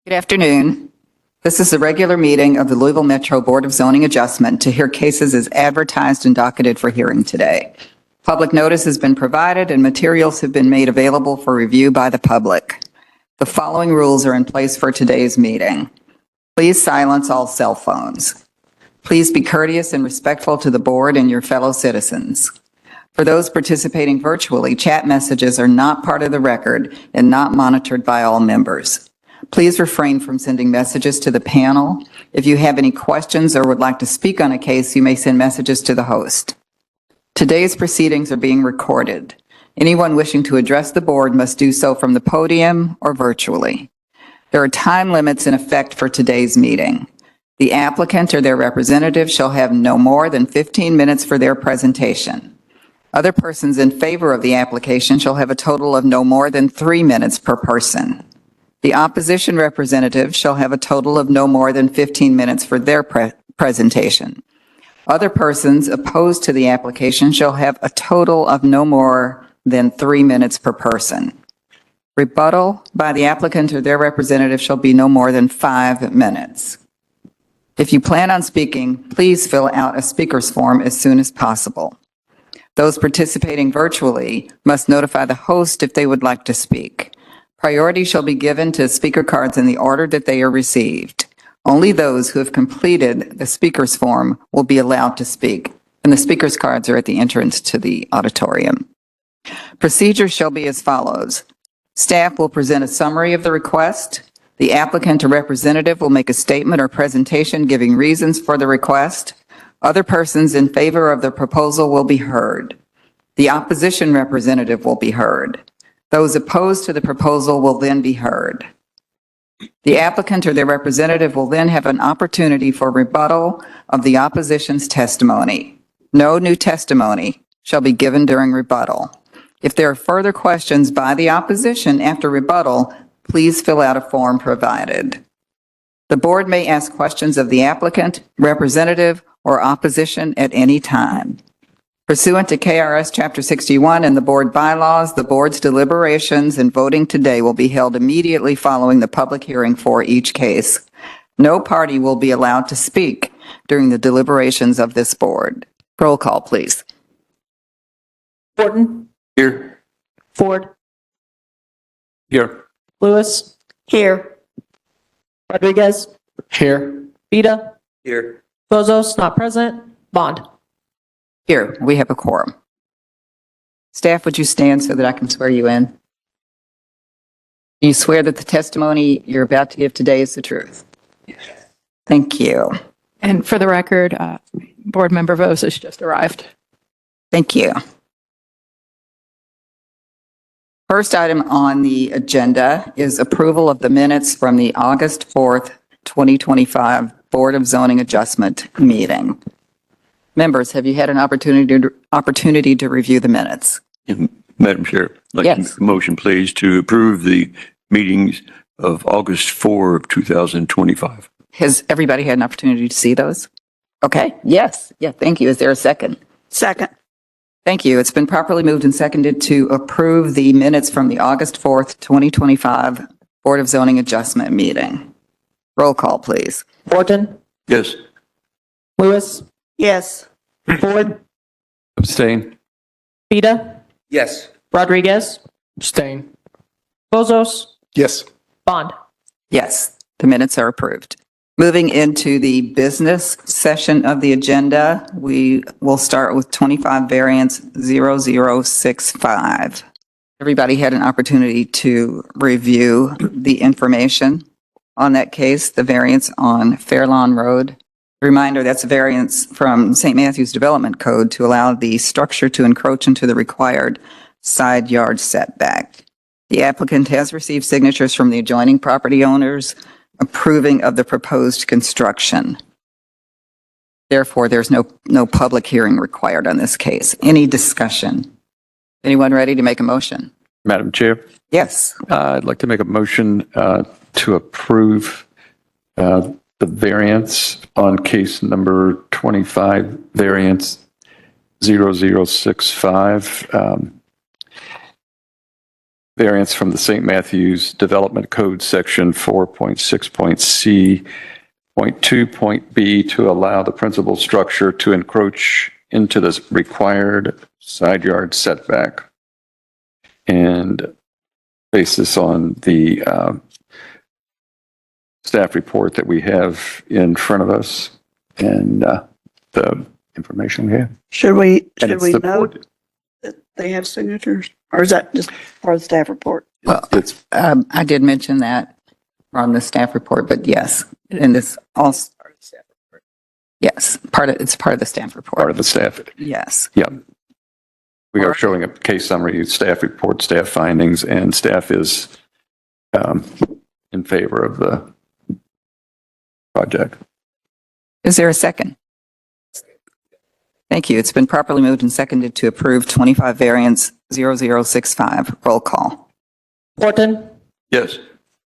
Good afternoon. This is the regular meeting of the Louisville Metro Board of Zoning Adjustment to hear cases as advertised and docketed for hearing today. Public notice has been provided and materials have been made available for review by the public. The following rules are in place for today's meeting. Please silence all cell phones. Please be courteous and respectful to the board and your fellow citizens. For those participating virtually, chat messages are not part of the record and not monitored by all members. Please refrain from sending messages to the panel. If you have any questions or would like to speak on a case, you may send messages to the host. Today's proceedings are being recorded. Anyone wishing to address the board must do so from the podium or virtually. There are time limits in effect for today's meeting. The applicant or their representative shall have no more than 15 minutes for their presentation. Other persons in favor of the application shall have a total of no more than 3 minutes per person. The opposition representative shall have a total of no more than 15 minutes for their presentation. Other persons opposed to the application shall have a total of no more than 3 minutes per person. Rebuttal by the applicant or their representative shall be no more than 5 minutes. If you plan on speaking, please fill out a speaker's form as soon as possible. Those participating virtually must notify the host if they would like to speak. Priority shall be given to speaker cards in the order that they are received. Only those who have completed the speaker's form will be allowed to speak, and the speaker's cards are at the entrance to the auditorium. Procedure shall be as follows. Staff will present a summary of the request. The applicant or representative will make a statement or presentation giving reasons for the request. Other persons in favor of the proposal will be heard. The opposition representative will be heard. Those opposed to the proposal will then be heard. The applicant or their representative will then have an opportunity for rebuttal of the opposition's testimony. No new testimony shall be given during rebuttal. If there are further questions by the opposition after rebuttal, please fill out a form provided. The board may ask questions of the applicant, representative, or opposition at any time. Pursuant to KRS Chapter 61 and the board bylaws, the board's deliberations and voting today will be held immediately following the public hearing for each case. No party will be allowed to speak during the deliberations of this board. Roll call, please. Horton. Here. Ford. Here. Lewis. Here. Rodriguez. Here. Vita. Here. Bozos, not present. Bond. Here, we have a quorum. Staff, would you stand so that I can swear you in? You swear that the testimony you're about to give today is the truth? Yes. Thank you. And for the record, Board Member Vos has just arrived. Thank you. First item on the agenda is approval of the minutes from the August 4th, 2025 Board of Zoning Adjustment meeting. Members, have you had an opportunity to review the minutes? Madam Chair, I'd like to make a motion, please, to approve the meetings of August 4 of 2025. Has everybody had an opportunity to see those? Okay, yes. Yeah, thank you. Is there a second? Second. Thank you. It's been properly moved and seconded to approve the minutes from the August 4th, 2025 Board of Zoning Adjustment meeting. Roll call, please. Horton. Yes. Lewis. Yes. Ford. Abstain. Vita. Yes. Rodriguez. Abstain. Bozos. Yes. Bond. Yes, the minutes are approved. Moving into the business session of the agenda, we will start with 25 Variance 0065. Everybody had an opportunity to review the information on that case, the variance on Fairlawn Road. Reminder, that's a variance from St. Matthew's Development Code to allow the structure to encroach into the required side yard setback. The applicant has received signatures from the adjoining property owners approving of the proposed construction. Therefore, there's no public hearing required on this case. Any discussion? Anyone ready to make a motion? Madam Chair, Yes. I'd like to make a motion to approve the variance on case number 25, variance 0065. variance from the St. Matthews Development Code, Section 4.6.C.2.B to allow the principal structure to encroach into the required side yard setback. And base this on the staff report that we have in front of us and the information we have. Should we And it's note supported. that they have signatures? Or is that just part of the staff report? Well, It's I did mention that on the staff report, but yes, and this also, yes, it's part of the staff report. part of the staff. Yes. Yeah. We are showing a case summary, staff report, staff findings, and staff is in favor of the project. Is there a second? Thank you. It's been properly moved and seconded to approve 25 variance 0065. Roll call. Horton, Yes.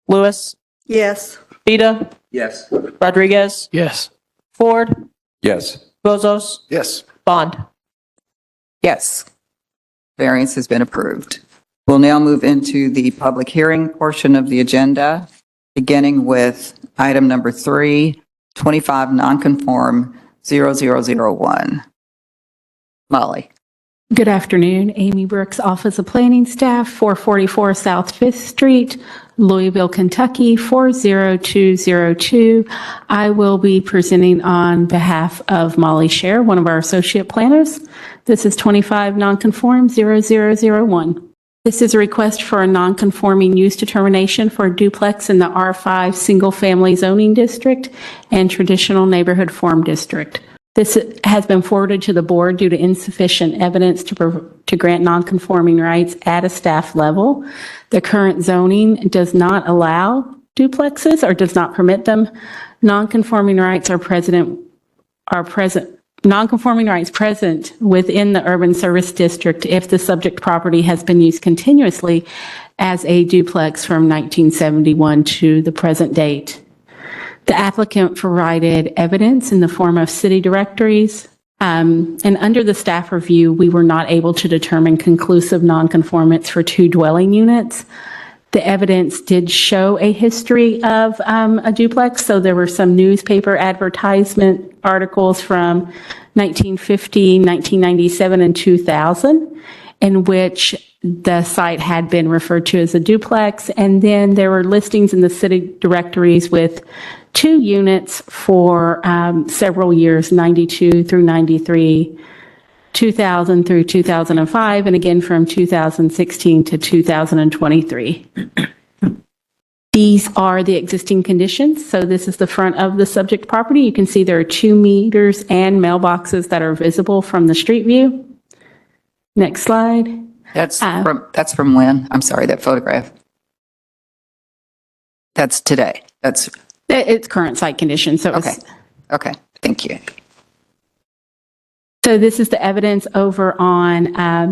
Lewis, Yes. Spita, Yes. Rodriguez, Yes. Ford, Yes. Bozos, Yes. Bond. Yes. Variance has been approved. We'll now move into the public hearing portion of the agenda, beginning with item number 3, 25 nonconform 0001. Molly. Good afternoon. Amy Brooks, Office of Planning Staff, 444 South 5th Street, Louisville, Kentucky, 40202. I will be presenting on behalf of Molly Scher, one of our associate planners. This is 25 nonconform 0001. This is a request for a nonconforming use determination for a duplex in the R5 single-family zoning district and traditional neighborhood form district. This has been forwarded to the board due to insufficient evidence to grant nonconforming rights at a staff level. The current zoning does not allow duplexes or does not permit them. Nonconforming rights nonconforming rights present within the urban service district if the subject property has been used continuously as a duplex from 1971 to the present date. The applicant provided evidence in the form of city directories, and under the staff review, we were not able to determine conclusive nonconformance for 2 dwelling units. The evidence did show a history of a duplex, so there were some newspaper advertisement articles from 1950, 1997, and 2000, in which the site had been referred to as a duplex, and then there were listings in the city directories with 2 units for several years, 92 through 93, 2000 through 2005, and again from 2016 to 2023. These are the existing conditions. So this is the front of the subject property. You can see there are 2 meters and mailboxes that are visible from the street view. Next slide. That's from when? I'm sorry, that photograph. That's today. It's current site conditions. So Okay. Okay. Thank you. So this is the evidence over on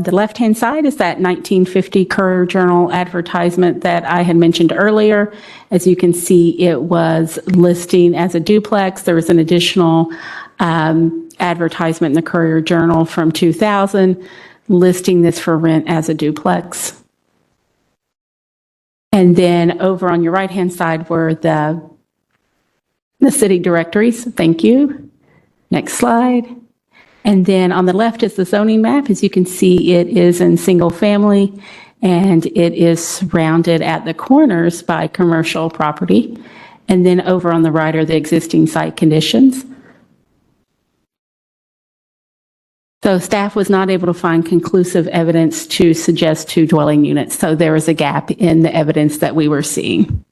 the left-hand side is that 1950 Courier Journal advertisement that I had mentioned earlier. As you can see, it was listing as a duplex. There was an additional advertisement in the Courier Journal from 2000 listing this for rent as a duplex. And then over on your right-hand side were the city directories. Thank you. Next slide. And then on the left is the zoning map. As you can see, it is in single family and it is surrounded at the corners by commercial property. And then over on the right are the existing site conditions. So staff was not able to find conclusive evidence to suggest 2 dwelling units. So there is a gap in the evidence that we were seeing.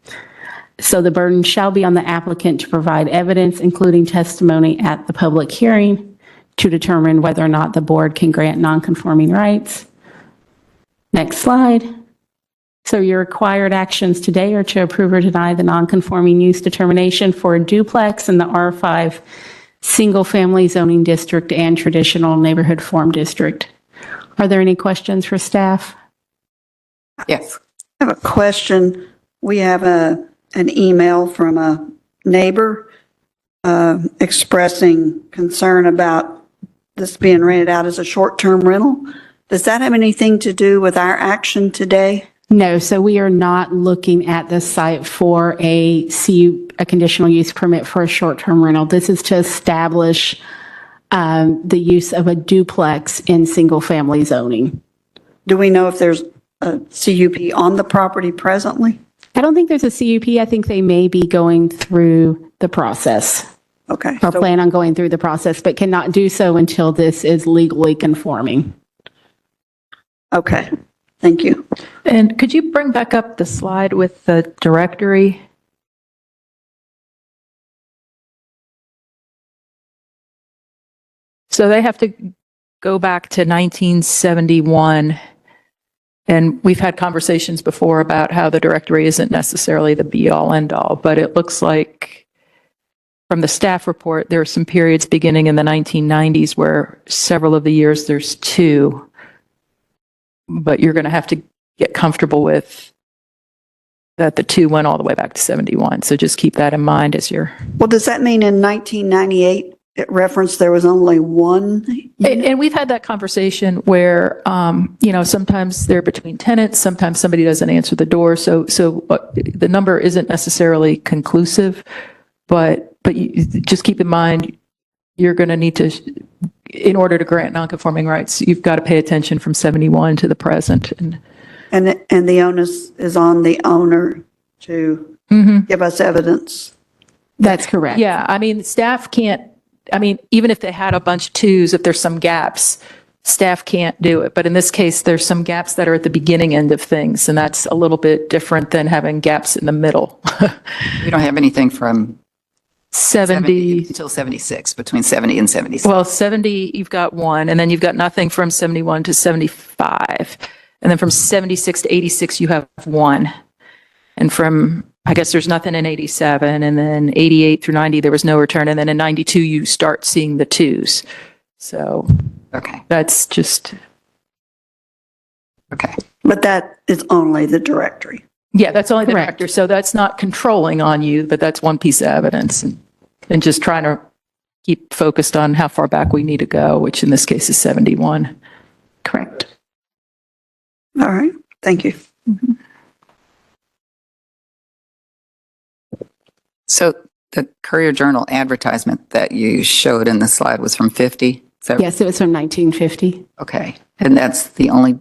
So the burden shall be on the applicant to provide evidence, including testimony at the public hearing, to determine whether or not the board can grant nonconforming rights. Next slide. So your required actions today are to approve or deny the nonconforming use determination for a duplex in the R5 single-family zoning district and traditional neighborhood form district. Are there any questions for staff? Yes. I have a question. We have an email from a neighbor expressing concern about this being rented out as a short-term rental. Does that have anything to do with our action today? No, so we are not looking at this site for a conditional use permit for a short-term rental. This is to establish the use of a duplex in single-family zoning. Do we know if there's a CUP on the property presently? I don't think there's a CUP. I think they may be going through the process Okay. or So- plan on going through the process, but cannot do so until this is legally conforming. Okay. Thank you. And could you bring back up the slide with the directory? So they have to go back to 1971. And we've had conversations before about how the directory isn't necessarily the be-all, end-all, but it looks like from the staff report, there are some periods beginning in the 1990s where several of the years there's two, but you're going to have to get comfortable with that the two went all the way back to 71. So just keep that in mind as you're... Well, does that mean in 1998, it referenced there was only one? And we've had that conversation where, sometimes they're between tenants, sometimes somebody doesn't answer the door. So the number isn't necessarily conclusive, but you just keep in mind, you're going to need to, in order to grant nonconforming rights, you've got to pay attention from 71 to the present. And the onus is on the owner to give us evidence. That's correct. Yeah, I mean, staff can't, even if they had a bunch of twos, if there's some gaps, staff can't do it. But in this case, there's some gaps that are at the beginning end of things, and that's a little bit different than having gaps in the middle. We don't have anything from 70, until 76, between 70 and 76. well, 70, you've got one, and then you've got nothing from 71 to 75. And then from 76 to 86, you have one. And from, I guess there's nothing in 87, and then 88 through 90, there was no return. And then in 92, you start seeing the twos. So Okay, that's just, okay. But that is only the directory. yeah, that's only the Correct. director. So that's not controlling on you, but that's one piece of evidence. And just trying to keep focused on how far back we need to go, which in this case is 71. Correct. All right. Thank you. So the Courier Journal advertisement that you showed in the slide was from 50? So, Yes, it was from 1950. okay. And that's the only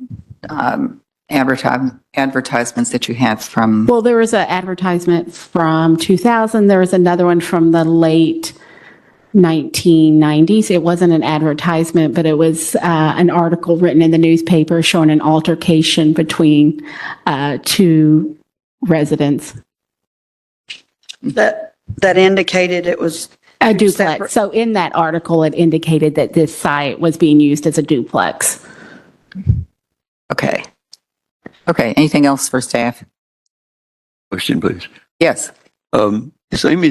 advertisements that you have from, Well, there was an advertisement from 2000. There was another one from the late 1990s. It wasn't an advertisement, but it was an article written in the newspaper showing an altercation between two residents. That indicated it was A duplex. separate. So in that article, it indicated that this site was being used as a duplex. okay. Okay, anything else for staff? Question, please. Yes. Amy,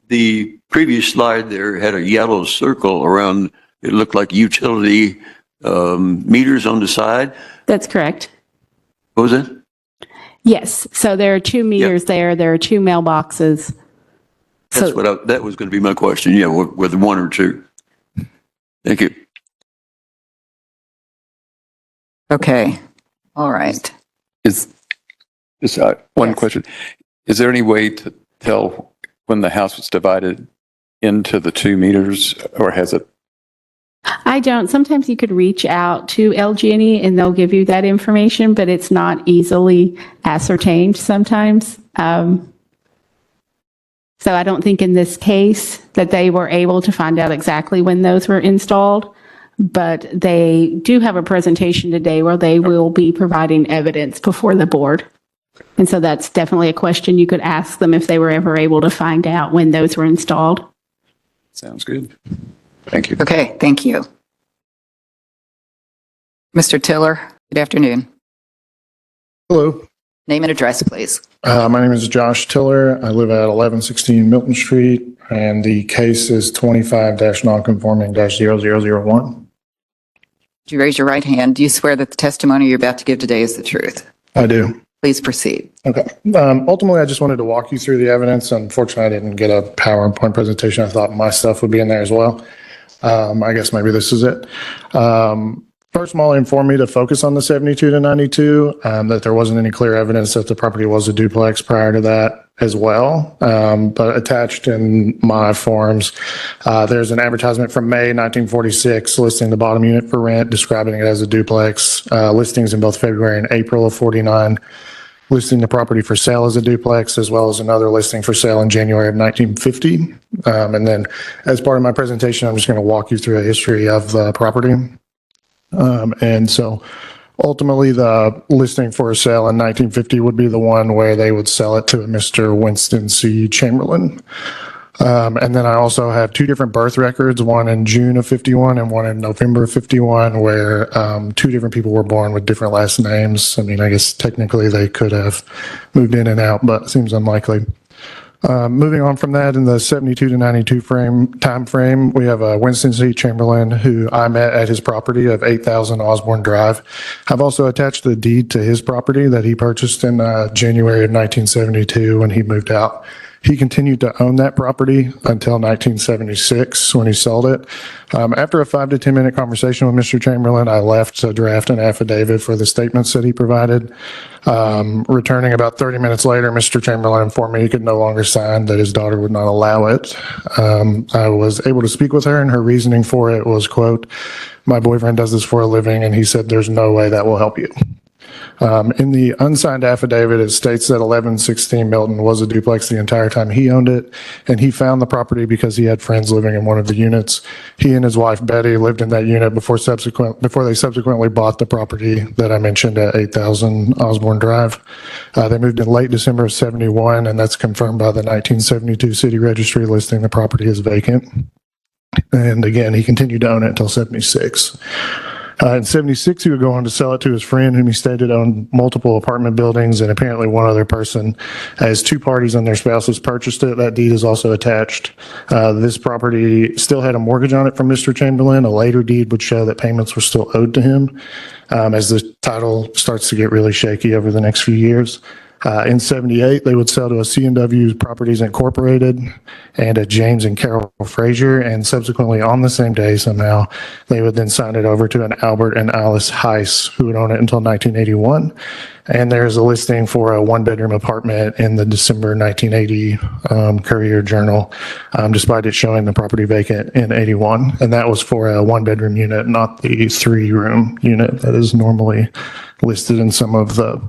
the previous slide there had a yellow circle around, it looked like utility meters on the side. That's correct. What was that? Yes. So there are two meters there. There are two mailboxes. That's So that was going to be my question. Yeah, whether one or two. Thank you. Okay, all right. Is one Yes. question. Is there any way to tell when the house was divided into the 2 meters, or has it? I don't. Sometimes you could reach out to LG&E and they'll give you that information, but it's not easily ascertained sometimes. So I don't think in this case that they were able to find out exactly when those were installed, but they do have a presentation today where they will be providing evidence before the board. And so that's definitely a question you could ask them if they were ever able to find out when those were installed. Sounds good. Thank you. Okay, thank you. Mr. Tiller, good afternoon. Hello, Name and address, please. my name is Josh Tiller. I live at 1116 Milton Street, and the case is 25-nonconforming-0001. Would you raise your right hand? Do you swear that the testimony you're about to give today is the truth? I do. Please proceed. Okay. Ultimately, I just wanted to walk you through the evidence. Unfortunately, I didn't get a PowerPoint presentation. I thought my stuff would be in there as well. I guess maybe this is it. First, Molly informed me to focus on the 72 to 92, that there wasn't any clear evidence that the property was a duplex prior to that as well. But attached in my forms, there's an advertisement from May 1946 listing the bottom unit for rent, describing it as a duplex, listings in both February and April of 49, listing the property for sale as a duplex, as well as another listing for sale in January of 1950. And then as part of my presentation, I'm just going to walk you through a history of the property. And so ultimately the listing for a sale in 1950 would be the one where they would sell it to a Mr. Winston C. Chamberlain. And then I also have two different birth records, one in June of 51 and one in November of 51, where two different people were born with different last names. I mean, I guess technically they could have moved in and out, but it seems unlikely. Moving on from that, in the 72 to 92 time frame, we have Winston C. Chamberlain, who I met at his property of 8,000 Osborne Drive. I've also attached the deed to his property that he purchased in January of 1972 when he moved out. He continued to own that property until 1976 when he sold it. After a 5 to 10 minute conversation with Mr. Chamberlain, I left to draft an affidavit for the statements that he provided. Returning about 30 minutes later, Mr. Chamberlain informed me he could no longer sign, that his daughter would not allow it. I was able to speak with her, and her reasoning for it was, quote, "My boyfriend does this for a living, and he said there's no way that will help you." In the unsigned affidavit, it states that 1116 Milton was a duplex the entire time he owned it, and he found the property because he had friends living in one of the units. He and his wife Betty lived in that unit before they subsequently bought the property that I mentioned at 8,000 Osborne Drive. They moved in late December of 71, and that's confirmed by the 1972 city registry listing the property as vacant. And again, he continued to own it until 76. In 76, he would go on to sell it to his friend, whom he stated owned multiple apartment buildings, and apparently one other person. As two parties and their spouses purchased it, that deed is also attached. This property still had a mortgage on it from Mr. Chamberlain. A later deed would show that payments were still owed to him, as the title starts to get really shaky over the next few years. In 78, they would sell to a C&W Properties Incorporated and a James and Carol Frazier, and subsequently on the same day somehow, they would then sign it over to an Albert and Alice Heiss, who would own it until 1981. And there's a listing for a one-bedroom apartment in the December 1980 Courier Journal, despite it showing the property vacant in 81. And that was for a one-bedroom unit, not the three-room unit that is normally listed in some of the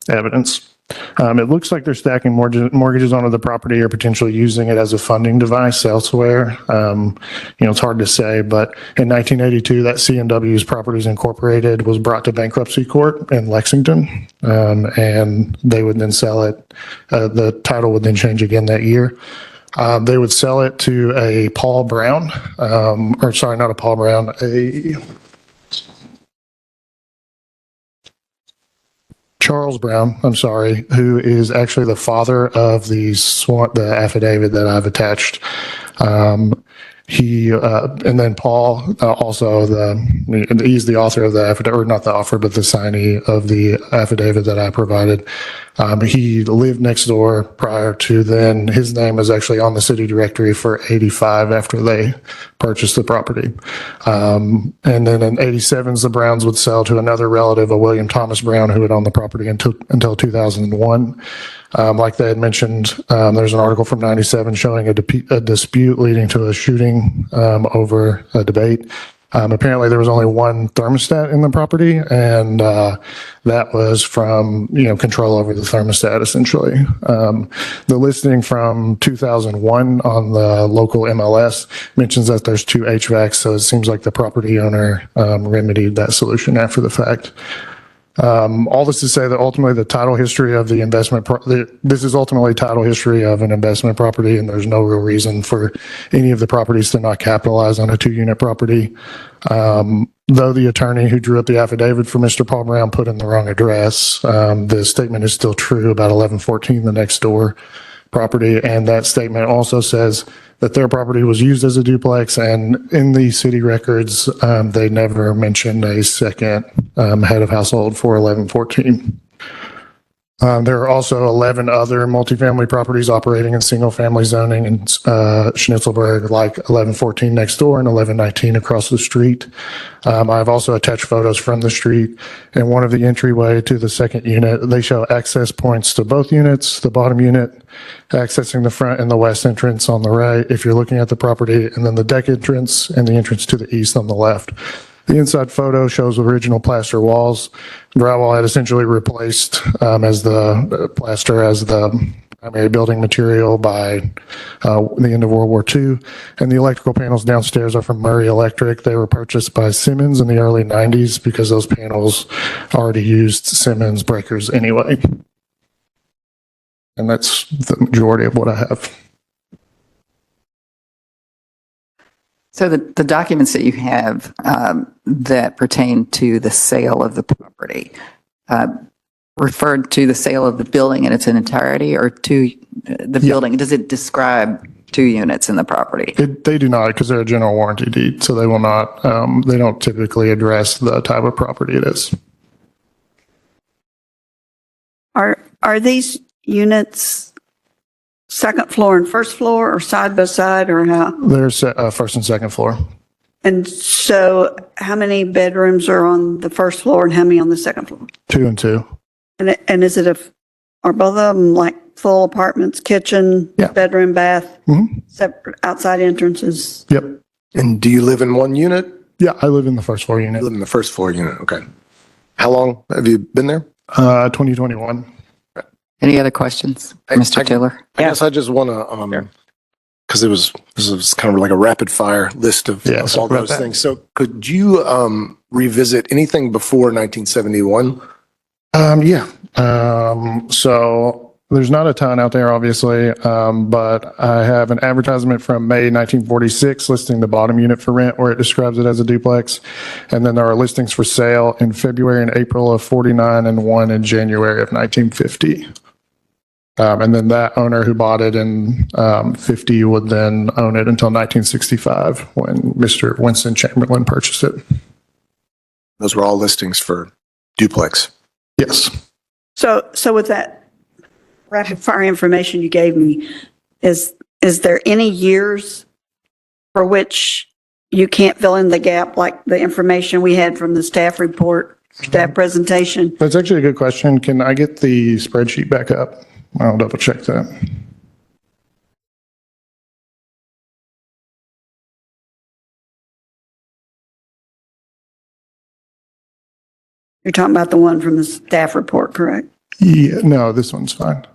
evidence. It looks like they're stacking mortgages onto the property or potentially using it as a funding device elsewhere. It's hard to say, but in 1982, that C&W's Properties Incorporated was brought to bankruptcy court in Lexington, and they would then sell it. The title would then change again that year. They would sell it to a Paul Brown, not a Paul Brown, Charles Brown, who is actually the father of the affidavit that I've attached. And then Paul, he's the author of the affidavit, or not the author, but the signee of the affidavit that I provided. He lived next door prior to then. His name is actually on the city directory for 85 after they purchased the property. And then in 87, the Browns would sell to another relative, a William Thomas Brown, who had owned the property until 2001. Like they had mentioned, there's an article from 97 showing a dispute leading to a shooting over a debate. Apparently there was only one thermostat in the property, and that was from, control over the thermostat, essentially. The listing from 2001 on the local MLS mentions that there's two HVACs, so it seems like the property owner remedied that solution after the fact. All this to say that ultimately the title history of the investment, this is ultimately title history of an investment property, and there's no real reason for any of the properties to not capitalize on a two-unit property. Though the attorney who drew up the affidavit for Mr. Paul Brown put in the wrong address, the statement is still true about 1114, the next door property, and that statement also says that their property was used as a duplex, and in the city records, they never mentioned a second head of household for 1114. There are also 11 other multifamily properties operating in single-family zoning in Schnitzelburg, like 1114 next door and 1119 across the street. I've also attached photos from the street. And one of the entryway to the second unit, they show access points to both units, the bottom unit accessing the front and the west entrance on the right, if you're looking at the property, and then the deck entrance and the entrance to the east on the left. The inside photo shows original plaster walls. Drywall had essentially replaced as the plaster as the primary building material by the end of World War II. And the electrical panels downstairs are from Murray Electric. They were purchased by Simmons in the early 90s because those panels already used Simmons breakers anyway. And that's the majority of what I have. So the documents that you have that pertain to the sale of the property referred to the sale of the building in its entirety or to the building? Does it describe 2 units in the property? They do not, because they're a general warranty deed, so they will not, they don't typically address the type of property it is. Are these units second floor and first floor or side by side or how? There's first and second floor. And so how many bedrooms are on the first floor and how many on the second floor? 2 and 2. And is it are both of them like full apartments, kitchen, Yeah. bedroom, bath, Mhm. separate outside entrances? Yep. And do you live in one unit? Yeah, I live in the first floor You unit. live in the first floor unit, okay. How long have you been there? 2021. Any other questions, Mr. Taylor? I guess I just want to, because this was kind of like a rapid fire list of Yeah, of sorry all about those that. things. So could you revisit anything before 1971? Yeah. So there's not a ton out there, obviously, but I have an advertisement from May 1946 listing the bottom unit for rent where it describes it as a duplex. And then there are listings for sale in February and April of 49 and one in January of 1950. And then that owner who bought it in 50 would then own it until 1965 when Mr. Winston Chamberlain purchased it. Those were all listings for duplex. Yes. So with that rapid fire information you gave me, is there any years for which you can't fill in the gap, like the information we had from the staff report, staff presentation? That's actually a good question. Can I get the spreadsheet back up? I'll double check that. You're talking about the one from the staff report, correct? Yeah, no, this one's fine.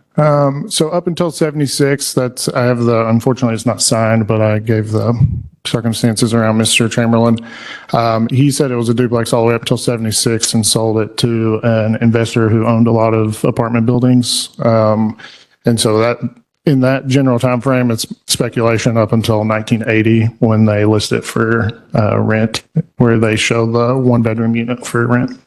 So up until 76, I have unfortunately it's not signed, but I gave the circumstances around Mr. Chamberlain. He said it was a duplex all the way up until 76 and sold it to an investor who owned a lot of apartment buildings. And so in that general time frame, it's speculation up until 1980 when they list it for rent, where they show the 1-bedroom unit for rent.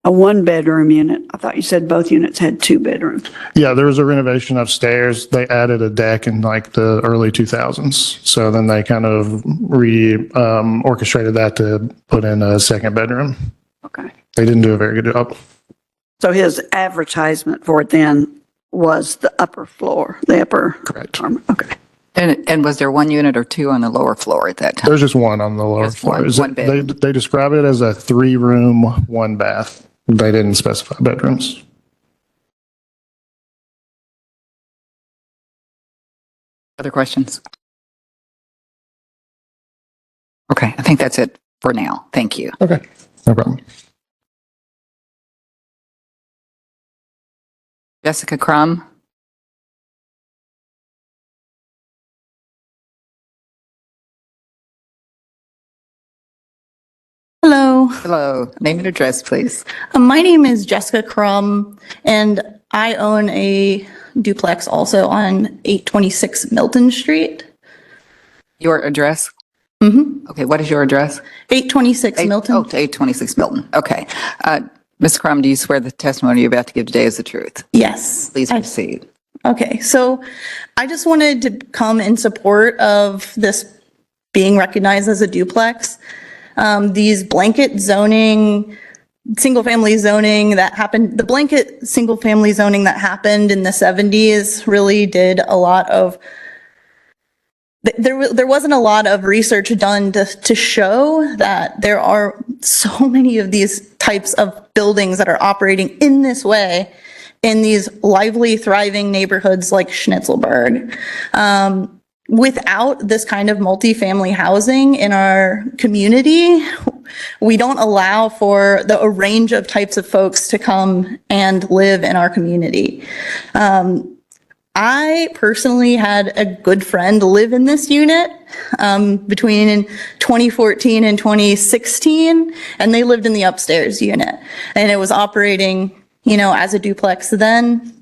A 1-bedroom unit. I thought you said both units had 2 bedrooms. Yeah, there was a renovation upstairs. They added a deck in like the early 2000s. So then they kind of orchestrated that to put in a 2nd bedroom. Okay. They didn't do a very good job. So his advertisement for it then was the upper floor, the upper. Correct. Okay. And was there 1 unit or 2 on the lower floor at that time? There's just one on the lower Just floor. one bed. They describe it as a 3-room, 1-bath. They didn't specify bedrooms. Other questions? Okay, I think that's it for now. Thank you. Okay, no problem. Jessica Crum? Hello, Hello, name and address, please. my name is Jessica Crum, and I own a duplex also on 826 Milton Street. Your address? Mm-hmm. Okay, what is your address? 826 Milton. Oh, to 826 Milton. Okay. Ms. Crum, do you swear the testimony you're about to give today is the truth? Yes. Please proceed. Okay, so I just wanted to come in support of this being recognized as a duplex. These blanket zoning single-family zoning that happened, the blanket single-family zoning that happened in the 70s really did a lot of, there wasn't a lot of research done to show that there are so many of these types of buildings that are operating in this way in these lively, thriving neighborhoods like Schnitzelburg. Without this kind of multifamily housing in our community, we don't allow for a range of types of folks to come and live in our community. I personally had a good friend live in this unit between 2014 and 2016, and they lived in the upstairs unit, and it was operating, as a duplex then.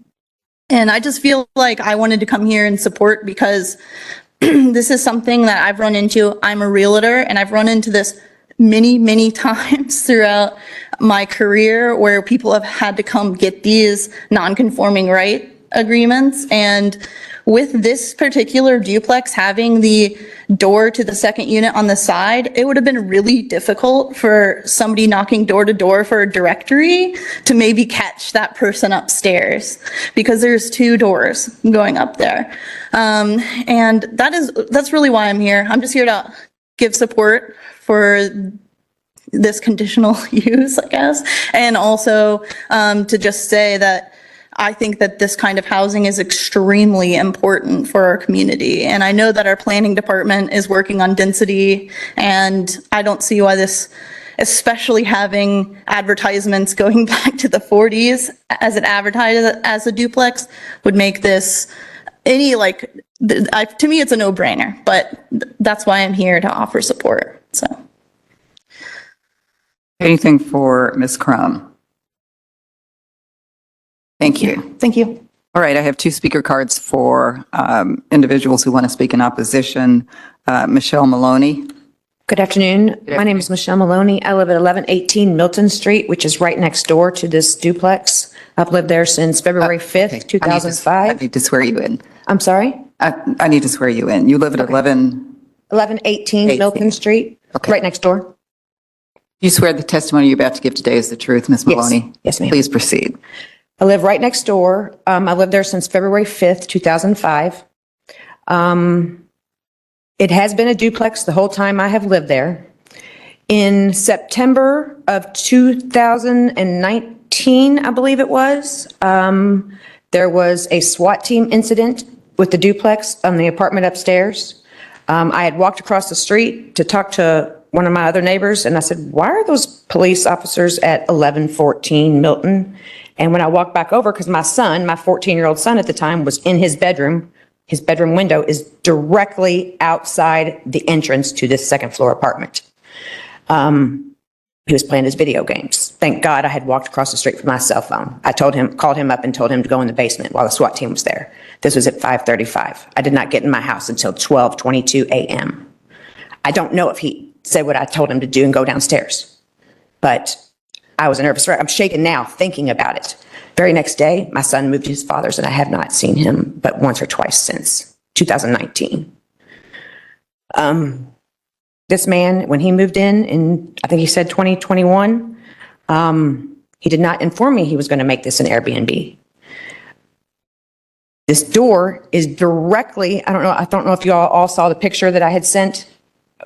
And I just feel like I wanted to come here and support because this is something that I've run into. I'm a realtor, and I've run into this many, many times throughout my career where people have had to come get these non-conforming right agreements. And with this particular duplex having the door to the second unit on the side, it would have been really difficult for somebody knocking door to door for a directory to maybe catch that person upstairs because there's 2 doors going up there. And that's really why I'm here. I'm just here to give support for this conditional use, I guess. And also to just say that I think that this kind of housing is extremely important for our community. And I know that our planning department is working on density, and I don't see why this, especially having advertisements going back to the 40s as it advertised as a duplex, would make this to me, it's a no-brainer, but that's why I'm here to offer support, so. Anything for Ms. Crum? Thank you. Thank you. All right, I have 2 speaker cards for individuals who want to speak in opposition. Michelle Maloney. Good afternoon. My name is Michelle Maloney. I live at 1118 Milton Street, which is right next door to this duplex. I've lived there since February 5th, I 2005. need to swear you in. I'm sorry? I need to swear you in. You live at 1118 Milton Street, Okay. right next door. You swear the testimony you're about to give today is the truth, Ms. Maloney? Yes, ma'am. Please proceed. I live right next door. I lived there since February 5th, 2005. It has been a duplex the whole time I have lived there. In September of 2019, I believe it was, there was a SWAT team incident with the duplex on the apartment upstairs. I had walked across the street to talk to one of my other neighbors, and I said, why are those police officers at 1114 Milton? And when I walked back over, because my son, my 14-year-old son at the time, was in his bedroom window is directly outside the entrance to this second floor apartment. He was playing his video games. Thank God I had walked across the street from my cell phone. I called him up and told him to go in the basement while the SWAT team was there. This was at 5:35. I did not get in my house until 12:22 a.m. I don't know if he said what I told him to do and go downstairs, but I was a nervous wreck. I'm shaking now thinking about it. Very next day, my son moved to his father's, and I have not seen him but once or twice since 2019. This man, when he moved in I think he said 2021, he did not inform me he was going to make this an Airbnb. This door is directly, I don't know if you all saw the picture that I had sent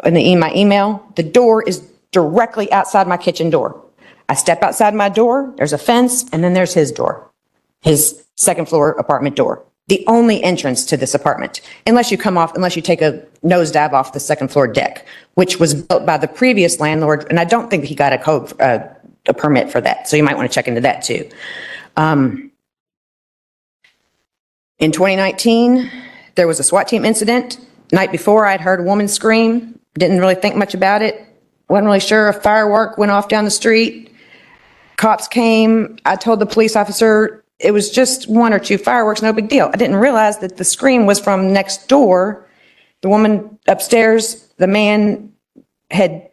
in my email. The door is directly outside my kitchen door. I step outside my door, there's a fence, and then there's his door, his second floor apartment door. The only entrance to this apartment, unless you take a nosedive off the second floor deck, which was built by the previous landlord, and I don't think he got a permit for that, so you might want to check into that too. In 2019, there was a SWAT team incident. Night before, I'd heard a woman scream, didn't really think much about it, wasn't really sure. A firework went off down the street. Cops came. I told the police officer it was just 1 or 2 fireworks, no big deal. I didn't realize that the scream was from next door. The woman upstairs, the man had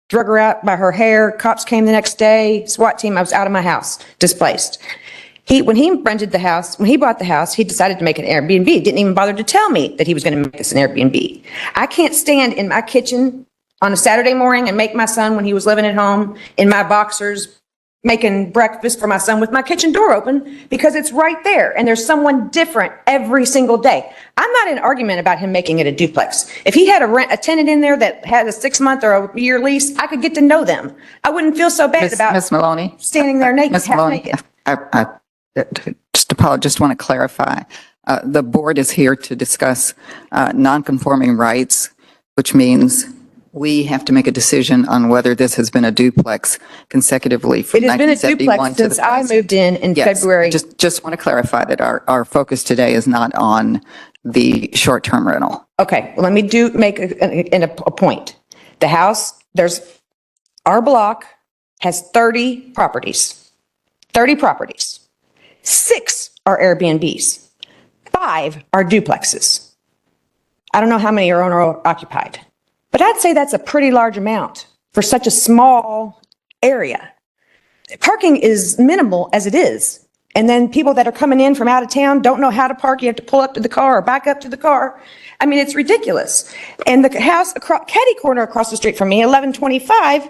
drug her out by her hair. Cops came the next day. SWAT team, I was out of my house, displaced. When he bought the house, he decided to make an Airbnb. Didn't even bother to tell me that he was going to make this an Airbnb. I can't stand in my kitchen on a Saturday morning and make my son, when he was living at home, in my boxers, making breakfast for my son with my kitchen door open because it's right there and there's someone different every single day. I'm not in argument about him making it a duplex. If he had a tenant in there that had a 6-month or a year lease, I could get to know them. I wouldn't feel so bad about Ms. Maloney? standing there naked, Ms. half Maloney, naked. I just want to clarify. The board is here to discuss nonconforming rights, which means we have to make a decision on whether this has been a duplex consecutively from It has been a 1971 duplex to the since I present. moved in Yes, February. just want to clarify that our focus today is not on the short-term rental. Okay, well, let me make a point. The house, our block has 30 properties. 30 properties. 6 are Airbnbs. 5 are duplexes. I don't know how many are owner occupied, but I'd say that's a pretty large amount for such a small area. Parking is minimal as it is. And then people that are coming in from out of town don't know how to park. You have to pull up to the car or back up to the car. I mean, it's ridiculous. And the house caddy corner across the street from me, 1125,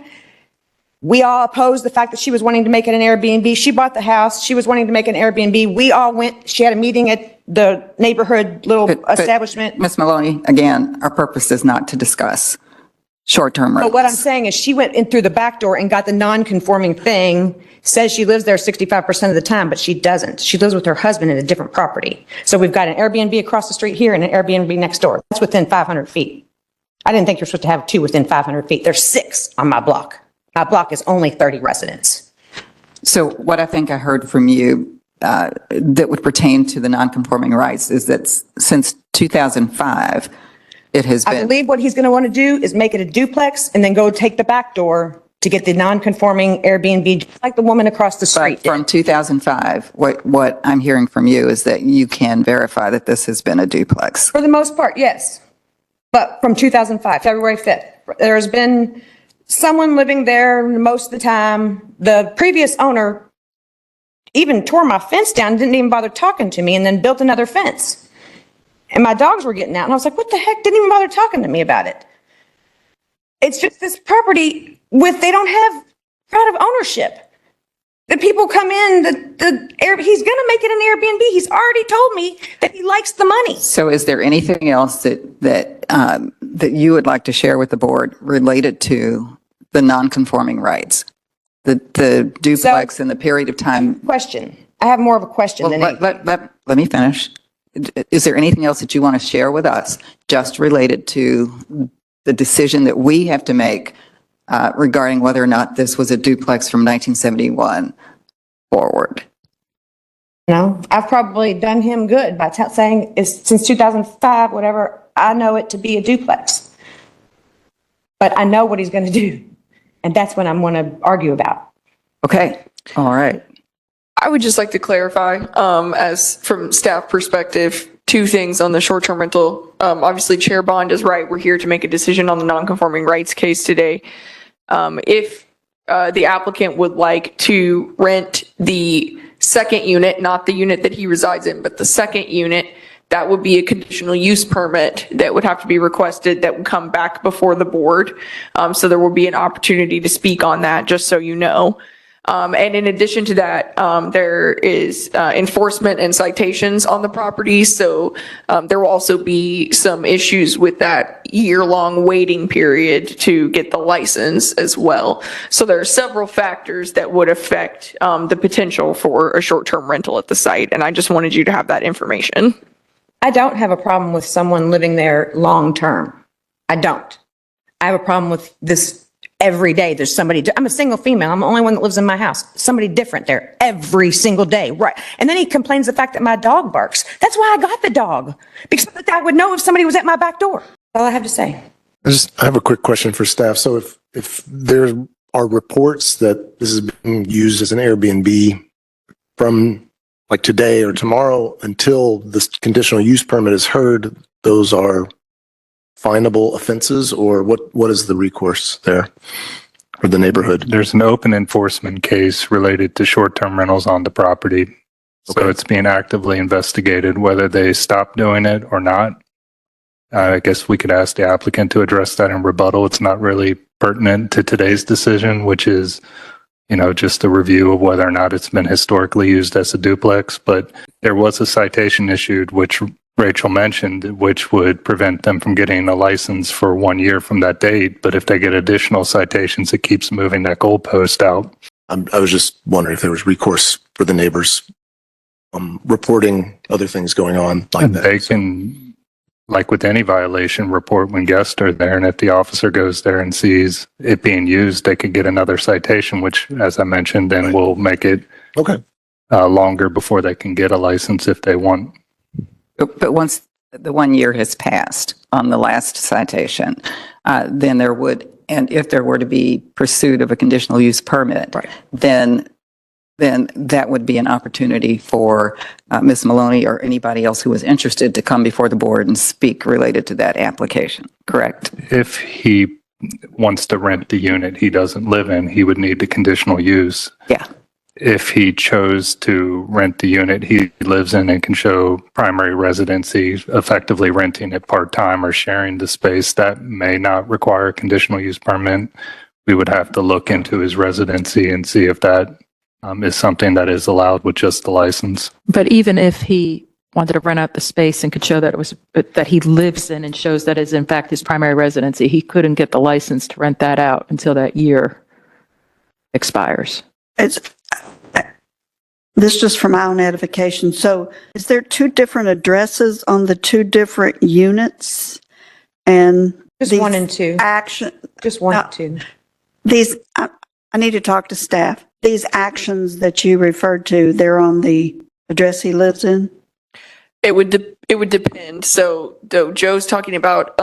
we all opposed the fact that she was wanting to make it an Airbnb. She bought the house. She was wanting to make an Airbnb. We all went. She had a meeting at the neighborhood little establishment. Ms. Maloney, again, our purpose is not to discuss short-term rentals. But what I'm saying is she went in through the back door and got the non-conforming thing, says she lives there 65% of the time, but she doesn't. She lives with her husband in a different property. So we've got an Airbnb across the street here and an Airbnb next door. That's within 500 feet. I didn't think you're supposed to have 2 within 500 feet. There's 6 on my block. My block is only 30 residents. So what I think I heard from you that would pertain to the nonconforming rights is that since 2005, it has I been, believe what he's going to want to do is make it a duplex and then go take the back door to get the non-conforming Airbnb, just like the woman across the street but did. from 2005, what I'm hearing from you is that you can verify that this has been a duplex. For the most part, yes. But from 2005, February 5th, there's been someone living there most of the time. The previous owner even tore my fence down, didn't even bother talking to me, and then built another fence. And my dogs were getting out, and I was like, what the heck? Didn't even bother talking to me about it. It's just this property they don't have pride of ownership. The people come in, he's going to make it an Airbnb. He's already told me that he likes the money. So is there anything else that you would like to share with the board related to the nonconforming rights? The duplex and the period of time? Question. I have more of a question than anything. Let me finish. Is there anything else that you want to share with us just related to the decision that we have to make regarding whether or not this was a duplex from 1971 forward? No, I've probably done him good by saying since 2005, whatever, I know it to be a duplex. But I know what he's going to do. And that's what I'm going to argue about. Okay. All right. I would just like to clarify, as from staff perspective, 2 things on the short-term rental. Obviously, Chair Bond is right. We're here to make a decision on the non-conforming rights case today. If the applicant would like to rent the second unit, not the unit that he resides in, but the second unit, that would be a conditional use permit that would have to be requested that would come back before the board. So there will be an opportunity to speak on that, just so you know. And in addition to that, there is enforcement and citations on the property. So there will also be some issues with that year-long waiting period to get the license as well. So there are several factors that would affect the potential for a short-term rental at the site. And I just wanted you to have that information. I don't have a problem with someone living there long-term. I don't. I have a problem with this every day. There's somebody, I'm a single female. I'm the only one that lives in my house. Somebody different there every single day. Right. And then he complains the fact that my dog barks. That's why I got the dog, because I would know if somebody was at my back door. That's all I have to say. I have a quick question for staff. So if there are reports that this is being used as an Airbnb from like today or tomorrow until this conditional use permit is heard, those are finable offenses, or what is the recourse there for the neighborhood? There's an open enforcement case related to short-term rentals on the property. So it's being actively investigated whether they stop doing it or not. I guess we could ask the applicant to address that in rebuttal. It's not really pertinent to today's decision, which is, just a review of whether or not it's been historically used as a duplex. But there was a citation issued, which Rachel mentioned, which would prevent them from getting a license for 1 year from that date. But if they get additional citations, it keeps moving that goalpost out. I was just wondering if there was recourse for the neighbors reporting other things going on like that. They can, like with any violation, report when guests are there. And if the officer goes there and sees it being used, they could get another citation, which, as I mentioned, then will make it Okay. longer before they can get a license if they want. But once the 1 year has passed on the last citation, then there would, and if there were to be pursuit of a conditional use permit, then that would be an opportunity for Ms. Maloney or anybody else who was interested to come before the board and speak related to that application, correct? If he wants to rent the unit he doesn't live in, he would need the conditional use. Yeah. If he chose to rent the unit he lives in and can show primary residency, effectively renting it part-time or sharing the space, that may not require a conditional use permit. We would have to look into his residency and see if that is something that is allowed with just the license. But even if he wanted to rent out the space and could show that it was, that he lives in and shows that is in fact his primary residency, he couldn't get the license to rent that out until that year expires. This just for my own edification. So is there two different addresses on the two different units? And Just these 1 and 2. action, Just 1 and 2. these, I need to talk to staff. These actions that you referred to, they're on the address he lives in? It would depend. So Joe's talking about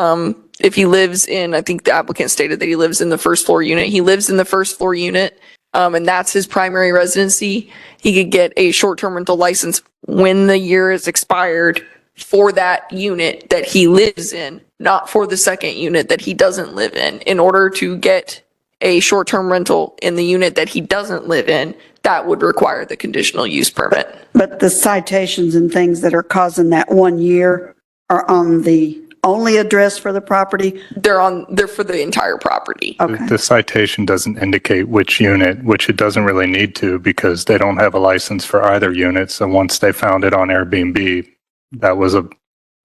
if he lives in, I think the applicant stated that he lives in the first floor unit. He lives in the first floor unit, and that's his primary residency. He could get a short-term rental license when the year is expired for that unit that he lives in, not for the second unit that he doesn't live in. In order to get a short-term rental in the unit that he doesn't live in, that would require the conditional use permit. But the citations and things that are causing that 1 year are on the only address for the property? They're for the entire property. Okay. The citation doesn't indicate which unit, which it doesn't really need to because they don't have a license for either unit. So once they found it on Airbnb, that was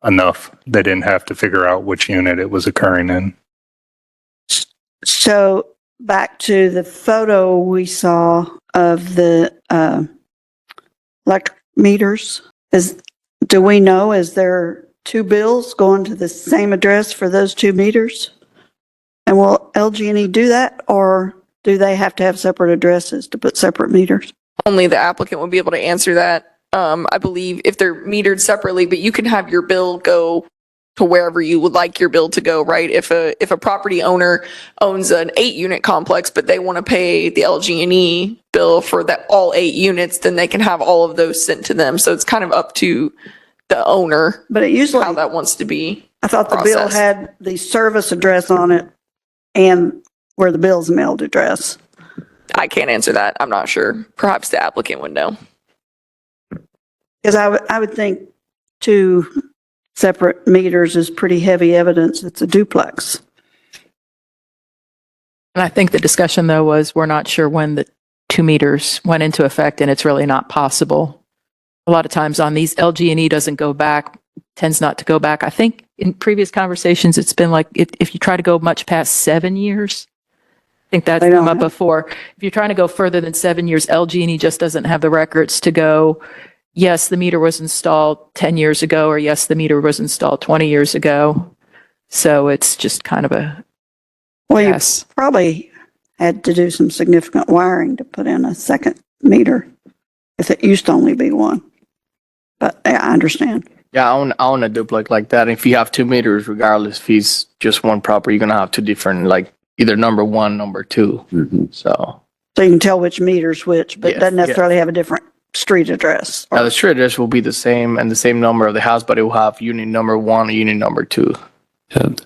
enough. They didn't have to figure out which unit it was occurring in. So back to the photo we saw of the electric meters, do we know, is there two bills going to the same address for those 2 meters? And will LG&E do that, or do they have to have separate addresses to put separate meters? Only the applicant would be able to answer that. I believe if they're metered separately, but you can have your bill go to wherever you would like your bill to go, right? If a property owner owns an 8-unit complex, but they want to pay the LG&E bill for that all 8 units, then they can have all of those sent to them. So it's kind of up to the owner But it usually, how that wants to be. I thought the bill processed. had the service address on it and where the bill's mailed address. I can't answer that. I'm not sure. Perhaps the applicant would know. Because I would think 2 separate meters is pretty heavy evidence it's a duplex. And I think the discussion though was we're not sure when the 2 meters went into effect and it's really not possible. A lot of times on these, LG&E doesn't go back, tends not to go back. I think in previous conversations, it's been like if you try to go much past 7 years, I think that's They don't come up have- before. If you're trying to go further than 7 years, LG&E just doesn't have the records to go, yes, the meter was installed 10 years ago, or yes, the meter was installed 20 years ago. So it's just kind of a Well, you guess. probably had to do some significant wiring to put in a second meter if it used to only be 1. But yeah, I understand. Yeah, I own a duplex like that. If you have 2 meters, regardless if it's just one property, you're gonna have 2 different, like either number 1, number 2. So So you can tell which meter's which, but it Yes, doesn't necessarily have a different street address. now the street address will be the same and the same number of the house, but it will have unit number 1 or unit number 2. And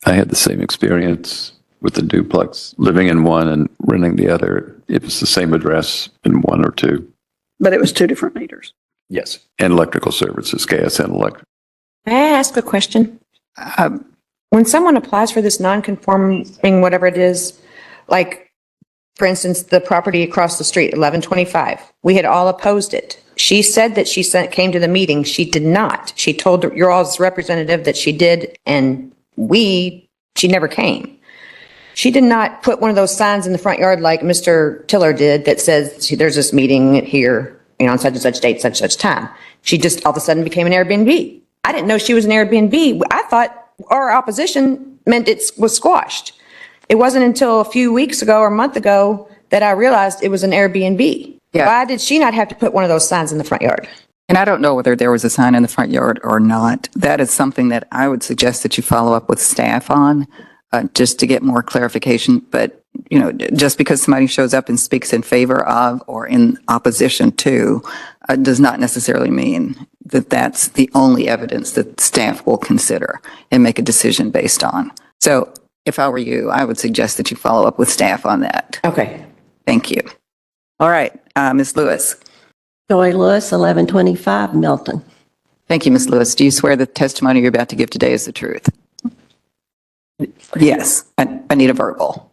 I had the same experience with the duplex, living in one and renting the other. It was the same address in 1 or 2. But it was 2 different meters. Yes. And electrical services, gas and electric. May I ask a question? When someone applies for this non-conforming, whatever it is, like for instance, the property across the street, 1125, we had all opposed it. She said that she came to the meeting. She did not. She told your all's representative that she did, and she never came. She did not put one of those signs in the front yard like Mr. Tiller did that says there's this meeting here, on such and such date, such and such time. She just all of a sudden became an Airbnb. I didn't know she was an Airbnb. I thought our opposition meant it was squashed. It wasn't until a few weeks ago or a month ago that I realized it was an Airbnb. Yeah. Why did she not have to put one of those signs in the front yard? And I don't know whether there was a sign in the front yard or not. That is something that I would suggest that you follow up with staff on, just to get more clarification. But, just because somebody shows up and speaks in favor of or in opposition to, does not necessarily mean that that's the only evidence that staff will consider and make a decision based on. So if I were you, I would suggest that you follow up with staff on that. Okay. Thank you. All right, Ms. Lewis. Joy Lewis, 1125 Milton. Thank you, Ms. Lewis. Do you swear the testimony you're about to give today is the truth? Yes, I need a verbal.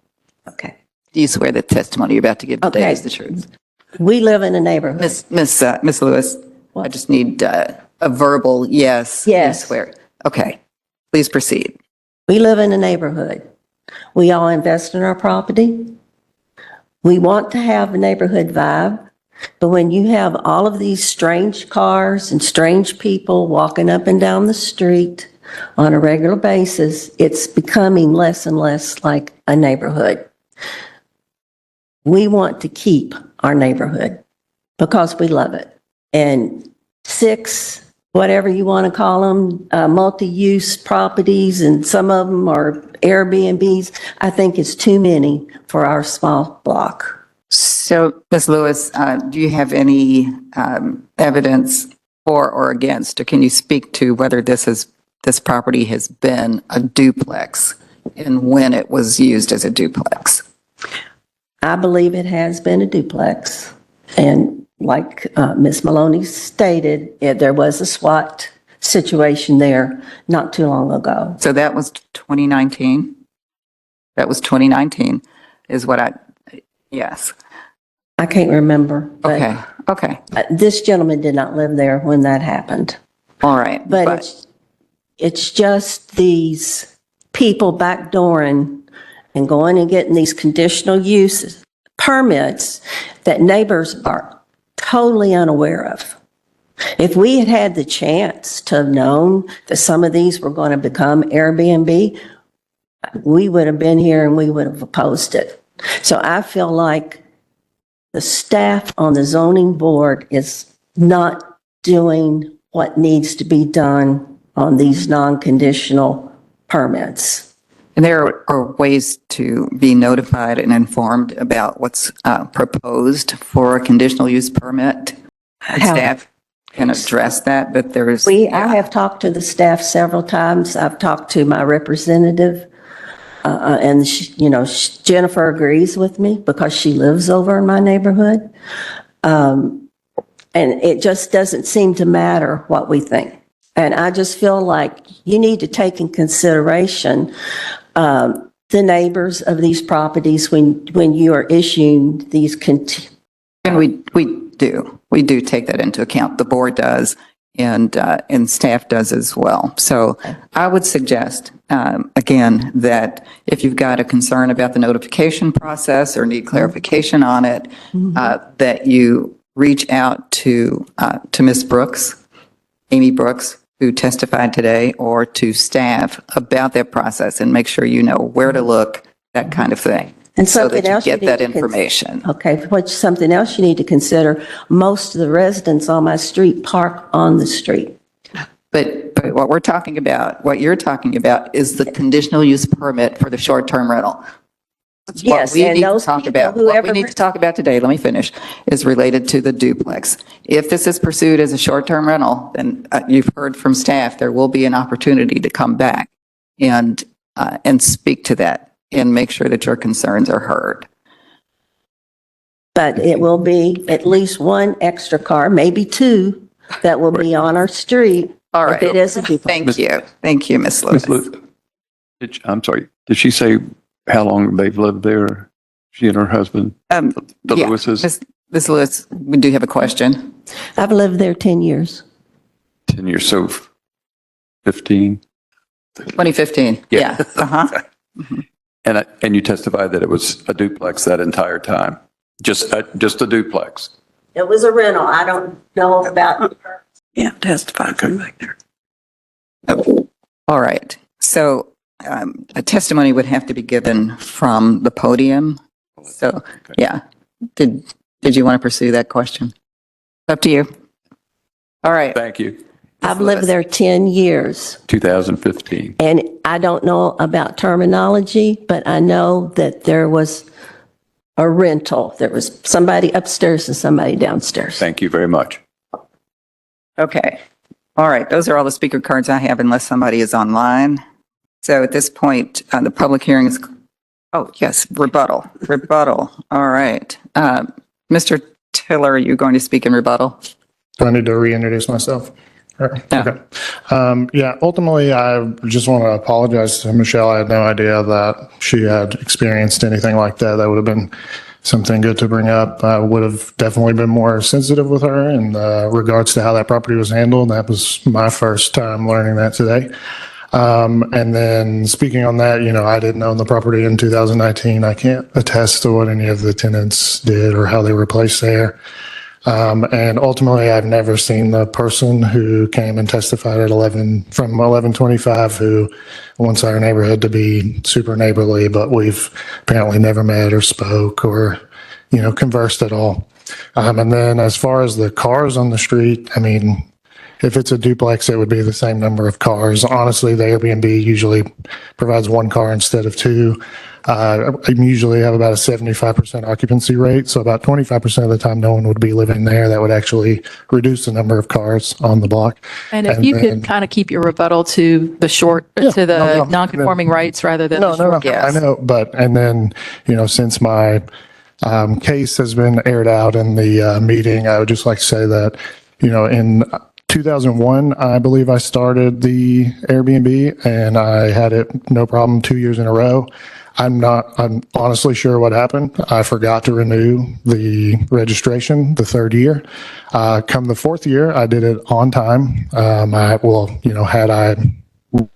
Okay. Do you swear the testimony you're about to give today Okay. is the truth? We live in a neighborhood. Miss Lewis, I just need a verbal yes. You Yes. swear. Okay, please proceed. We live in a neighborhood. We all invest in our property. We want to have a neighborhood vibe, but when you have all of these strange cars and strange people walking up and down the street on a regular basis, it's becoming less and less like a neighborhood. We want to keep our neighborhood because we love it. And 6, whatever you want to call them, multi-use properties, and some of them are Airbnbs, I think it's too many for our small block. So, Ms. Lewis, do you have any evidence for or against, or can you speak to whether this property has been a duplex and when it was used as a duplex? I believe it has been a duplex. And like Ms. Maloney stated, there was a SWAT situation there not too long ago. So that was 2019? That was 2019 is what yes. I can't remember. But Okay. this gentleman did not live there when that happened. All right. But it's just these people backdooring and going and getting these conditional use permits that neighbors are totally unaware of. If we had had the chance to have known that some of these were going to become Airbnb, we would have been here and we would have opposed it. So I feel like the staff on the zoning board is not doing what needs to be done on these non-conditional permits. And there are ways to be notified and informed about what's proposed for a conditional use permit. And How? staff can address that, but there is. I have talked to the staff several times. I've talked to my representative, and Jennifer agrees with me because she lives over in my neighborhood. And it just doesn't seem to matter what we think. And I just feel like you need to take in consideration the neighbors of these properties when you are issuing these. And we do take that into account. The board does, and staff does as well. So I would suggest, again, that if you've got a concern about the notification process or need clarification on it, that you reach out to Ms. Brooks, Amy Brooks, who testified today, or to staff about that process and make sure you know where to look, that kind of thing. And so something that you else get need that to information. Okay, something else you need to consider, most of the residents on my street park on the street. But what you're talking about is the conditional use permit for the short-term rental. That's what Yes, we and need to those talk people, about. What whoever- we need to talk about today, let me finish, is related to the duplex. If this is pursued as a short-term rental, then you've heard from staff, there will be an opportunity to come back and speak to that and make sure that your concerns are heard. But it will be at least one extra car, maybe 2, that will be on our street. All right. If it is a duplex. Thank you. Thank you, Ms. Lewis. I'm sorry, did she say how long they've lived there? She and her husband, the Yeah, Lewises, Ms. Lewis, we do have a question. I've lived there 10 years. 10 years, so 15. 2015. Yeah. Uh-huh. And you testified that it was a duplex that entire time? Just a duplex? It was a rental. I don't know about. Yeah, testify from back there. All right. So a testimony would have to be given from the podium. So, yeah. Did you want to pursue that question? Up to you. All right. Thank you. I've lived there 10 years. 2015. And I don't know about terminology, but I know that there was a rental. There was somebody upstairs and somebody downstairs. Thank you very much. Okay. All right. Those are all the speaker cards I have unless somebody is online. So at this point, the public hearing is, oh, yes, rebuttal. Rebuttal. All right. Mr. Tiller, are you going to speak in rebuttal? Do I need to reintroduce myself? Okay. No. Yeah, ultimately, I just want to apologize to Michelle. I had no idea that she had experienced anything like that. That would have been something good to bring up. I would have definitely been more sensitive with her in regards to how that property was handled. That was my first time learning that today. And then speaking on that, I didn't own the property in 2019. I can't attest to what any of the tenants did or how they were placed there. And ultimately, I've never seen the person who came and testified at 1125 who wants our neighborhood to be super neighborly, but we've apparently never met or spoke or, conversed at all. And then as far as the cars on the street, I mean, if it's a duplex, it would be the same number of cars. Honestly, the Airbnb usually provides one car instead of two. I usually have about a 75% occupancy rate. So about 25% of the time, no one would be living there. That would actually reduce the number of cars on the block. And if you could kind of keep your rebuttal to the non-conforming rights rather than the short. I know. But, and then, since my case has been aired out in the meeting, I would just like to say that, in 2001, I believe I started the Airbnb and I had it no problem 2 years in a row. I'm honestly sure what happened. I forgot to renew the registration the third year. Come the fourth year, I did it on time. Had I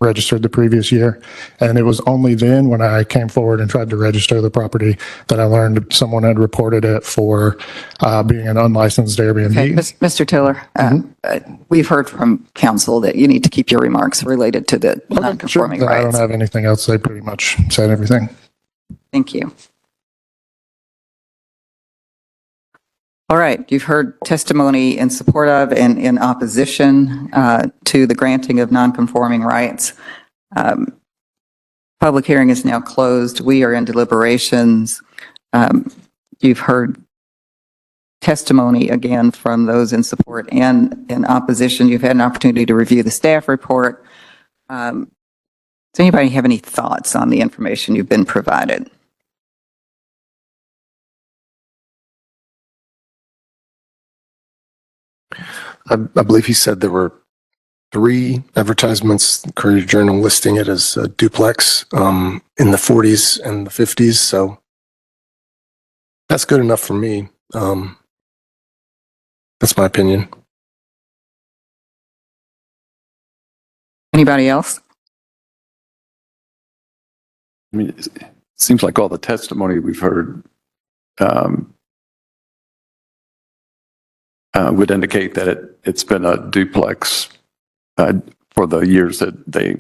registered the previous year. And it was only then when I came forward and tried to register the property that I learned someone had reported it for being an unlicensed Airbnb. Okay, Mr. Tiller, we've heard from council that you need to keep your remarks related to the non-conforming Sure. I rights. don't have anything else. They pretty much said everything. Thank you. All right, you've heard testimony in support of and in opposition to the granting of non-conforming rights. Public hearing is now closed. We are in deliberations. You've heard testimony again from those in support and in opposition. You've had an opportunity to review the staff report. Does anybody have any thoughts on the information you've been provided? I believe he said there were 3 advertisements, Courier Journal listing it as a duplex in the 40s and the 50s. So that's good enough for me. That's my opinion. Anybody else? I mean, it seems like all the testimony we've heard would indicate that it's been a duplex for the years that they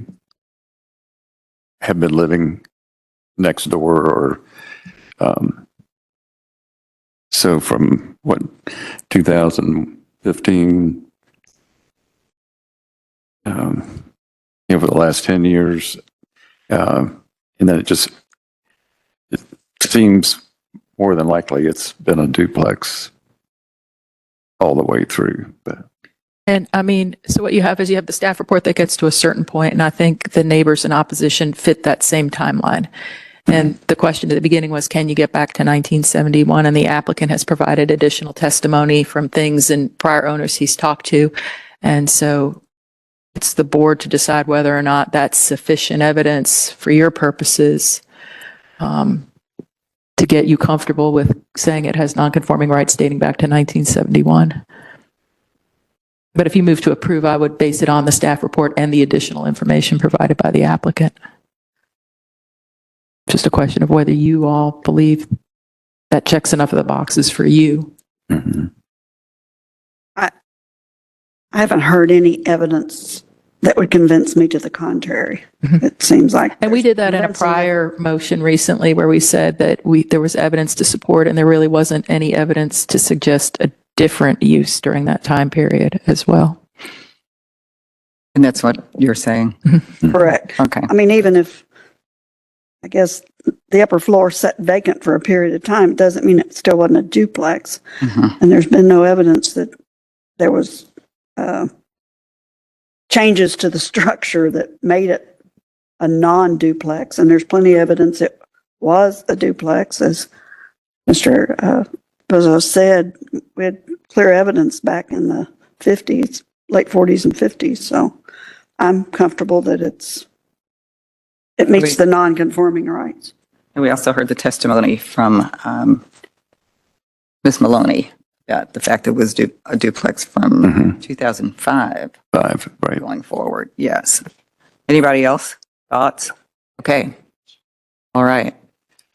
have been living next door or so from 2015 for the last 10 years and then it seems more than likely it's been a duplex all the way through. But And I mean, so what you have is you have the staff report that gets to a certain point, and I think the neighbors in opposition fit that same timeline. And the question at the beginning was, can you get back to 1971? And the applicant has provided additional testimony from things and prior owners he's talked to. And so it's the board to decide whether or not that's sufficient evidence for your purposes to to get you comfortable with saying it has nonconforming rights dating back to 1971. But if you move to approve, I would base it on the staff report and the additional information provided by the applicant. Just a question of whether you all believe that checks enough of the boxes for you. I haven't heard any evidence that would convince me to the contrary. It seems like. And we did that in a convincing prior motion recently where we said that there was evidence to support and there really wasn't any evidence to suggest a different use during that time period as well. And that's what you're saying? Correct. Okay. I mean, even if, I guess, the upper floor sat vacant for a period of time, it doesn't mean it still wasn't a duplex. And there's been no evidence that there was changes to the structure that made it a non-duplex. And there's plenty of evidence it was a duplex. As Mr. BOZA said, we had clear evidence back in the 50s, late 40s and 50s. So I'm comfortable that it meets the non-conforming rights. And we also heard the testimony from Ms. Maloney, the fact that it was a duplex from 2005 Right. going forward. Yes. Anybody else? Thoughts? Okay. All right.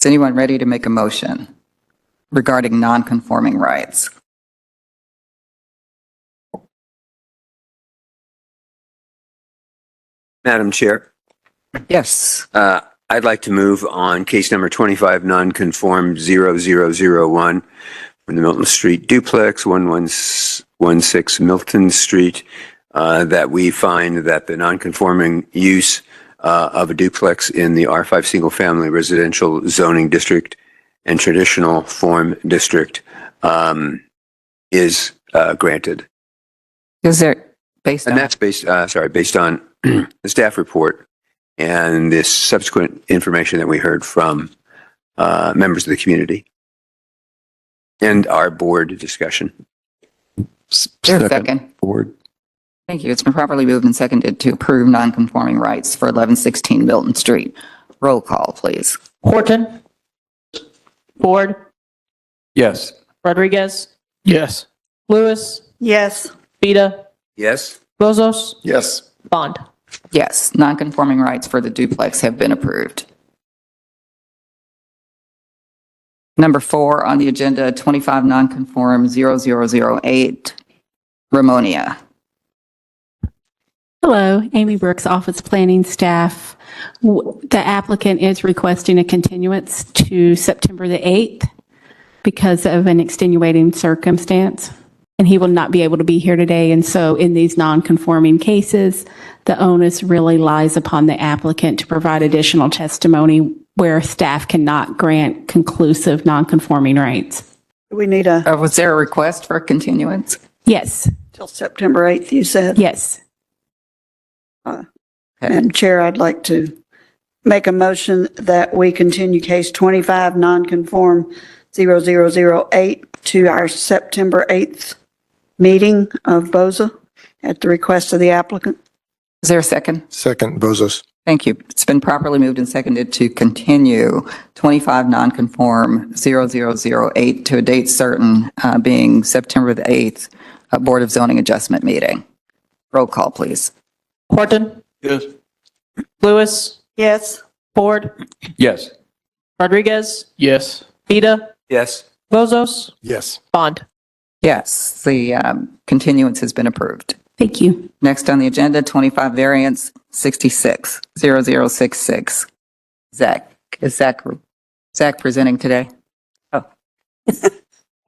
Is anyone ready to make a motion regarding non-conforming rights? Madam Chair, Yes. I'd like to move on case number 25, non-conform 0001 from the Milton Street Duplex, 1116 Milton Street, that we find that the non-conforming use of a duplex in the R5 Single Family Residential Zoning District and Traditional Form District is granted. Is there, based And on, that's based on the staff report and this subsequent information that we heard from members of the community and our board discussion. is there a second? Board. Thank you. It's been properly moved and seconded to approve non-conforming rights for 1116 Milton Street. Roll call, please. Horton. Ford. Yes. Rodriguez. Yes. Lewis. Yes. Vita. Yes? Bozos. Yes. Bond. Yes, non-conforming rights for the duplex have been approved. Number 4 on the agenda, 25 non-conform 0008, Ramonia. Hello, Amy Brooks, Office Planning Staff. The applicant is requesting a continuance to September the 8th because of an extenuating circumstance, and he will not be able to be here today. And so in these non-conforming cases, the onus really lies upon the applicant to provide additional testimony where staff cannot grant conclusive non-conforming rights. We need Was there a request for a continuance? Yes, till September 8th, you said? yes. Madam Chair, I'd like to make a motion that we continue case 25 non-conform 0008 to our September 8th meeting of BOZA at the request of the applicant. Is there a second? Second, Bozos. Thank you. It's been properly moved and seconded to continue 25 non-conform 0008 to a date certain, being September the 8th, Board of Zoning Adjustment meeting. Roll call, please. Horton. Yes. Lewis. Yes. Ford. Yes. Rodriguez. Yes. Vita. Yes? Bozos. Yes. Bond. Yes, the continuance has been approved. Thank you. Next on the agenda, 25 variance 660066. Zach, is Zach presenting today? What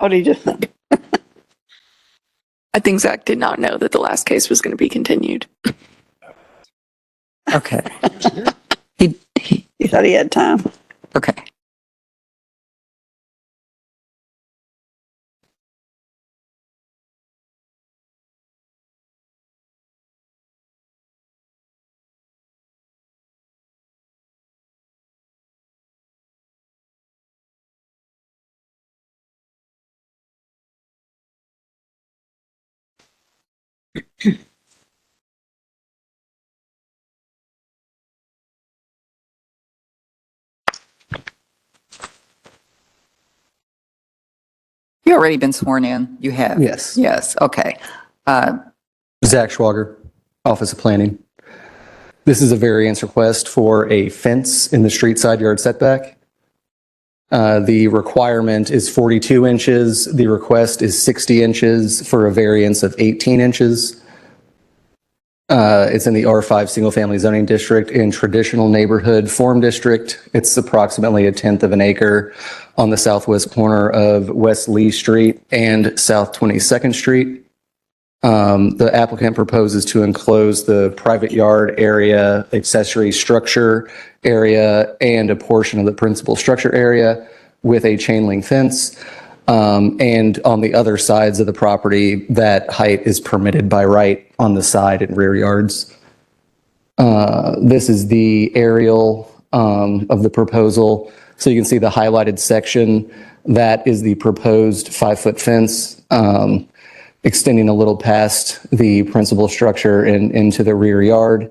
did you do? I think Zach did not know that the last case was going to be continued. Okay. He, You thought he had time. okay. You already been sworn in? You have? Yes. Yes, okay. Zach Schwager, Office of Planning. This is a variance request for a fence in the street side yard setback. The requirement is 42 inches. The request is 60 inches for a variance of 18 inches. It's in the R5 Single Family Zoning District in Traditional Neighborhood Form District. It's approximately 1/10 of an acre on the southwest corner of West Lee Street and South 22nd Street. The applicant proposes to enclose the private yard area, accessory structure area, and a portion of the principal structure area with a chain link fence. And on the other sides of the property, that height is permitted by right on the side and rear yards. This is the aerial of the proposal. So you can see the highlighted section. That is the proposed 5-foot fence, extending a little past the principal structure and into the rear yard.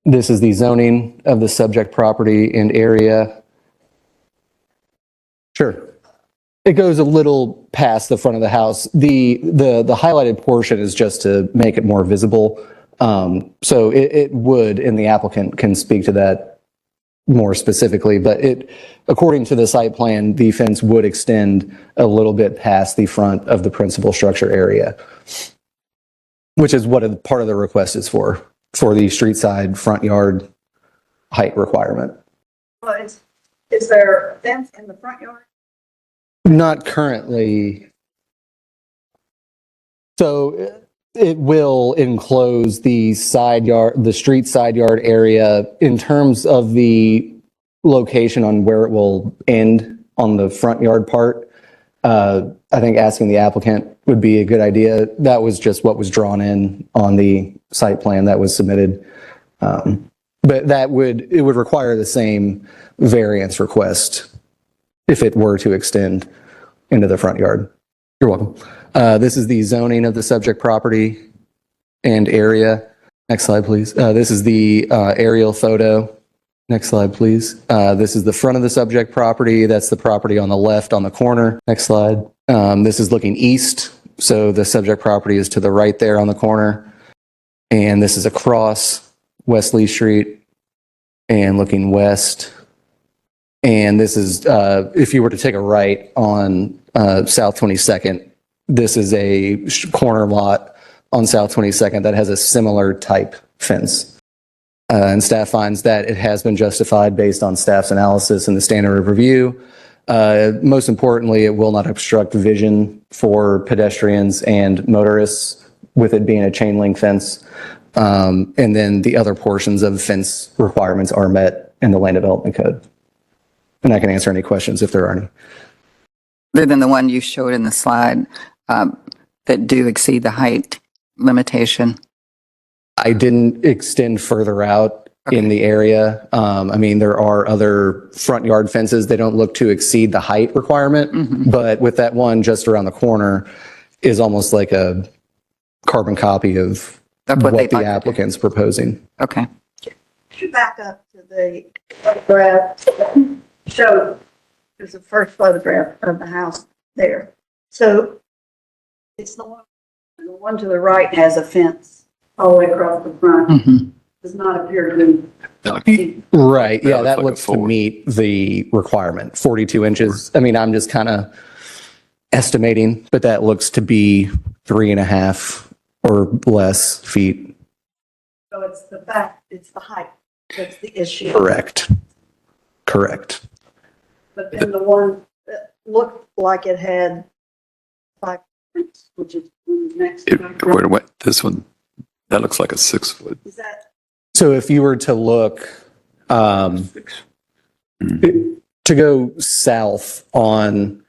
This is the zoning of the subject property and area. Sure. It goes a little past the front of the house. The highlighted portion is just to make it more visible. So it would, and the applicant can speak to that more specifically, but according to the site plan, the fence would extend a little bit past the front of the principal structure area, which is what part of the request is for the street side front yard height requirement. Well, is there a fence in the front yard? Not currently. So it will enclose the side yard, the street side yard area in terms of the location on where it will end on the front yard part. I think asking the applicant would be a good idea. That was just what was drawn in on the site plan that was submitted. But it would require the same variance request if it were to extend into the front yard. You're welcome. This is the zoning of the subject property and area. Next slide, please. This is the aerial photo. Next slide, please. This is the front of the subject property. That's the property on the left on the corner. Next slide. This is looking east. So the subject property is to the right there on the corner. And this is across West Lee Street and looking west. And this is, if you were to take a right on South 22nd, this is a corner lot on South 22nd that has a similar type fence. And staff finds that it has been justified based on staff's analysis and the standard of review. Most importantly, it will not obstruct vision for pedestrians and motorists with it being a chain link fence. And then the other portions of fence requirements are met in the land development code. And I can answer any questions if there are any. Other than the one you showed in the slide that do exceed the height limitation. I didn't extend further out in the area. I mean, there are other front yard fences. They don't look to exceed the height requirement, but with that one just around the corner is almost like a carbon copy of what the applicant's proposing. Okay. Could you back up to the photograph that showed, there's the first photograph of the house there. So it's the one to the right has a fence all the way across the front. Does not appear to be. Right. Yeah, that looks to meet the requirement, 42 inches. I mean, I'm just kind of estimating, but that looks to be 3.5 or less feet. So it's the fact, it's the height that's the issue. Correct. Correct. But then the one that looked like it had 5 feet, which is the next. This one, that looks like a 6 foot. Is that? So if you were to look, to go south on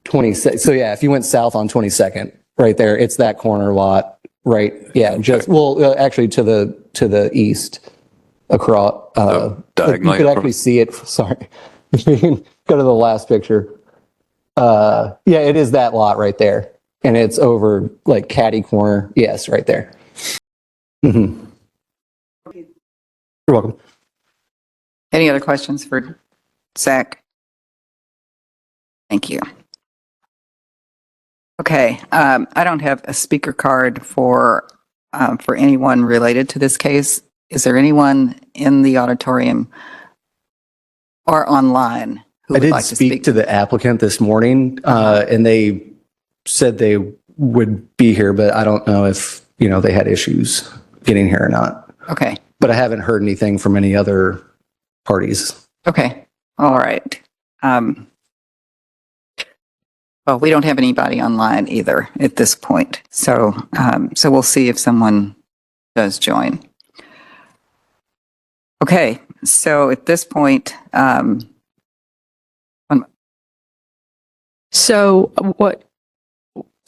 22nd, so yeah, if you went south on 22nd, right there, it's that corner lot, right? Yeah, just, well, actually to the east across, you could actually see it, sorry. You can go to the last picture. Yeah, it is that lot right there. And it's over like catty corner. Yes, right there. You're welcome. Any other questions for Zach? Thank you. Okay, I don't have a speaker card for anyone related to this case. Is there anyone in the auditorium or online who I would did like to speak speak? to the applicant this morning, and they said they would be here, but I don't know if, they had issues getting here or not. Okay, But I haven't heard anything from any other parties. okay, all right. Well, we don't have anybody online either at this point, so we'll see if someone does join. Okay, so at this point, So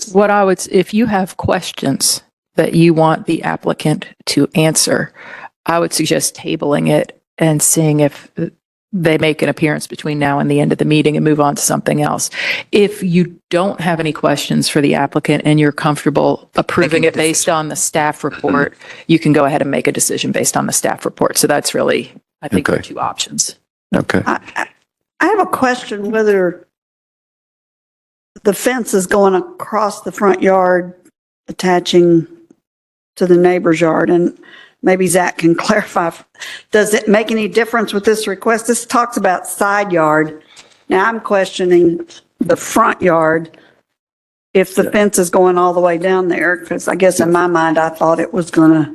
what I would, if you have questions that you want the applicant to answer, I would suggest tabling it and seeing if they make an appearance between now and the end of the meeting and move on to something else. If you don't have any questions for the applicant and you're comfortable approving it based on the staff report, you can go ahead and make a decision based on the staff report. So that's really, I think, the two options. Okay. I have a question whether the fence is going across the front yard, attaching to the neighbor's yard, and maybe Zach can clarify. Does it make any difference with this request? This talks about side yard. Now I'm questioning the front yard if the fence is going all the way down there, because I guess in my mind, I thought it was gonna.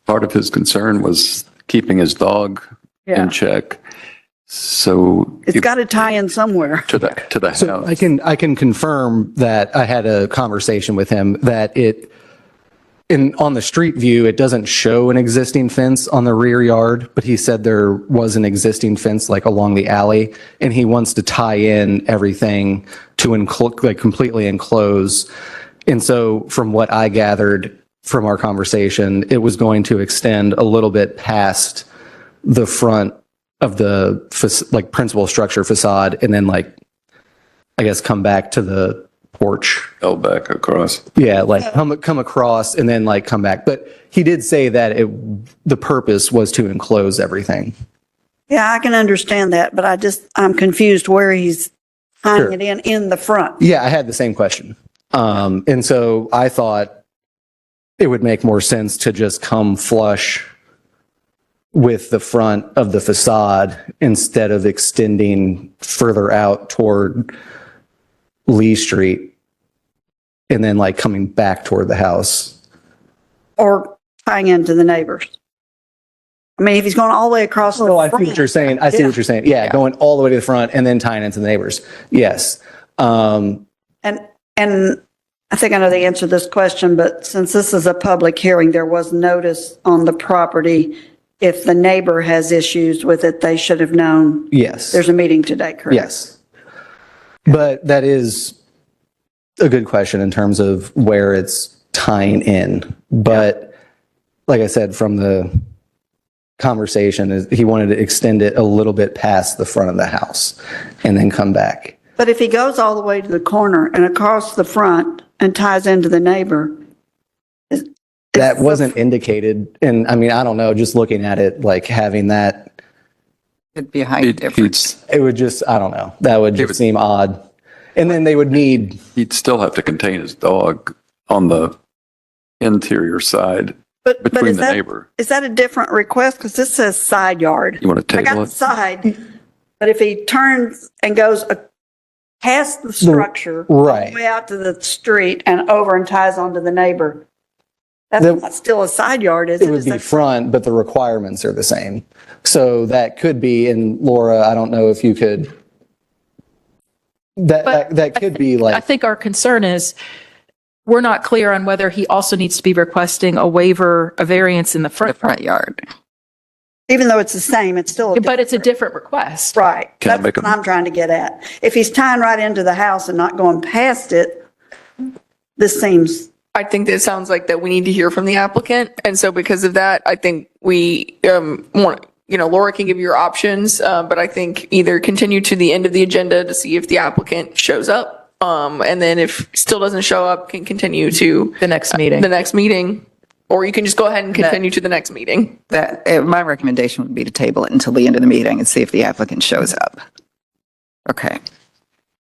Part of his concern was keeping his dog Yeah. in check. So It's got to tie in somewhere. to the house. So I can confirm that I had a conversation with him that on the street view, it doesn't show an existing fence on the rear yard, but he said there was an existing fence like along the alley, and he wants to tie in everything to completely enclose. And so from what I gathered from our conversation, it was going to extend a little bit past the front of the principal structure facade, and then I guess come back to the porch. Fell back across. Yeah, come across and then come back. But he did say that the purpose was to enclose everything. Yeah, I can understand that, but I'm confused where he's tying it in the front. Yeah, I had the same question. And so I thought it would make more sense to just come flush with the front of the facade instead of extending further out toward Lee Street and then coming back toward the house. Or tying into the neighbors. I mean, if he's going all the way across the Oh, I front. see what you're saying. I see what you're saying. Yeah, going all the way to the front and then tying into the neighbors. Yes. And I think I know the answer to this question, but since this is a public hearing, there was notice on the property. If the neighbor has issues with it, they should have known. Yes. There's a meeting today, correct? Yes. But that is a good question in terms of where it's tying in. But like I said, from the conversation, he wanted to extend it a little bit past the front of the house and then come back. But if he goes all the way to the corner and across the front and ties into the neighbor. That wasn't indicated. And I mean, I don't know, just looking at it, having that. It'd be a height difference. It would just, I don't know, that would just seem odd. And then they would need. He'd still have to contain his dog on the interior side between is the neighbor. Is that a different request? Because this says side yard. You want to I got table the it? side, but if he turns and goes past the structure. Right. All the way out to the street and over and ties onto the neighbor. That's not still a side yard, is it? It would be front, but the requirements are the same. So that could be, and Laura, I don't know if you could, that could be I think our concern is we're not clear on whether he also needs to be requesting a waiver, a variance in the front yard. Even though it's the same, it's still. But it's a different request. Right. Can I That's make what a- I'm trying to get at. If he's tying right into the house and not going past it, this seems. I think that sounds like that we need to hear from the applicant. And so because of that, I think we want, Laura can give you your options, but I think either continue to the end of the agenda to see if the applicant shows up. And then if still doesn't show up, can continue to The next meeting. Or you can just go ahead and continue to the next meeting. My recommendation would be to table it until the end of the meeting and see if the applicant shows up. Okay.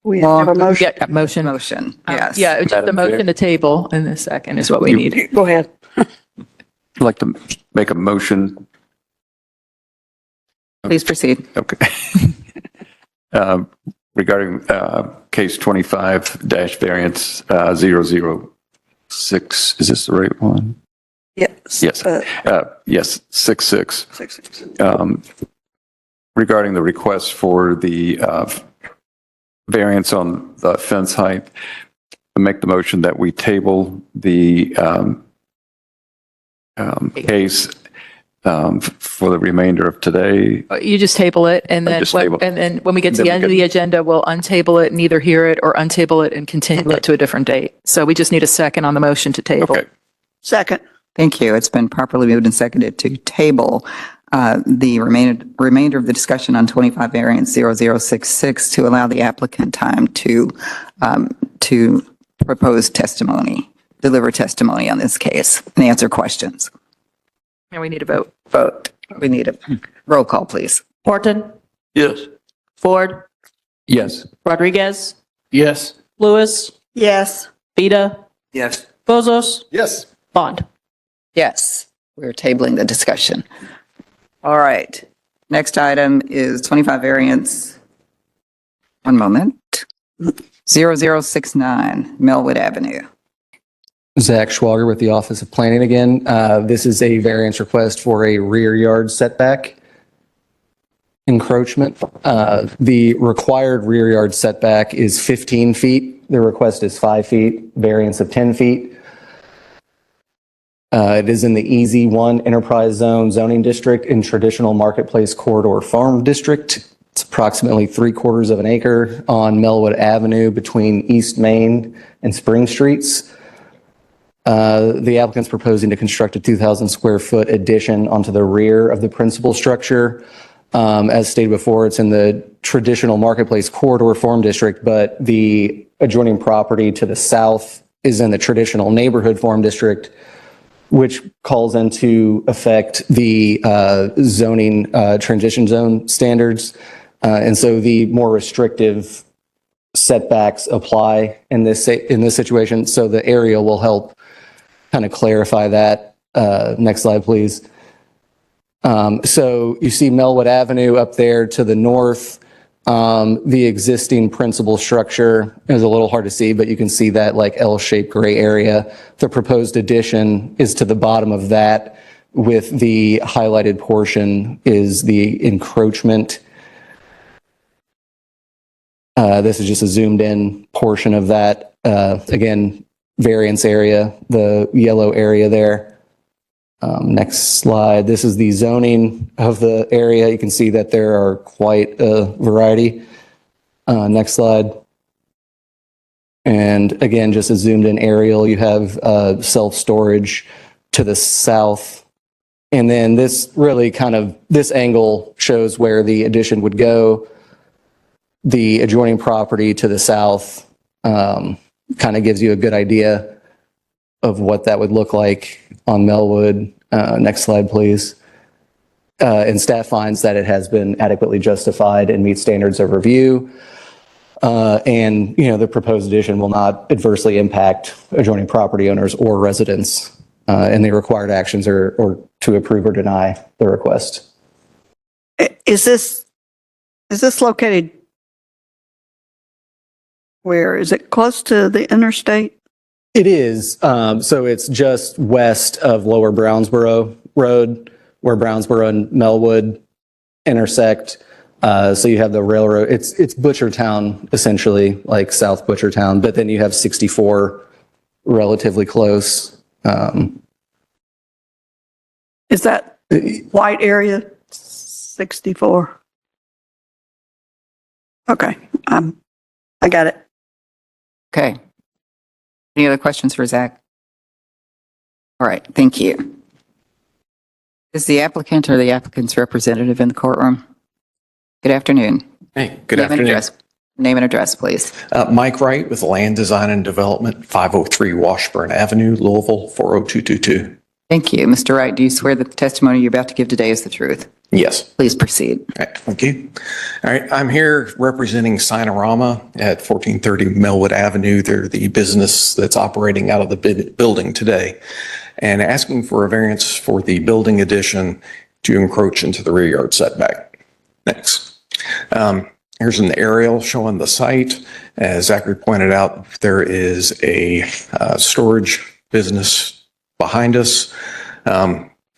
We have a motion. Yeah, motion. Motion, yes. Yeah, just the Madam Chair. motion to table in a second is what we need. Go ahead. I'd like to make a motion. Please proceed. Okay. Regarding case 25-variance 006, is this the right one? Yes. Yes. Yes, 66. 66. Regarding the request for the variance on the fence height, I make the motion that we table the case for the remainder of today. You just table it, and then, Just table. and then when we get to Then the we end of can- the agenda, we'll untable it and either hear it or untable it and continue it to a different date. So we just need a second on the motion to table. Okay. Second. Thank you. It's been properly moved and seconded to table the remainder of the discussion on 25 variance 0066 to allow the applicant time to propose testimony, deliver testimony on this case, and answer questions. And we need a vote. Vote. We need a roll call, please. Horton, Yes. Ford, Yes. Rodriguez, Yes. Lewis, Yes. Vita, Yes. Bozos, Yes. Bond. Yes, we're tabling the discussion. All right. Next item is 25 variance, one moment, 0069 Melwood Avenue. Zach Schwager with the Office of Planning again. This is a variance request for a rear yard setback encroachment. The required rear yard setback is 15 feet. The request is 5 feet, variance of 10 feet. It is in the EZ1 Enterprise Zone zoning district in traditional marketplace corridor farm district. It's approximately 3/4 of an acre on Melwood Avenue between East Main and Spring Streets. The applicant's proposing to construct a 2,000 square foot addition onto the rear of the principal structure. As stated before, it's in the traditional marketplace corridor farm district, but the adjoining property to the south is in the traditional neighborhood farm district, which calls into effect the zoning transition zone standards. And so the more restrictive setbacks apply in this situation. So the area will help kind of clarify that. Next slide, please. So you see Melwood Avenue up there to the north. The existing principal structure is a little hard to see, but you can see that like L-shaped gray area. The proposed addition is to the bottom of that, with the highlighted portion is the encroachment. This is just a zoomed in portion of that. Again, variance area, the yellow area there. Next slide. This is the zoning of the area. You can see that there are quite a variety. Next slide. And again, just a zoomed in aerial, you have self-storage to the south. And then this really this angle shows where the addition would go. The adjoining property to the south kind of gives you a good idea of what that would look like on Melwood. Next slide, please. And staff finds that it has been adequately justified and meets standards of review. And, the proposed addition will not adversely impact adjoining property owners or residents. And the required actions are to approve or deny the request. Is this located where? Is it close to the interstate? It is. So it's just west of Lower Brownsboro Road, where Brownsboro and Melwood intersect. So you have the railroad. It's Butchertown, essentially, like South Butchertown. But then you have 64 relatively close. Is that white area 64? Okay, I got it. Okay. Any other questions for Zach? All right, thank you. Is the applicant or the applicant's representative in the courtroom? Good afternoon. Hey, good Name and afternoon. address. Name and address, please. Mike Wright with Land Design and Development, 503 Washburn Avenue, Louisville, 40222. Thank you. Mr. Wright, do you swear that the testimony you're about to give today is the truth? Yes. Please proceed. All right, thank you. All right, I'm here representing Sinorama at 1430 Melwood Avenue. They're the business that's operating out of the building today and asking for a variance for the building addition to encroach into the rear yard setback. Next. Here's an aerial showing the site. As Zachary pointed out, there is a storage business behind us.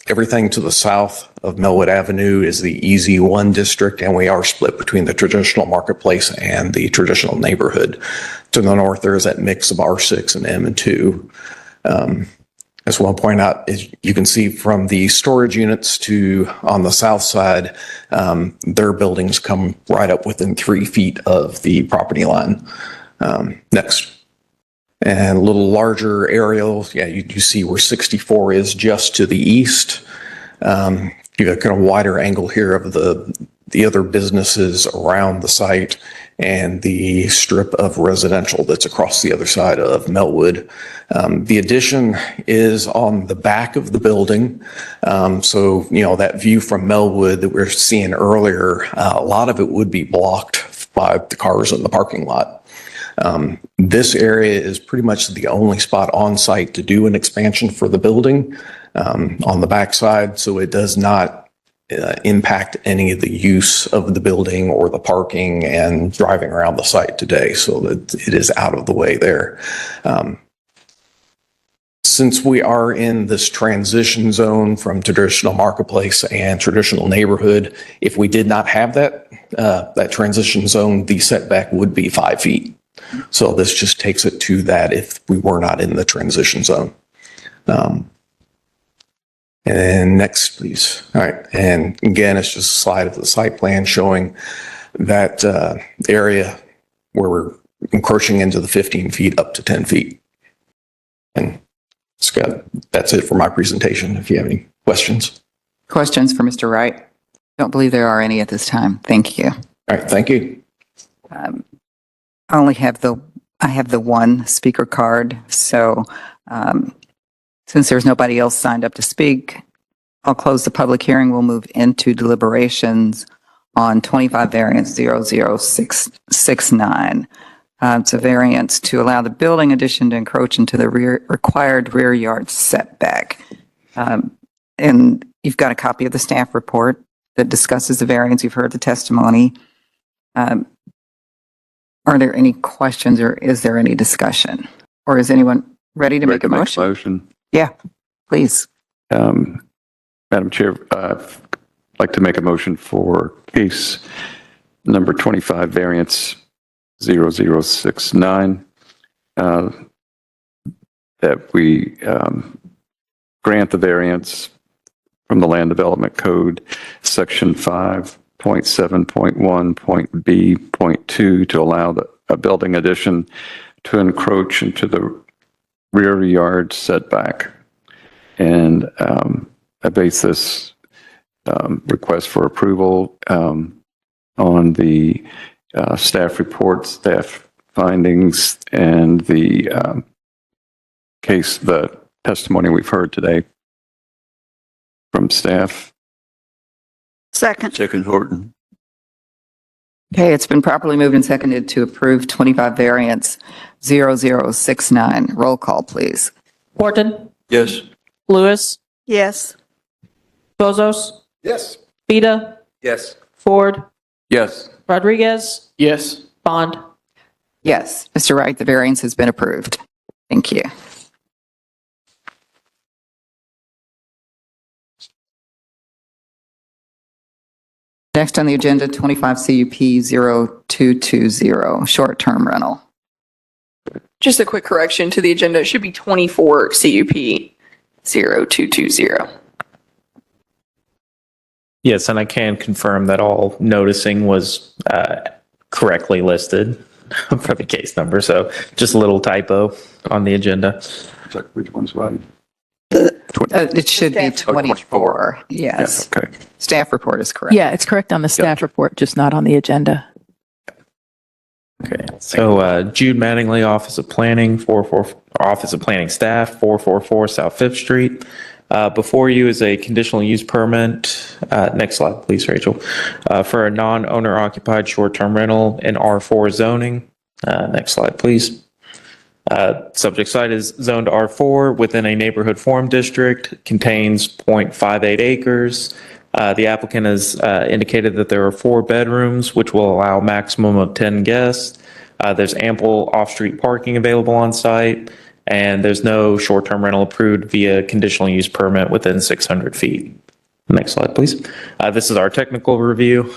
Everything to the south of Melwood Avenue is the EZ1 district, and we are split between the traditional marketplace and the traditional neighborhood. To the north, there is that mix of R6 and M2. As well point out, as you can see from the storage units to on the south side, their buildings come right up within 3 feet of the property line. Next. And a little larger aerial, yeah, you see where 64 is just to the east. You got kind of wider angle here of the other businesses around the site and the strip of residential that's across the other side of Melwood. The addition is on the back of the building. So, you know, that view from Melwood that we we're seeing earlier, a lot of it would be blocked by the cars in the parking lot. This area is pretty much the only spot on site to do an expansion for the building on the backside, so it does not impact any of the use of the building or the parking and driving around the site today, so that it is out of the way there. Since we are in this transition zone from traditional marketplace and traditional neighborhood, if we did not have that transition zone, the setback would be 5 feet. So this just takes it to that if we were not in the transition zone. And next, please. All right. And again, it's just a slide of the site plan showing that area where we're encroaching into the 15 feet up to 10 feet. And Scott, that's it for my presentation. If you have any questions. Questions for Mr. Wright? Don't believe there are any at this time. Thank you. All right. Thank you. I only have the one speaker card, so since there's nobody else signed up to speak, I'll close the public hearing. We'll move into deliberations on 25 variance 00669. It's a variance to allow the building addition to encroach into the required rear yard setback. And you've got a copy of the staff report that discusses the variance. You've heard the testimony. Are there any questions or is there any discussion? Or is anyone ready to make a motion? Yeah, please. Madam Chair, I'd like to make a motion for case number 25 variance 0069, that we grant the variance from the Land Development Code, Section 5.7.1.b.2, to allow a building addition to encroach into the rear yard setback. And I base this request for approval on the staff report, staff findings, and the the testimony we've heard today from staff. Second Horton. Okay, it's been properly moved and seconded to approve 25 variance 0069. Roll call, please. Horton, Yes. Lewis, yes. Bozos, Yes. Vita, Yes. Ford, Yes. Rodriguez, Yes. Bond. Yes, Mr. Wright, the variance has been approved. Thank you. Next on the agenda, 25 CUP 0220, short-term rental. Just a quick correction to the agenda. It should be 24 CUP 0220. Yes, and I can confirm that all noticing was correctly listed for the case number. So just a little typo on the agenda. Which one's right? It should be 24. Yes. Okay. Staff report is correct. Yeah, it's correct on the staff report, just not on the agenda. Okay. So Jude Mattingly, Office of Planning, Office of Planning Staff, 444 South 5th Street. Before you is a conditional use permit. Next slide, please, Rachel. For a non-owner occupied short-term rental in R4 zoning. Next slide, please. Subject site is zoned R4 within a neighborhood form district, contains 0.58 acres. The applicant has indicated that there are 4 bedrooms, which will allow a maximum of 10 guests. There's ample off-street parking available on site, and there's no short-term rental approved via conditional use permit within 600 feet. Next slide, please. This is our technical review.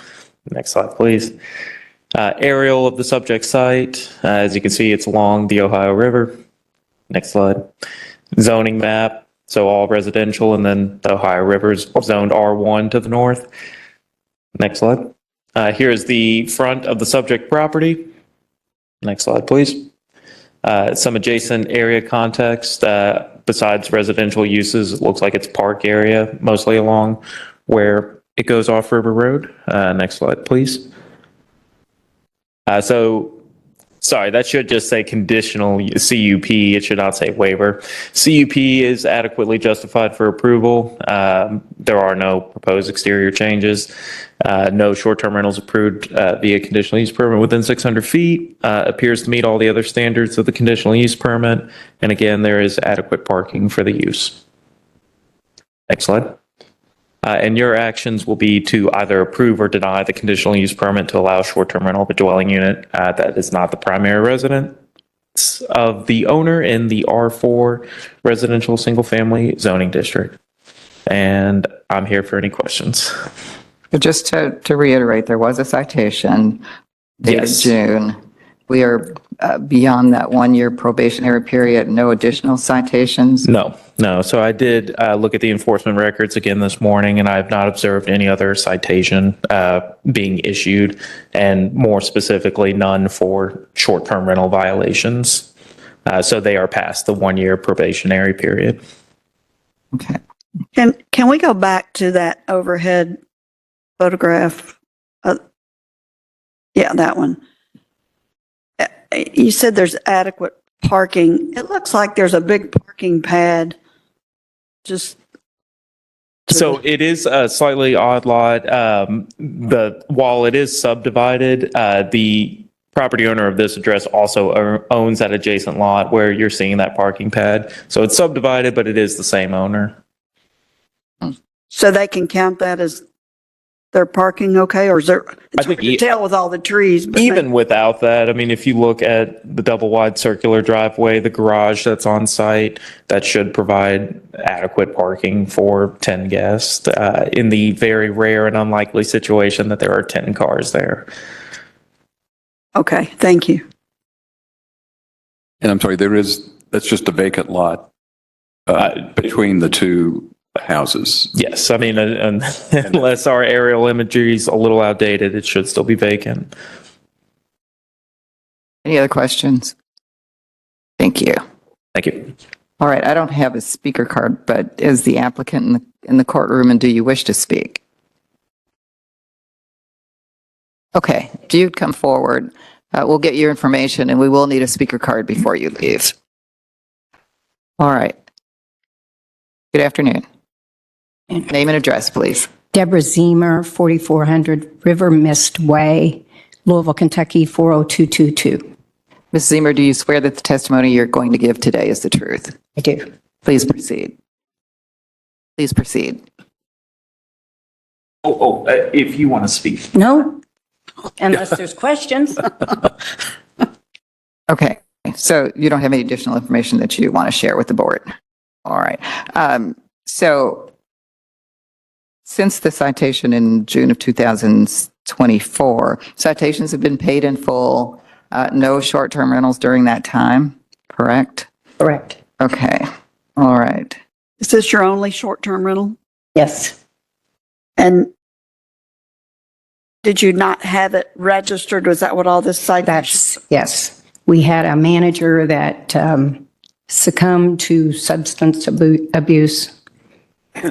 Next slide, please. Aerial of the subject site. As you can see, it's along the Ohio River. Next slide. Zoning map. So all residential, and then the Ohio River is zoned R1 to the north. Next slide. Here is the front of the subject property. Next slide, please. Some adjacent area context. Besides residential uses, it looks like it's park area, mostly along where it goes off River Road. Next slide, please. Sorry, that should just say conditional CUP. It should not say waiver. CUP is adequately justified for approval. There are no proposed exterior changes. No short-term rentals approved via conditional use permit within 600 feet. Appears to meet all the other standards of the conditional use permit. And again, there is adequate parking for the use. Next slide. And your actions will be to either approve or deny the conditional use permit to allow short-term rental of a dwelling unit that is not the primary residence of the owner in the R4 residential single-family zoning district. And I'm here for any questions. Just to reiterate, there was a citation dated Yes. June. We are beyond that 1-year probationary period, no additional citations? No. So I did look at the enforcement records again this morning, and I have not observed any other citation being issued, and more specifically, none for short-term rental violations. So they are past the 1-year probationary period. Okay. Can we go back to that overhead photograph? Yeah, that one. You said there's adequate parking. It looks like there's a big parking pad just. So it is a slightly odd lot. While it is subdivided, the property owner of this address also owns that adjacent lot where you're seeing that parking pad. So it's subdivided, but it is the same owner. So they can count that as their parking, okay? Or is there, it's hard to tell with all the trees. But Even without that, I mean, if you look at the double wide circular driveway, the garage that's on site, that should provide adequate parking for 10 guests in the very rare and unlikely situation that there are 10 cars there. Okay, thank you. And I'm sorry, that's just a vacant lot between the two houses. Yes, I mean, unless our aerial imagery is a little outdated, it should still be vacant. Any other questions? Thank you. Thank you. All right, I don't have a speaker card, but is the applicant in the courtroom, and do you wish to speak? Okay, if you'd come forward, we'll get your information, and we will need a speaker card before you leave. All right. Good afternoon. Name and address, please. Deborah Zemer, 4400 River Mist Way, Louisville, Kentucky, 40222. Ms. Zemer, do you swear that the testimony you're going to give today is the truth? I do. Please proceed. Please proceed. If you want to speak. No, unless there's questions. Okay, so you don't have any additional information that you want to share with the board? All right. So since the citation in June of 2024, citations have been paid in full, no short-term rentals during that time, correct? Correct. Okay, all right. Is this your only short-term rental? Yes. And did you not have it registered? Was that what all this citation? Yes. We had a manager that succumbed to substance abuse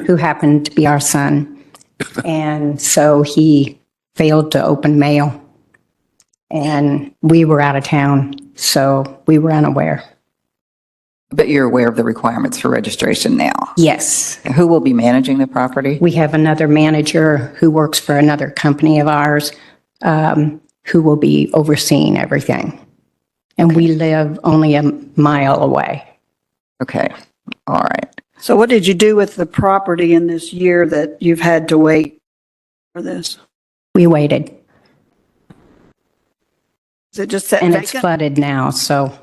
who happened to be our son. And so he failed to open mail. And we were out of town, so we were unaware. But you're aware of the requirements for registration now? Yes. Who will be managing the property? We have another manager who works for another company of ours who will be overseeing everything. And we live only a mile away. Okay, all right. So what did you do with the property in this year that you've had to wait for this? We waited. Is it just set And it's vacant? flooded now, so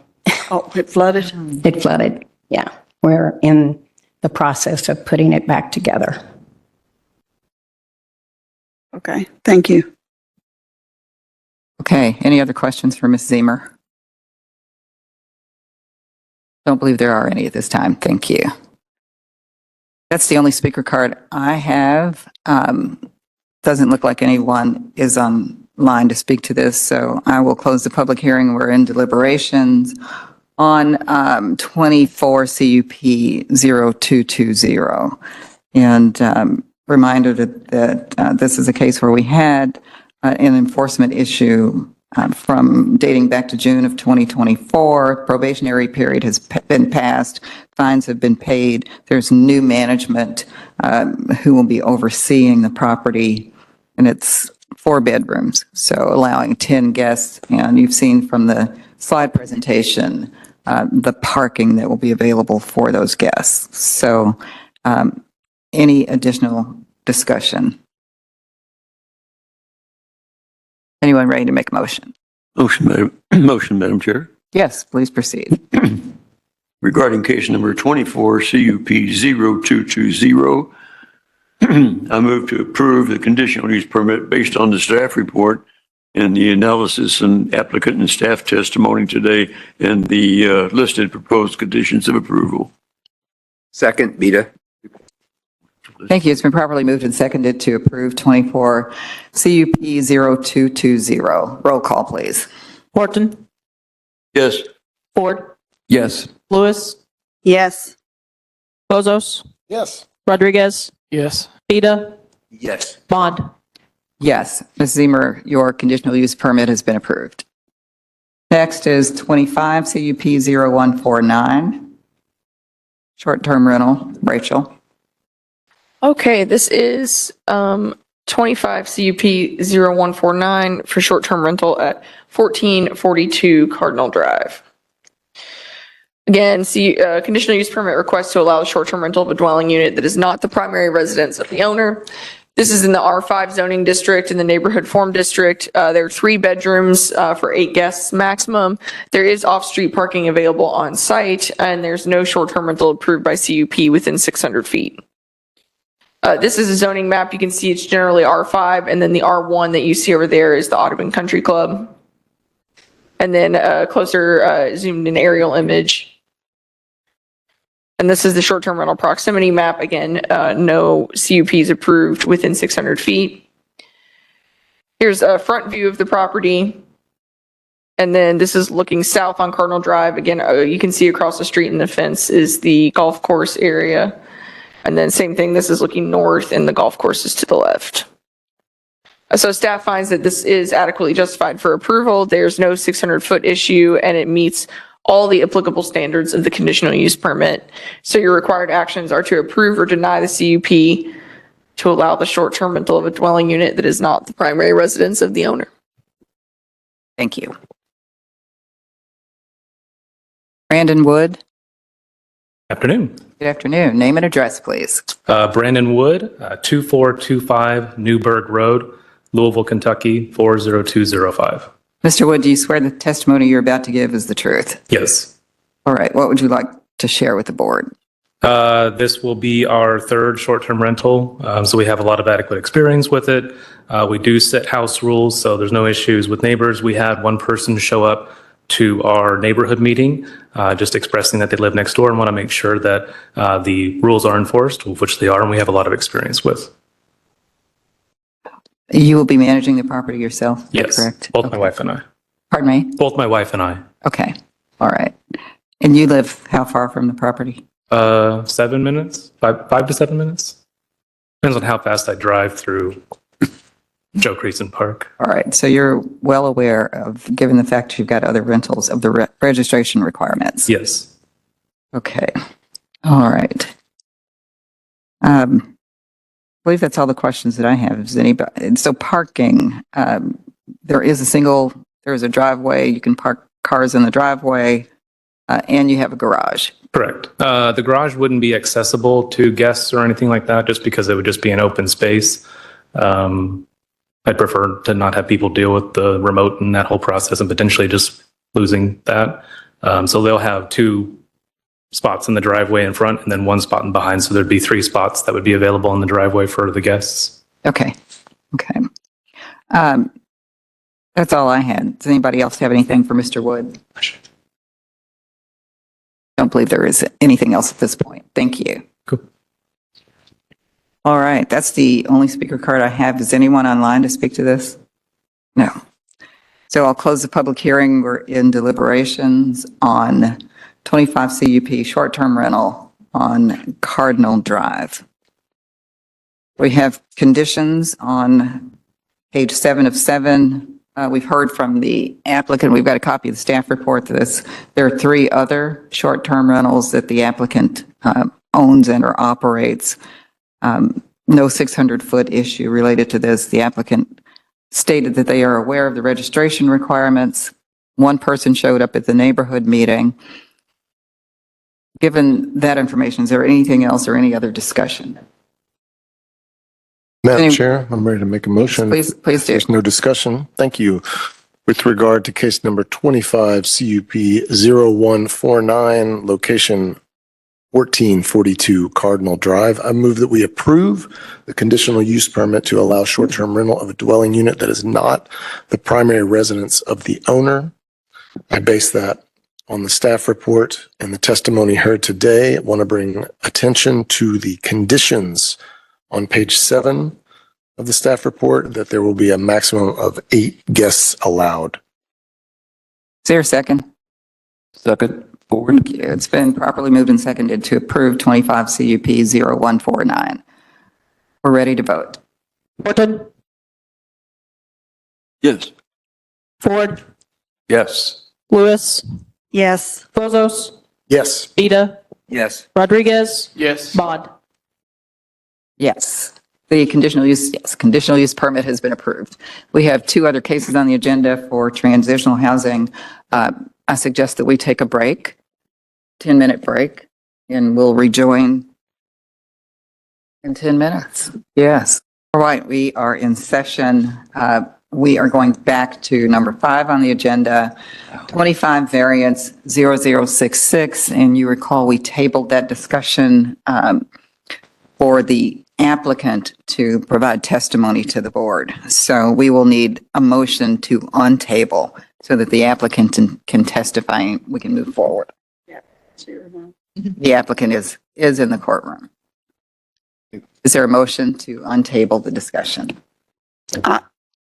Oh, it flooded? it flooded. Yeah. We're in the process of putting it back together. Okay, thank you. Okay, any other questions for Ms. Zemer? Don't believe there are any at this time. Thank you. That's the only speaker card I have. Doesn't look like anyone is online to speak to this, so I will close the public hearing. We're in deliberations on 24 CUP 0220. And reminder that this is a case where we had an enforcement issue from dating back to June of 2024. Probationary period has been passed. Fines have been paid. There's new management who will be overseeing the property, and it's 4 bedrooms, so allowing 10 guests. And you've seen from the slide presentation the parking that will be available for those guests. So any additional discussion? Anyone ready to make a motion? Motion, Madam Chair. Yes, please proceed. Regarding case number 24 CUP 0220, I move to approve the conditional use permit based on the staff report and the analysis and applicant and staff testimony today and the listed proposed conditions of approval. Second, Beta. Thank you. It's been properly moved and seconded to approve 24 CUP 0220. Roll call, please. Horton, Yes. Ford, Yes. Lewis, Yes. Bozos, Yes. Rodriguez, Yes. Beta, Yes. Bond. Yes, Ms. Zemer, your conditional use permit has been approved. Next is 25 CUP 0149. Short-term rental. Rachel. Okay, this is 25 CUP 0149 for short-term rental at 1442 Cardinal Drive. Again, conditional use permit request to allow the short-term rental of a dwelling unit that is not the primary residence of the owner. This is in the R5 zoning district in the neighborhood form district. There are 3 bedrooms for 8 guests maximum. There is off-street parking available on site, and there's no short-term rental approved by CUP within 600 feet. This is a zoning map. You can see it's generally R5, and then the R1 that you see over there is the Audubon Country Club. And then a closer zoomed in aerial image. And this is the short-term rental proximity map. Again, no CUPs approved within 600 feet. Here's a front view of the property. And then this is looking south on Cardinal Drive. Again, you can see across the street in the fence is the golf course area. And then same thing, this is looking north and the golf course is to the left. So staff finds that this is adequately justified for approval. There's no 600-foot issue, and it meets all the applicable standards of the conditional use permit. So your required actions are to approve or deny the CUP to allow the short-term rental of a dwelling unit that is not the primary residence of the owner. Thank you. Brandon Wood. Afternoon. Good afternoon. Name and address, please. Brandon Wood, 2425 Newburgh Road, Louisville, Kentucky, 40205. Mr. Wood, do you swear the testimony you're about to give is the truth? Yes. All right. What would you like to share with the board? This will be our 3rd short-term rental, so we have a lot of adequate experience with it. We do set house rules, so there's no issues with neighbors. We had one person show up to our neighborhood meeting, just expressing that they live next door and want to make sure that the rules are enforced, which they are, and we have a lot of experience with. You will be managing the property yourself? Is that Yes, correct? both my wife and I. Pardon me? Both my wife and I. Okay. All right. And you live how far from the property? 7 minutes, 5 to 7 minutes. Depends on how fast I drive through Joe Creason Park. All right. So you're well aware of, given the fact you've got other rentals, of the registration requirements? Yes. Okay. All right. I believe that's all the questions that I have. Is anybody, and so parking, there is a driveway. You can park cars in the driveway, and you have a garage. Correct. The garage wouldn't be accessible to guests or anything like that, just because it would just be an open space. I'd prefer to not have people deal with the remote and that whole process and potentially just losing that. So they'll have 2 spots in the driveway in front and then 1 spot in behind. So there'd be 3 spots that would be available in the driveway for the guests. Okay. Okay. That's all I had. Does anybody else have anything for Mr. Wood? Don't believe there is anything else at this point. Thank you. Cool. All right. That's the only speaker card I have. Is anyone online to speak to this? No. So I'll close the public hearing. We're in deliberations on 25 CUP short-term rental on Cardinal Drive. We have conditions on page 7 of 7. We've heard from the applicant. We've got a copy of the staff report to this. There are 3 other short-term rentals that the applicant owns and or operates. No 600-foot issue related to this. The applicant stated that they are aware of the registration requirements. 1 person showed up at the neighborhood meeting. Given that information, is there anything else or any other discussion? Madam Chair, I'm ready to make a motion. Please do. There's no discussion. Thank you. With regard to case number 25 CUP 0149, location 1442 Cardinal Drive, I move that we approve the conditional use permit to allow short-term rental of a dwelling unit that is not the primary residence of the owner. I base that on the staff report and the testimony heard today. I want to bring attention to the conditions on page 7 of the staff report, that there will be a maximum of 8 guests allowed. Is there a second? Second. Forward. Thank you. It's been properly moved and seconded to approve 25 CUP 0149. We're ready to vote. Horton, Yes. Ford, Yes. Lewis, Yes. Bozos, Yes. Ida, Yes. Rodriguez, Yes. Bond. Yes. The conditional use permit has been approved. We have 2 other cases on the agenda for transitional housing. I suggest that we take a break, 10-minute break, and we'll rejoin in 10 minutes. Yes. All right. We are in session. We are going back to number 5 on the agenda, 25 Variance 0066. And you recall we tabled that discussion for the applicant to provide testimony to the board. So we will need a motion to untable so that the applicant can testify and we can move forward. The applicant is in the courtroom. Is there a motion to untable the discussion?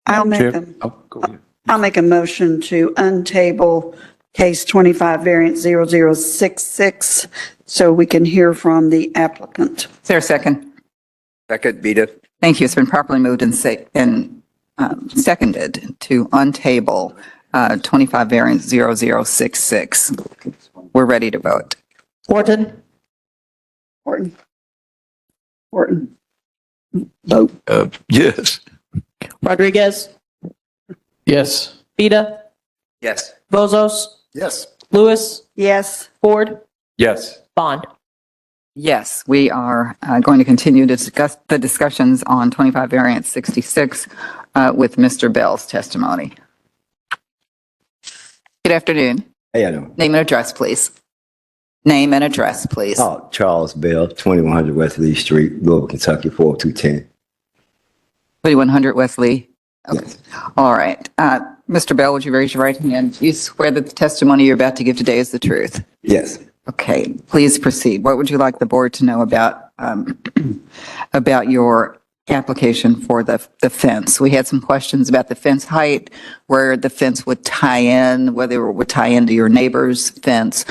I'll make a motion to untable case 25 variant 0066 so we can hear from the applicant. Is there a second? Second, Beta. Thank you. It's been properly moved and seconded to untable 25 variant 0066. We're ready to vote. Horton, Vote. Yes. Rodriguez, Yes. Ida, Yes. Bozos, Yes. Lewis, Yes. Ford, Yes. Bond. Yes, we are going to continue to discuss the discussions on 25 variant 66 with Mr. Bell's testimony. Good afternoon. Hey, I know. Name and address, please. Name and address, please. Oh, Charles Bell, 2100 West Lee Street, Louisville, Kentucky, 40210. 2100 West Lee. Okay. All right. Mr. Bell, would you raise your right hand? You swear that the testimony you're about to give today is the truth? Yes. Okay, please proceed. What would you like the board to know about about your application for the fence? We had some questions about the fence height, where the fence would tie in, whether it would tie into your neighbor's fence.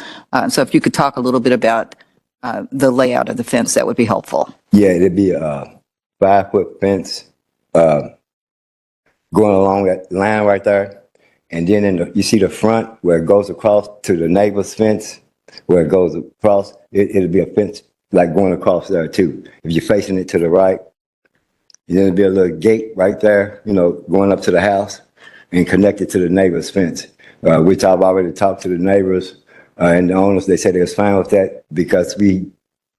So if you could talk a little bit about the layout of the fence, that would be helpful. Yeah, it'd be a 5-foot fence going along that line right there. And then you see the front where it goes across to the neighbor's fence. where it goes across, it'll be a fence like going across there too. If you're facing it to the right, then there'll be a little gate right there, going up to the house and connected to the neighbor's fence, which I've already talked to the neighbors and the owners. They said they was fine with that because we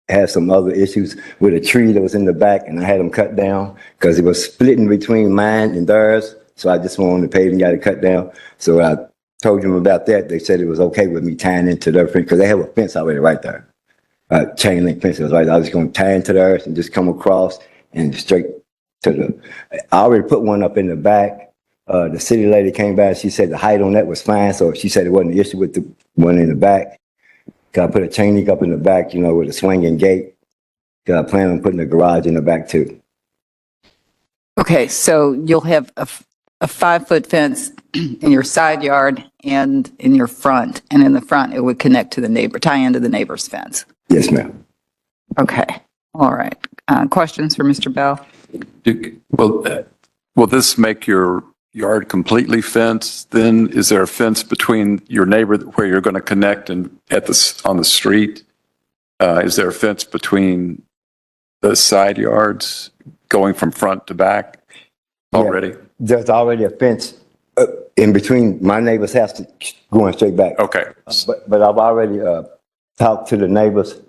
had some other issues with a tree that was in the back, and I had them cut down because it was splitting between mine and theirs. So I just wanted to pay and got it cut down. So I told them about that. They said it was okay with me tying into their fence because they have a fence already right there. Chain link fence was right. I was going to tie into theirs and just come across and straight to I already put one up in the back. The city lady came by and she said the height on that was fine. So she said it wasn't an issue with the one in the back. I put a chain link up in the back, with a swinging gate. I plan on putting a garage in the back too. Okay, so you'll have a 5-foot fence in your side yard and in your front, and in the front it would connect to the neighbor, tie into the neighbor's fence. Yes, ma'am. Okay, all right. Questions for Mr. Bell? Will this make your yard completely fenced? Then is there a fence between your neighbor where you're going to connect and on the street? Is there a fence between the side yards going from front to back already? Yeah, there's already a fence in between my neighbor's house going straight back. Okay. But I've already talked to the neighbors.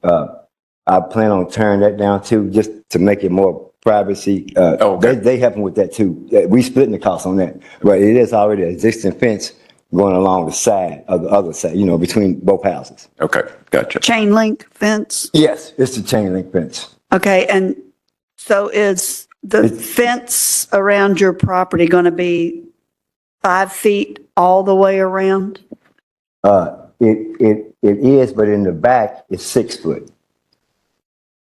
I plan on tearing that down too, just to make it more privacy. They help me with that too. We splitting the cost on that, but it is already an existing fence going along the side of the other side, between both houses. Okay, gotcha. Chain link fence? Yes, it's the chain link fence. Okay, and so is the fence around your property going to be 5 feet all the way around? It is, but in the back it's 6 foot.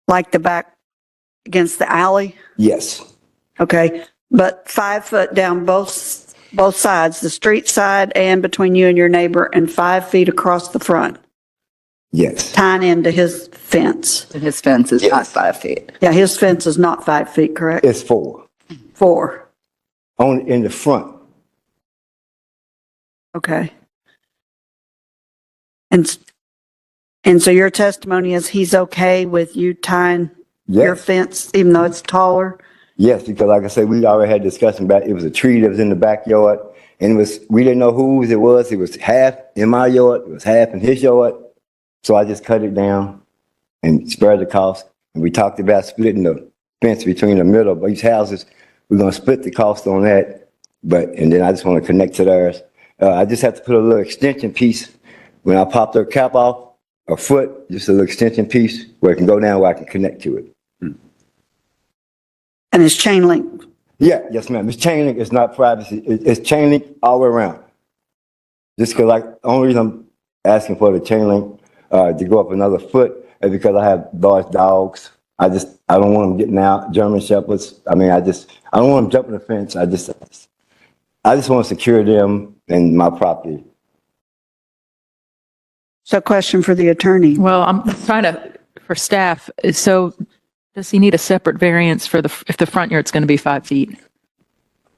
Like the back against the alley? Yes. Okay, but 5 foot down both sides, the street side and between you and your neighbor, and 5 feet across the front, Yes. tying into his fence. And his fence is not 5 feet. Yeah, his fence is not 5 feet, correct? It's 4. 4. Only in the front. Okay. And so your testimony is he's okay with you tying your Yes. fence, even though it's taller? Yes, because like I said, we already had discussion about it was a tree that was in the backyard, and we didn't know whose it was. It was half in my yard, it was half in his yard. So I just cut it down and spared the cost. And we talked about splitting the fence between the middle of each houses. We're gonna split the cost on that, and then I just want to connect to theirs. I just have to put a little extension piece when I pop their cap off, a foot, just a little extension piece where it can go down where I can connect to it. And it's chain link? Yeah, yes, ma'am. It's chain link. It's not privacy. It's chain link all the way around. Just because, the only reason I'm asking for the chain link to go up another foot is because I have large dogs. I don't want them getting out. German shepherds. I don't want them jumping the fence. I just want to secure them and my property. So question for the attorney. Well, I'm trying for staff, so does he need a separate variance if the front yard's going to be 5 feet?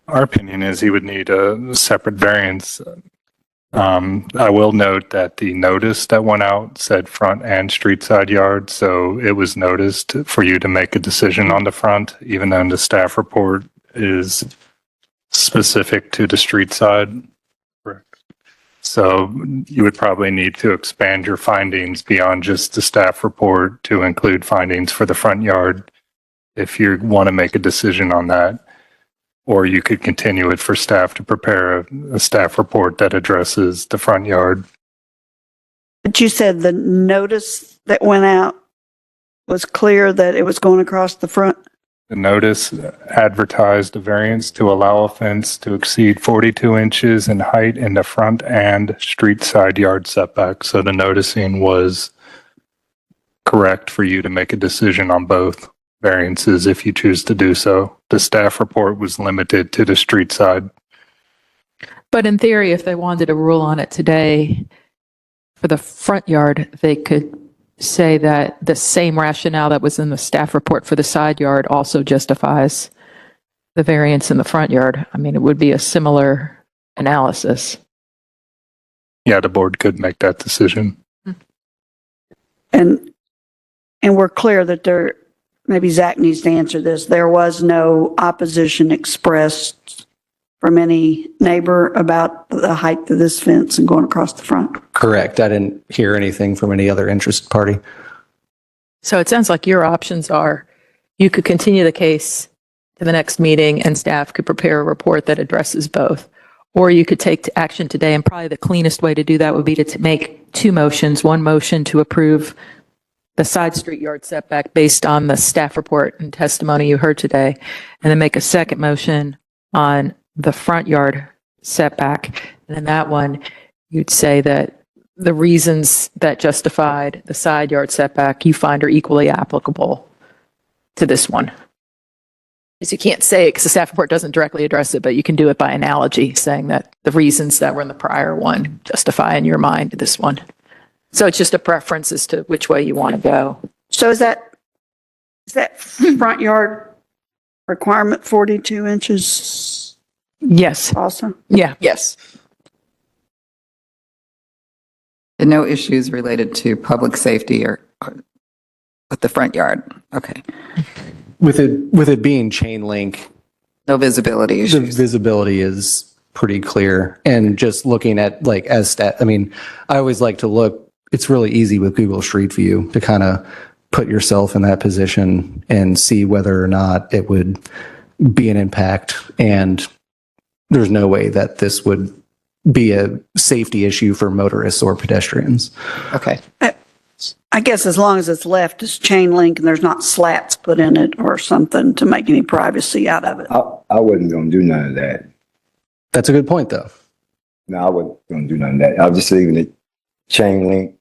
Our opinion is he would need a separate variance. I will note that the notice that went out said front and street side yard, so it was noticed for you to make a decision on the front, even though the staff report is specific to the street side. Correct. So you would probably need to expand your findings beyond just the staff report to include findings for the front yard if you want to make a decision on that. Or you could continue it for staff to prepare a staff report that addresses the front yard. But you said the notice that went out was clear that it was going across the front? The notice advertised a variance to allow a fence to exceed 42 inches in height in the front and street side yard setback. So the noticing was correct for you to make a decision on both variances if you choose to do so. The staff report was limited to the street side. But in theory, if they wanted to rule on it today for the front yard, they could say that the same rationale that was in the staff report for the side yard also justifies the variance in the front yard. I mean, it would be a similar analysis. Yeah, the board could make that decision. And we're clear that there, maybe Zach needs to answer this, there was no opposition expressed from any neighbor about the height of this fence and going across the front? Correct. I didn't hear anything from any other interested party. So it sounds like your options are, you could continue the case to the next meeting and staff could prepare a report that addresses both. Or you could take action today, and probably the cleanest way to do that would be to make two motions. One motion to approve the side street yard setback based on the staff report and testimony you heard today, and then make a second motion on the front yard setback. And in that one, you'd say that the reasons that justified the side yard setback you find are equally applicable to this one. Because you can't say it because the staff report doesn't directly address it, but you can do it by analogy, saying that the reasons that were in the prior one justify in your mind this one. So it's just a preference as to which way you want to go. So is that front yard requirement 42 inches Yes. also? Yeah. Yes. And no issues related to public safety or with the front yard? Okay. With it being chain link, No visibility the issues? visibility is pretty clear. And just looking at like as stat, I mean, I always like to look, it's really easy with Google Street View to kind of put yourself in that position and see whether or not it would be an impact. And there's no way that this would be a safety issue for motorists or pedestrians. Okay. I guess as long as it's left as chain link and there's not slats put in it or something to make any privacy out of it. I wasn't gonna do none of that. That's a good point, though. No, I wasn't gonna do none of that. I was just leaving it chain link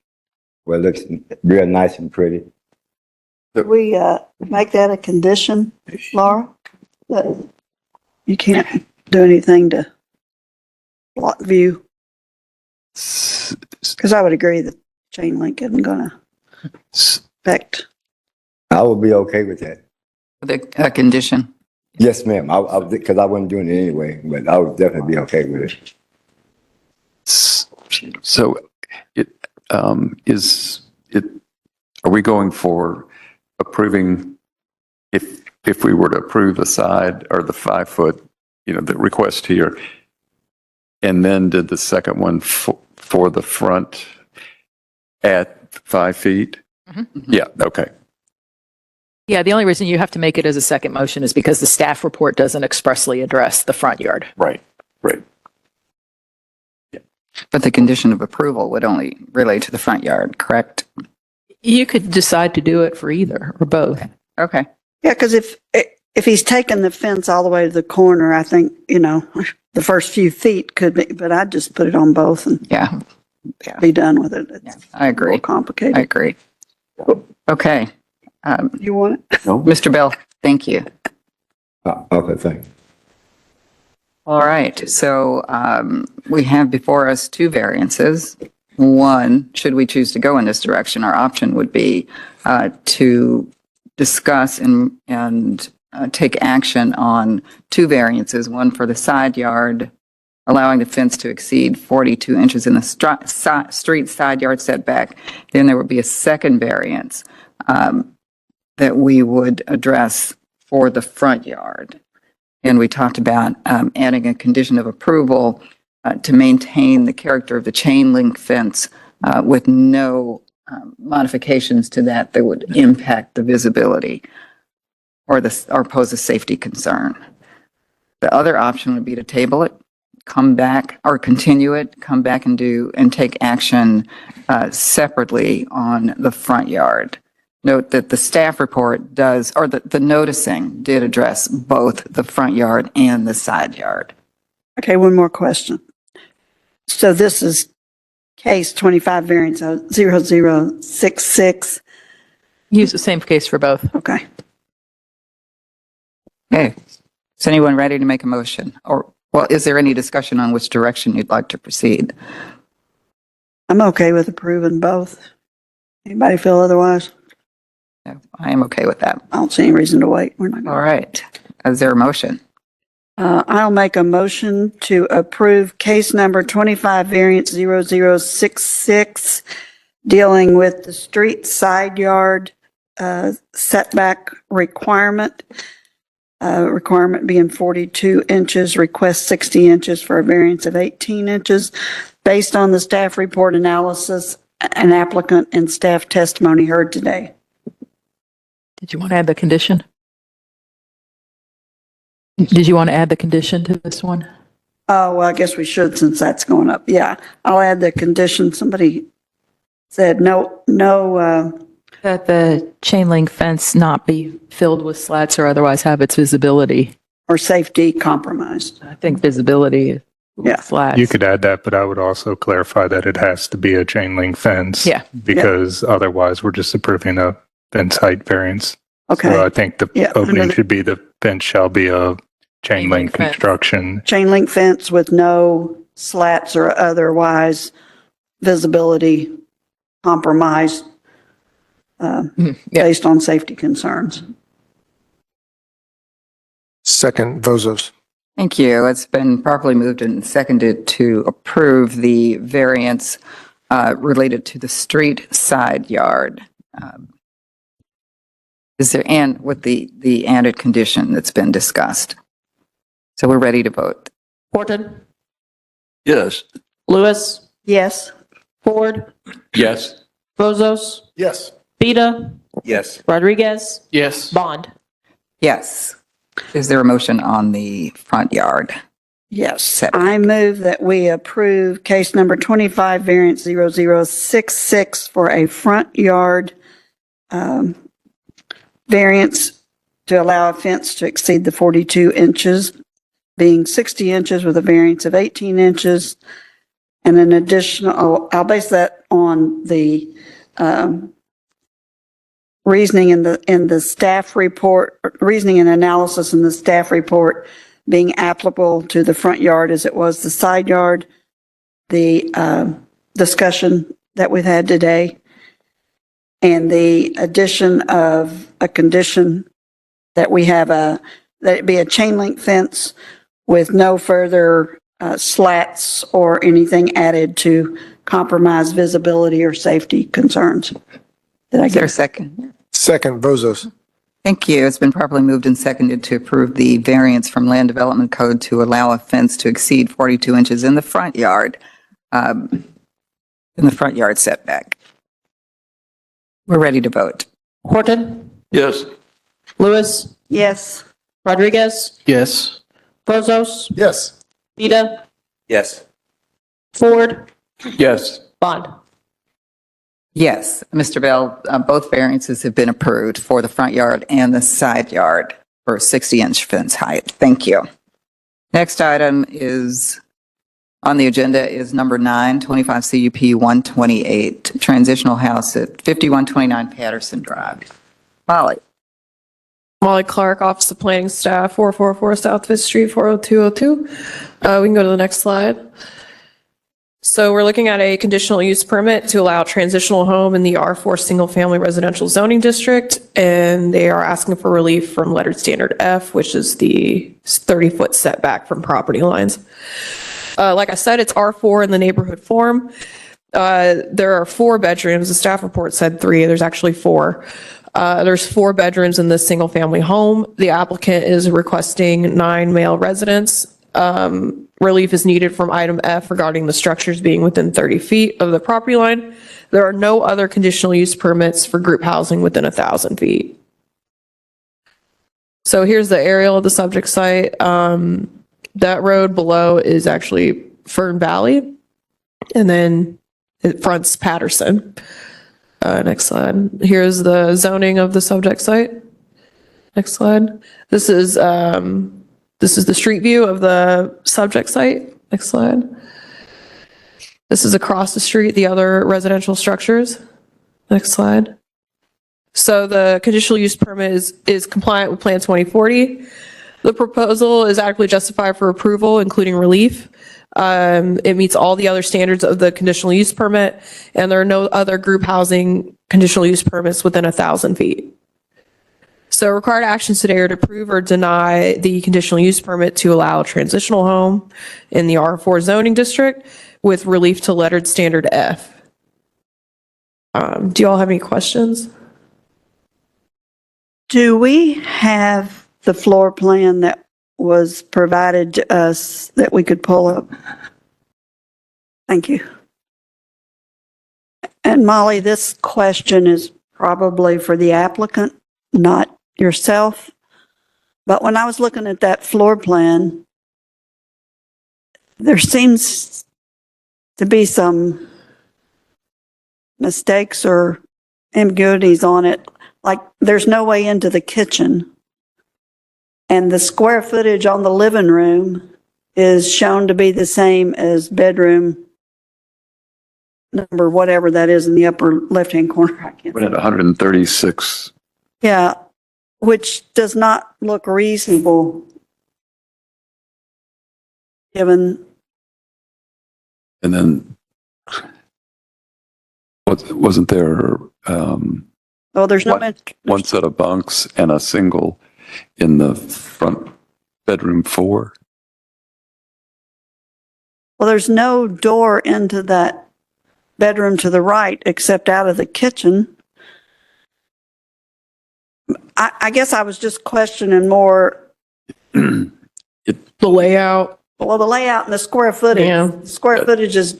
where it looks real nice and pretty. Could we make that a condition, Laura? That you can't do anything to block view? Because I would agree that chain link isn't gonna affect. I would be okay with that. The condition? Yes, ma'am. Because I wasn't doing it anyway, but I would definitely be okay with it. So are we going for approving, if we were to approve the side or the 5 foot, the request here, and then did the second one for the front at 5 feet? Mm-hmm. Yeah, okay. Yeah, the only reason you have to make it as a second motion is because the staff report doesn't expressly address the front yard. Right. But the condition of approval would only relate to the front yard, correct? You could decide to do it for either or both. Okay. Yeah, because if he's taken the fence all the way to the corner, I think, the first few feet could be, but I'd just put it on both and Yeah, be done with it. It's I a agree. little complicated. I agree. Okay. You want it? No? Mr. Bell, thank you. Okay, thanks. All right, so we have before us two variances. One, should we choose to go in this direction, our option would be to discuss and take action on two variances, one for the side yard, allowing the fence to exceed 42 inches in the street side yard setback. Then there would be a second variance that we would address for the front yard. And we talked about adding a condition of approval to maintain the character of the chain link fence with no modifications to that would impact the visibility or pose a safety concern. The other option would be to table it, come back or continue it, come back and take action separately on the front yard. Note that the staff report does, or the noticing did address both the front yard and the side yard. Okay, one more question. So this is case 25 variance 0066. Use the same case for both. Okay. Okay. Is anyone ready to make a motion? Or, well, is there any discussion on which direction you'd like to proceed? I'm okay with approving both. Anybody feel otherwise? No, I am okay with that. I don't see any reason to wait. We're not going. All right. Is there a motion? I'll make a motion to approve case number 25 variance 0066 dealing with the street side yard setback requirement. Requirement being 42 inches, request 60 inches for a variance of 18 inches. Based on the staff report analysis, an applicant and staff testimony heard today. Did you want to add the condition? Did you want to add the condition to this one? Oh, well, I guess we should since that's going up. Yeah, I'll add the condition. Somebody said no, That the chain link fence not be filled with slats or otherwise have its visibility. or safety compromised. I think visibility with Yeah. slats. You could add that, but I would also clarify that it has to be a chain link fence. Yeah. Because otherwise we're just approving a fence height variance. Okay. So I think the Yeah, opening another- should be the fence shall be a chain link fence. construction. Chain link fence with no slats or otherwise visibility compromised Yeah. based on safety concerns. Second, Vozos. Thank you. It's been properly moved and seconded to approve the variance related to the street side yard. Is there, and with the added condition that's been discussed. So we're ready to vote. Horton, Yes. Lewis, Yes. Ford, Yes. Bozos, Yes. Beta, Yes. Rodriguez, Yes. Bond. Yes. Is there a motion on the front yard? Yes, I move that we approve case number 25, variance 0066 for a front yard variance to allow a fence to exceed the 42 inches, being 60 inches with a variance of 18 inches. And an additional, I'll base that on the reasoning in the staff report, reasoning and analysis in the staff report being applicable to the front yard as it was the side yard, the discussion that we've had today, and the addition of a condition that we have that it be a chain link fence with no further slats or anything added to compromise visibility or safety concerns. Did I Is there a get second? Second, Vozos. Thank you. It's been properly moved and seconded to approve the variance from Land Development Code to allow a fence to exceed 42 inches in the front yard setback. We're ready to vote. Horton, Yes. Lewis, Yes. Rodriguez, Yes. Bozos, Yes. Beta, Yes. Ford, Yes. Bond. Yes, Mr. Bell, both variances have been approved for the front yard and the side yard for 60-inch fence height. Thank you. Next item is on the agenda is number 9, 25 CUP 128, transitional house at 5129 Patterson Drive. Molly. Molly Clark, Office of Planning Staff, 444 South Fifth Street, 40202. We can go to the next slide. So we're looking at a conditional use permit to allow transitional home in the R4 Single Family Residential Zoning District, and they are asking for relief from lettered standard F, which is the 30-foot setback from property lines. Like I said, it's R4 in the neighborhood form. There are 4 bedrooms. The staff report said 3. There's actually 4. There's 4 bedrooms in this single family home. The applicant is requesting 9 male residents. Relief is needed from item F regarding the structures being within 30 feet of the property line. There are no other conditional use permits for group housing within 1,000 feet. So here's the aerial of the subject site. That road below is actually Fern Valley, and then it fronts Patterson. Next slide. Here's the zoning of the subject site. Next slide. This is the street view of the subject site. Next slide. This is across the street, the other residential structures. Next slide. So the conditional use permit is compliant with Plan 2040. The proposal is adequately justified for approval, including relief. It meets all the other standards of the conditional use permit, and there are no other group housing conditional use permits within 1,000 feet. So required actions today are to approve or deny the conditional use permit to allow a transitional home in the R4 zoning district with relief to lettered standard F. Do you all have any questions? Do we have the floor plan that was provided to us that we could pull up? Thank you. And Molly, this question is probably for the applicant, not yourself. But when I was looking at that floor plan, there seems to be some mistakes or ambiguities on it. Like there's no way into the kitchen. And the square footage on the living room is shown to be the same as bedroom number, whatever that is in the upper left-hand corner. I can't We're at 136. Yeah, which does not look reasonable given, And then wasn't there oh, there's no, one set of bunks and a single in the front bedroom 4? well, there's no door into that bedroom to the right except out of the kitchen. I guess I was just questioning more. The layout. Well, the layout and the square footage. Yeah. Square footages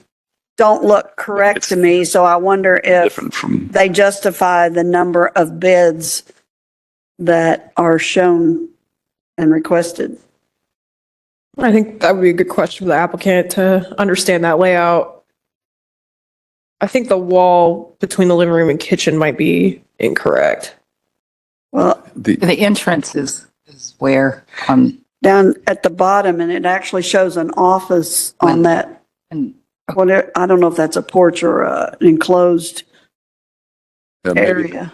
don't look correct to me, so I wonder if they justify the number of beds that are shown and requested. I think that would be a good question for the applicant to understand that layout. I think the wall between the living room and kitchen might be incorrect. Well, The entrance is where down at the bottom, and it actually shows an office on that. And Well, I don't know if that's a porch or an enclosed area.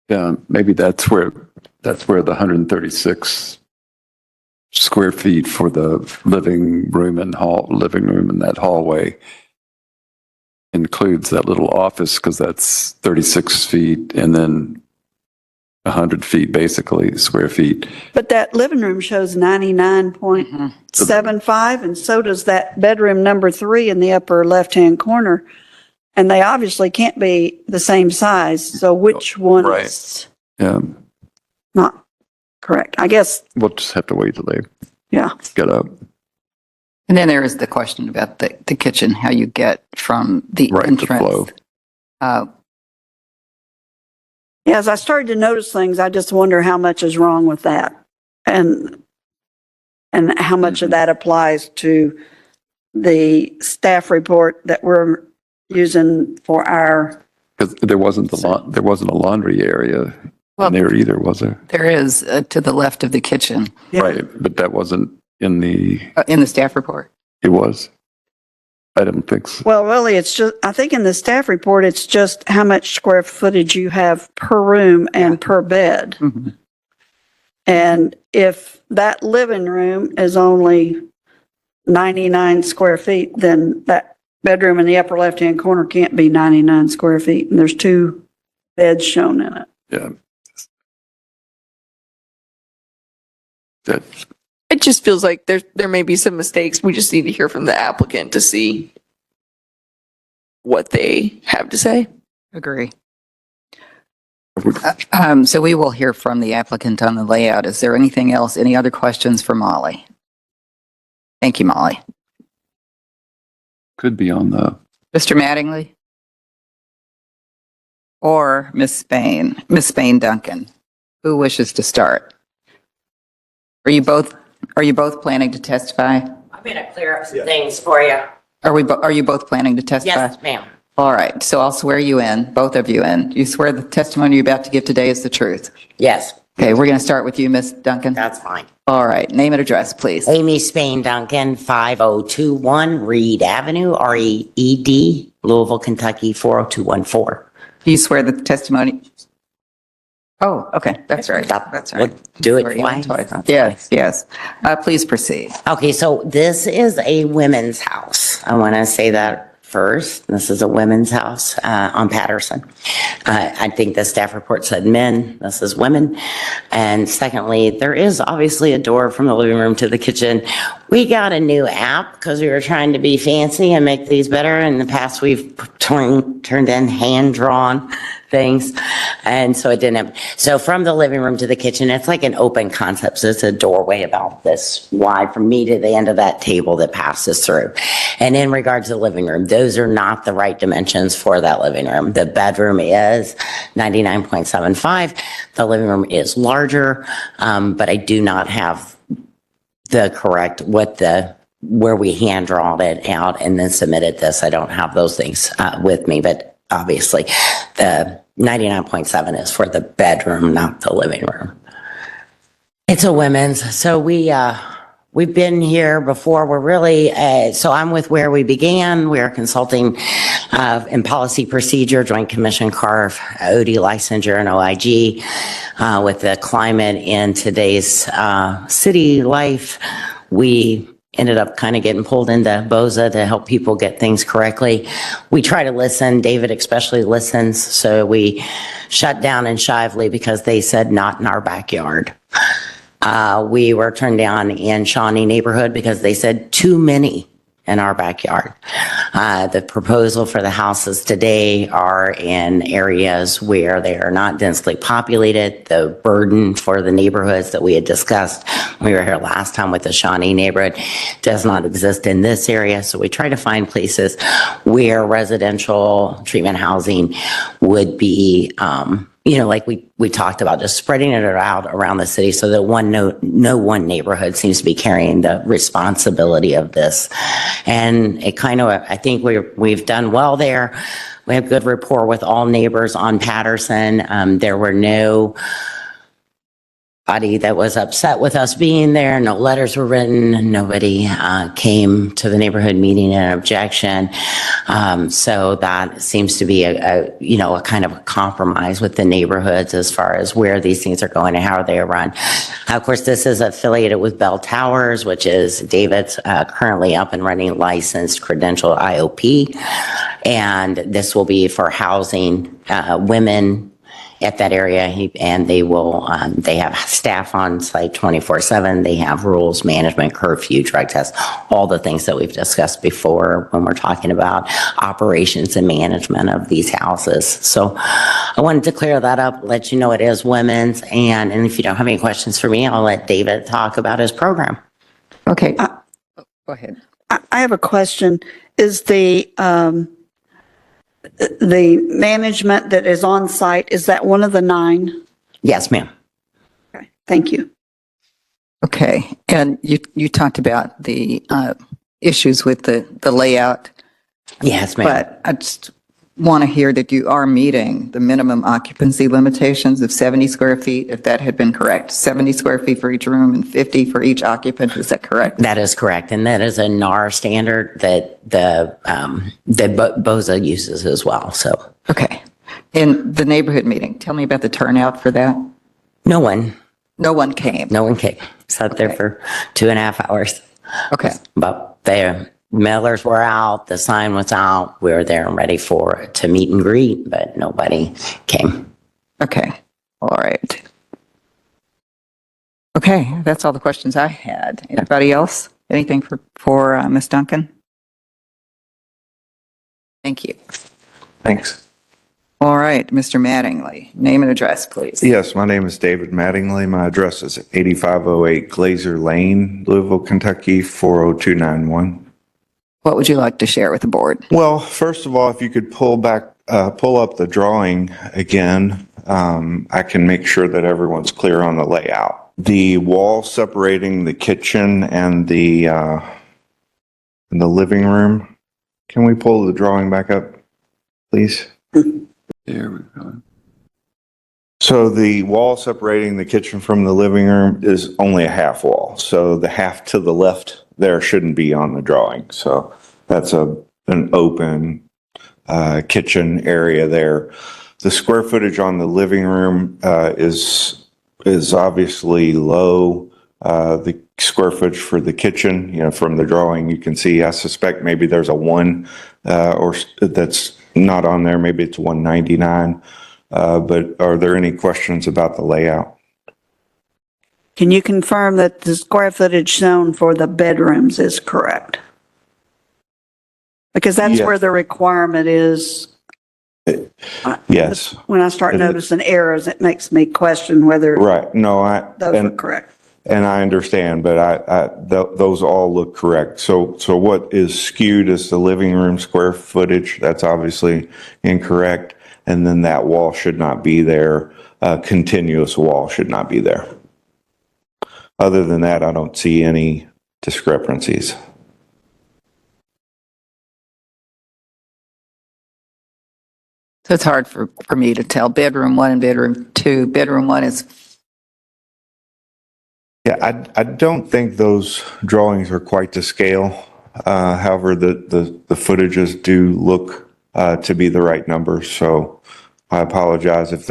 Yeah, maybe that's where the 136 square feet for the living room and that hallway includes that little office, because that's 36 feet and then 100 feet, basically, square feet. But that living room shows 99.75, and so does that bedroom number 3 in the upper left-hand corner. And they obviously can't be the same size, so which one is Yeah, not correct? I guess, we'll just have to wait till they yeah. get up. And then there is the question about the kitchen, how you get from the Right, the entrance. flow. Yeah, as I started to notice things, I just wonder how much is wrong with that. And how much of that applies to the staff report that we're using for our, Because there wasn't a laundry area Well, in there either, was there? There is to the left of the kitchen Right, but that wasn't in the, in the staff report. it was? I don't think so. well, really, it's just, I think in the staff report, it's just how much square footage you have per room and per bed. Mhm. And if that living room is only 99 square feet, then that bedroom in the upper left-hand corner can't be 99 square feet. And there's 2 beds shown in it. Yeah. That, It just feels like there may be some mistakes. We just need to hear from the applicant to see what they have to say. Agree. So we will hear from the applicant on the layout. Is there anything else? Any other questions for Molly? Thank you, Molly. could be on the, Mr. Mattingly? Or Miss Spain Duncan? Who wishes to start? Are you both planning to testify? I'm going to clear up some things for you. Are you both planning to testify? Yes, ma'am. All right, so I'll swear you in, both of you in. You swear the testimony you're about to give today is the truth? Yes. Okay, we're going to start with you, Miss Duncan. That's fine. All right, name and address, please. Amy Spain Duncan, 5021 Reed Avenue, REED, Louisville, Kentucky, 40214. Do you swear that the testimony? Oh, okay, that's right. That's right. We'll do it Swear you in twice. twice. Yes, yes. Please proceed. Okay, so this is a women's house. I want to say that first. This is a women's house on Patterson. I think the staff report said men. This is women. And secondly, there is obviously a door from the living room to the kitchen. We got a new app because we were trying to be fancy and make these better. In the past, we've turned in hand-drawn things, and so it didn't have, so from the living room to the kitchen, it's like an open concept. So it's a doorway about this wide from me to the end of that table that passes through. And in regards to the living room, those are not the right dimensions for that living room. The bedroom is 99.75. The living room is larger, but I do not have the correct, where we hand drawed it out and then submitted this. I don't have those things with me, but obviously the 99.7 is for the bedroom, not the living room. It's a women's. So we've been here before. We're really, so I'm with Where We Began. We are consulting in policy procedure, Joint Commission CARF, OD licensure, and OIG. With the climate in today's city life, we ended up kind of getting pulled into BOZA to help people get things correctly. We try to listen. David especially listens. So we shut down in Shively because they said not in our backyard. We were turned down in Shawnee neighborhood because they said too many in our backyard. The proposal for the houses today are in areas where they are not densely populated. The burden for the neighborhoods that we had discussed when we were here last time with the Shawnee neighborhood does not exist in this area. So we try to find places where residential treatment housing would be, like we talked about, just spreading it out around the city so that no one neighborhood seems to be carrying the responsibility of this. And it kind of, I think we've done well there. We have good rapport with all neighbors on Patterson. There were nobody that was upset with us being there. No letters were written. Nobody came to the neighborhood meeting in objection. So that seems to be a kind of a compromise with the neighborhoods as far as where these things are going and how they are run. Of course, this is affiliated with Bell Towers, which is David's currently up and running licensed credential IOP. And this will be for housing women at that area, and they will, they have staff on site 24/7. They have rules, management, curfew, drug tests, all the things that we've discussed before when we're talking about operations and management of these houses. So I wanted to clear that up, let you know it is women's, and if you don't have any questions for me, I'll let David talk about his program. Okay. Go ahead. I have a question. Is the management that is on site, is that one of the 9? Yes, ma'am. Okay, thank you. Okay. And you talked about the issues with the layout. Yes, ma'am. But I just want to hear that you are meeting the minimum occupancy limitations of 70 square feet, if that had been correct. 70 square feet for each room and 50 for each occupant. Is that correct? That is correct. And that is a NAR standard that that BOZA uses as well. So. Okay. In the neighborhood meeting, tell me about the turnout for that. No one came. No one came. Sat there for 2.5 hours. Okay. But the mailers were out, the sign was out, we were there and ready to meet and greet, but nobody came. Okay. All right. Okay. That's all the questions I had. Anybody else? Anything for Ms. Duncan? Thank you. Thanks. All right, Mr. Mattingly, name and address, please. Yes, my name is David Mattingly. My address is 8508 Glazer Lane, Louisville, Kentucky, 40291. What would you like to share with the board? Well, first of all, if you could pull up the drawing again, I can make sure that everyone's clear on the layout. The wall separating the kitchen and the living room. Can we pull the drawing back up, please? There we go. So the wall separating the kitchen from the living room is only a half wall. So the half to the left there shouldn't be on the drawing. So that's an open kitchen area there. The square footage on the living room is obviously low. The square footage for the kitchen, from the drawing, you can see, I suspect maybe there's a 1 or that's not on there. Maybe it's 199. But are there any questions about the layout? Can you confirm that the square footage shown for the bedrooms is correct? Because that's Yes. where the requirement is. Yes. When I start noticing errors, it makes me question whether Right. No, those are correct. And I understand, but those all look correct. So what is skewed is the living room square footage. That's obviously incorrect. And then that wall should not be there. Continuous wall should not be there. Other than that, I don't see any discrepancies. So it's hard for me to tell bedroom 1 and bedroom 2. Bedroom 1 is, Yeah, I don't think those drawings are quite to scale. However, the footages do look to be the right numbers. So I apologize if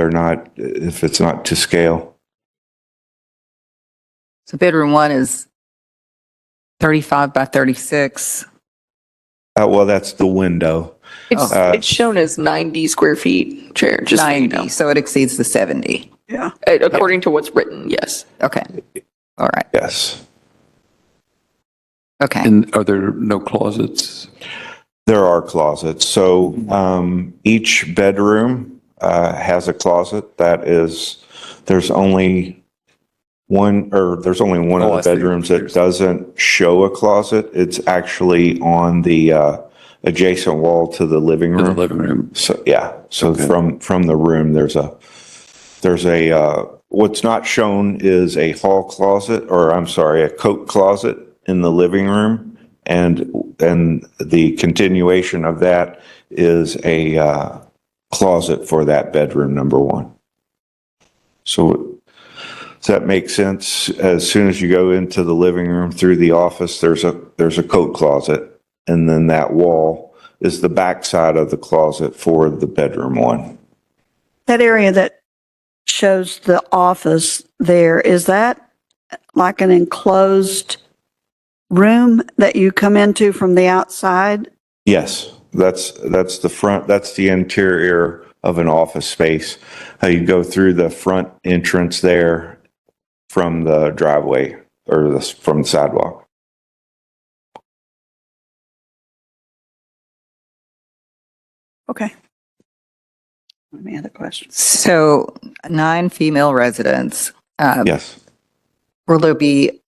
it's not to scale. so bedroom 1 is 35 by 36. Well, that's the window. It's shown as 90 square feet, Chair, just so you know. 90, so it exceeds the 70. Yeah. According to what's written, yes. Okay. All right. Yes. Okay. And are there no closets? There are closets. So each bedroom has a closet that is, there's only one of the bedrooms that doesn't show a closet. It's actually on the adjacent wall to the living room. In the living room. So, yeah. So from the room, there's a what's not shown is a hall closet, or I'm sorry, a coat closet in the living room. And the continuation of that is a closet for that bedroom number 1. So does that make sense? As soon as you go into the living room through the office, there's a coat closet, and then that wall is the back side of the closet for the bedroom 1. That area that shows the office there, is that like an enclosed room that you come into from the outside? Yes, that's the front, that's the interior of an office space. You go through the front entrance there from the driveway or from the sidewalk. Okay. Any other questions? So 9 female residents. Yes. Will there be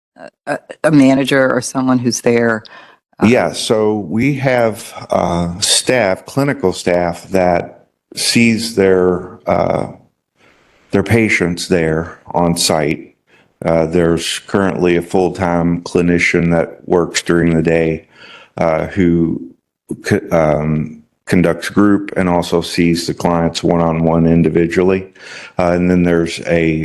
a manager or someone who's there? Yeah, so we have clinical staff that sees their patients there on site. There's currently a full-time clinician that works during the day who conducts group and also sees the clients one-on-one individually. And then there's a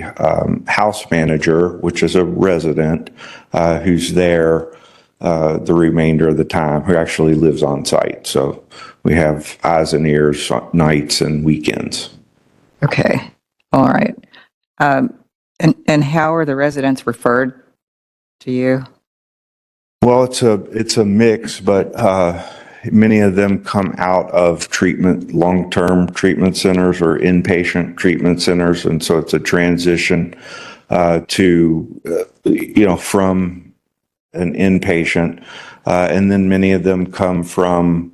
house manager, which is a resident who's there the remainder of the time, who actually lives on site. So we have eyes and ears nights and weekends. Okay. All right. And how are the residents referred to you? Well, it's a mix, but many of them come out of long-term treatment centers or inpatient treatment centers. And so it's a transition from an inpatient. And then many of them come from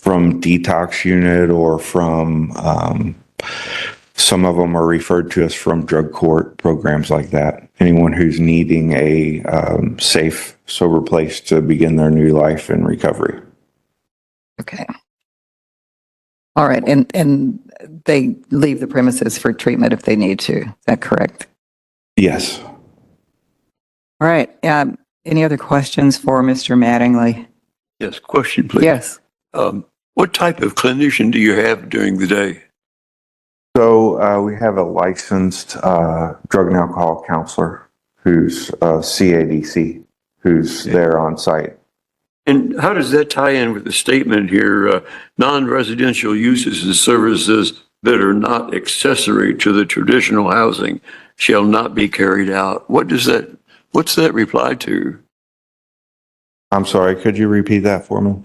detox unit or from, some of them are referred to as from drug court programs like that. Anyone who's needing a safe, sober place to begin their new life in recovery. Okay. All right. And they leave the premises for treatment if they need to. Is that correct? Yes. All right. Any other questions for Mr. Mattingly? Yes, question, please. Yes. What type of clinician do you have during the day? So we have a licensed drug and alcohol counselor who's CADC, who's there on site. And how does that tie in with the statement here, non-residential uses and services that are not accessory to the traditional housing shall not be carried out? What's that reply to? I'm sorry, could you repeat that for me?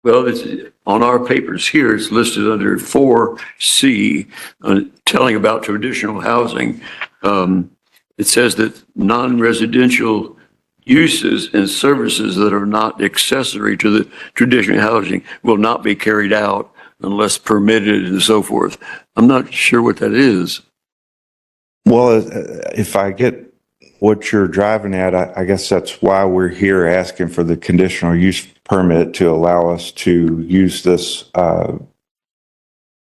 Well, it's on our papers here, it's listed under 4C, telling about traditional housing. It says that non-residential uses and services that are not accessory to the traditional housing will not be carried out unless permitted and so forth. I'm not sure what that is. Well, if I get what you're driving at, I guess that's why we're here asking for the conditional use permit to allow us to use this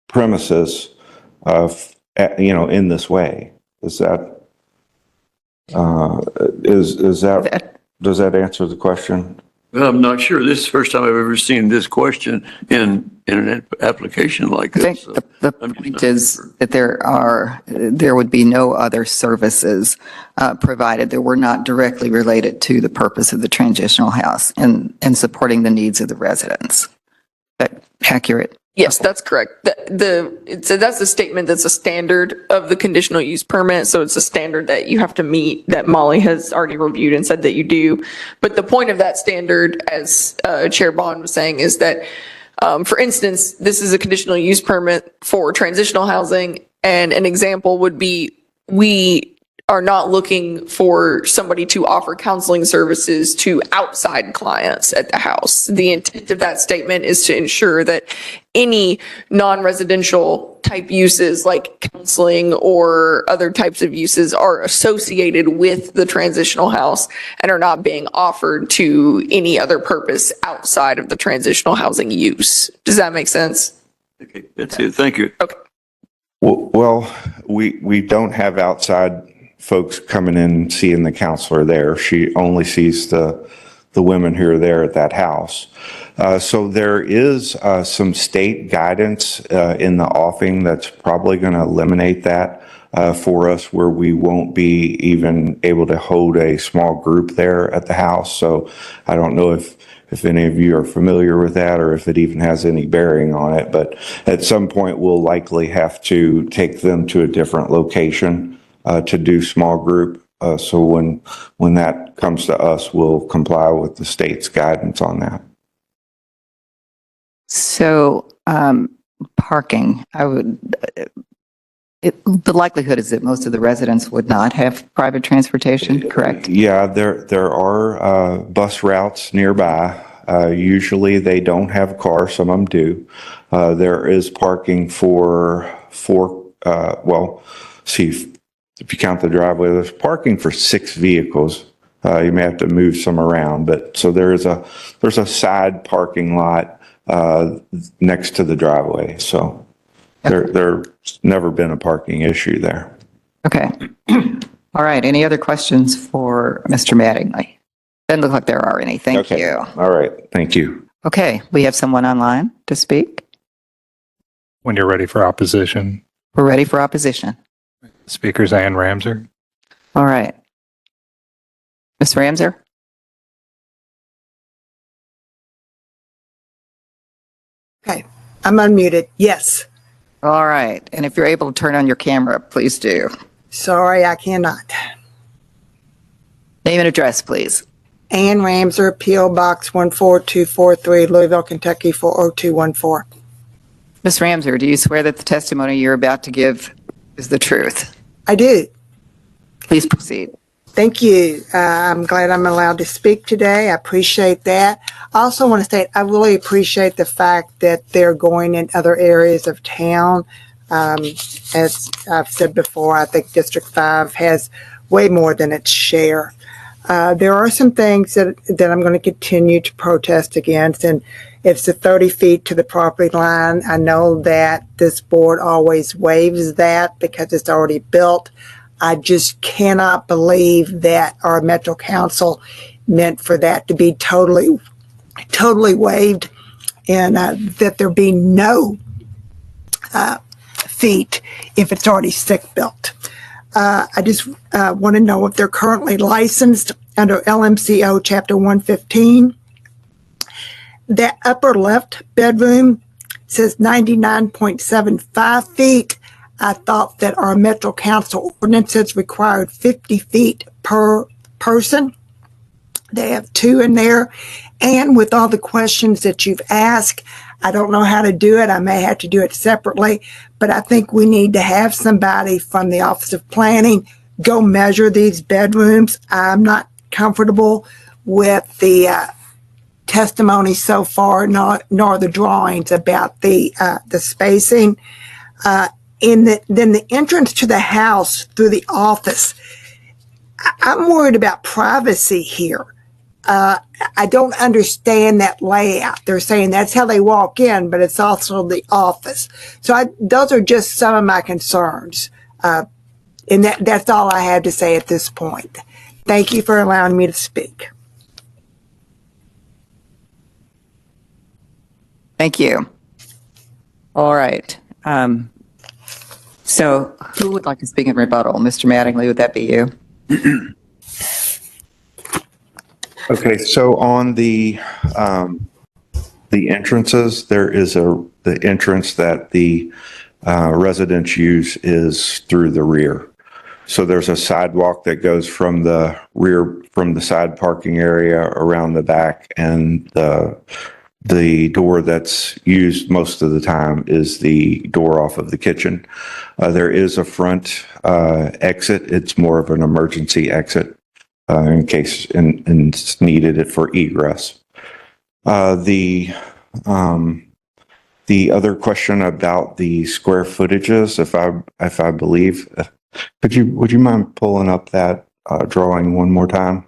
premises in this way. Is that, does that answer the question? Well, I'm not sure. This is the first time I've ever seen this question in an application like I this. think the point is that there would be no other services provided that were not directly related to the purpose of the transitional house and supporting the needs of the residents. Is that accurate? Yes, that's correct. That's a statement that's a standard of the conditional use permit. So it's a standard that you have to meet that Molly has already reviewed and said that you do. But the point of that standard, as Chair Bond was saying, is that, for instance, this is a conditional use permit for transitional housing. And an example would be, we are not looking for somebody to offer counseling services to outside clients at the house. The intent of that statement is to ensure that any non-residential type uses like counseling or other types of uses are associated with the transitional house and are not being offered to any other purpose outside of the transitional housing use. Does that make sense? Okay, that's it. Thank you. Okay. Well, we don't have outside folks coming in and seeing the counselor there. She only sees the women who are there at that house. So there is some state guidance in the offing that's probably going to eliminate that for us, where we won't be even able to hold a small group there at the house. So I don't know if any of you are familiar with that or if it even has any bearing on it, but at some point we'll likely have to take them to a different location to do small group. So when that comes to us, we'll comply with the state's guidance on that. So parking, the likelihood is that most of the residents would not have private transportation, correct? Yeah, there are bus routes nearby. Usually they don't have a car, some of them do. There is parking if you count the driveway, there's parking for 6 vehicles. You may have to move some around, but so there's a side parking lot next to the driveway. So there's never been a parking issue there. Okay. All right. Any other questions for Mr. Mattingly? Doesn't look like there are any. Thank you. All right. Thank you. Okay. We have someone online to speak. When you're ready for opposition. We're ready for opposition. Speaker's Ann Ramser. All right. Ms. Ramser? Okay, I'm unmuted. Yes. All right. And if you're able to turn on your camera, please do. Sorry, I cannot. Name and address, please. Ann Ramser, P.O. Box 14243, Louisville, Kentucky 40214. Ms. Ramser, do you swear that the testimony you're about to give is the truth? I do. Please proceed. Thank you. I'm glad I'm allowed to speak today. I appreciate that. I also want to say I really appreciate the fact that they're going in other areas of town. As I've said before, I think District 5 has way more than its share. There are some things that I'm going to continue to protest against, and it's the 30 feet to the property line. I know that this board always waives that because it's already built. I just cannot believe that our Metro Council meant for that to be totally waived, and that there be no feet if it's already stick built. I just want to know if they're currently licensed under LMCO Chapter 115. That upper left bedroom says 99.75 feet. I thought that our Metro Council ordinances required 50 feet per person. They have two in there. And with all the questions that you've asked, I don't know how to do it. I may have to do it separately, but I think we need to have somebody from the Office of Planning go measure these bedrooms. I'm not comfortable with the testimony so far, nor the drawings about the spacing. Then the entrance to the house through the office, I'm worried about privacy here. I don't understand that layout. They're saying that's how they walk in, but it's also the office. So those are just some of my concerns. And that's all I have to say at this point. Thank you for allowing me to speak. Thank you. All right. So who would like to speak in rebuttal? Mr. Mattingly, would that be you? Okay, so on the entrances, there is the entrance that the residents use is through the rear. So there's a sidewalk that goes from the rear, from the side parking area around the back, and the door that's used most of the time is the door off of the kitchen. There is a front exit. It's more of an emergency exit in case it's needed for egress. The other question about the square footages, if I believe, would you mind pulling up that drawing one more time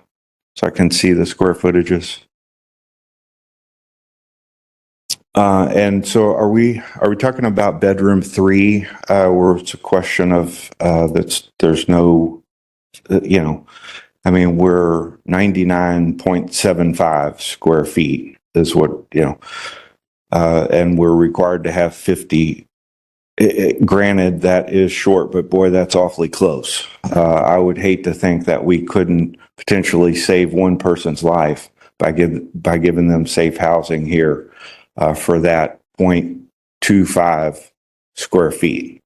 so I can see the square footages? And so are we talking about bedroom 3, where it's a question of there's no, I mean, we're 99.75 square feet is what, and we're required to have 50. Granted, that is short, but boy, that's awfully close. I would hate to think that we couldn't potentially save one person's life by giving them safe housing here for that 0.25 square feet.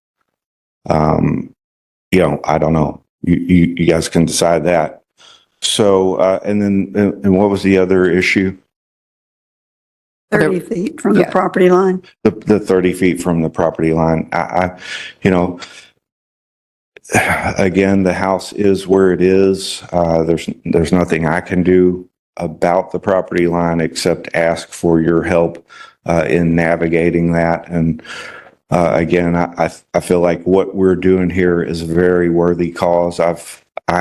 I don't know. You guys can decide that. So, and what was the other issue? 30 feet from the property line. The 30 feet from the property line. Again, the house is where it is. There's nothing I can do about the property line except ask for your help in navigating that. And again, I feel like what we're doing here is a very worthy cause. I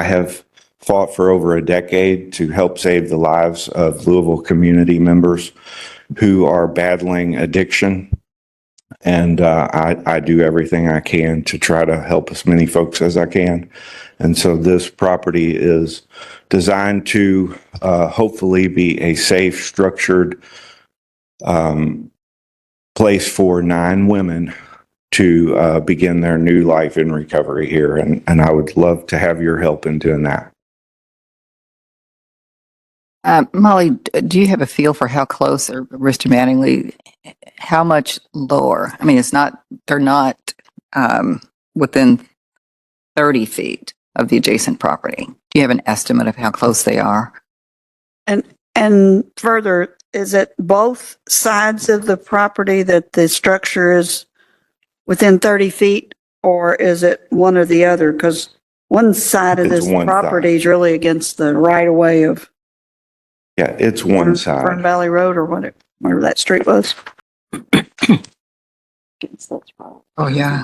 have fought for over a decade to help save the lives of Louisville community members who are battling addiction. And I do everything I can to try to help as many folks as I can. And so this property is designed to hopefully be a safe, structured place for 9 women to begin their new life in recovery here. And I would love to have your help in doing that. Molly, do you have a feel for how close, or Mr. Mattingly, how much lower? I mean, they're not within 30 feet of the adjacent property. Do you have an estimate of how close they are? And further, is it both sides of the property that the structure is within 30 feet, or is it one or the other? Because one side of It's this one property is really against the right of way of Yeah, it's one Fern side. Valley Road, or whatever that street was. Oh, yeah.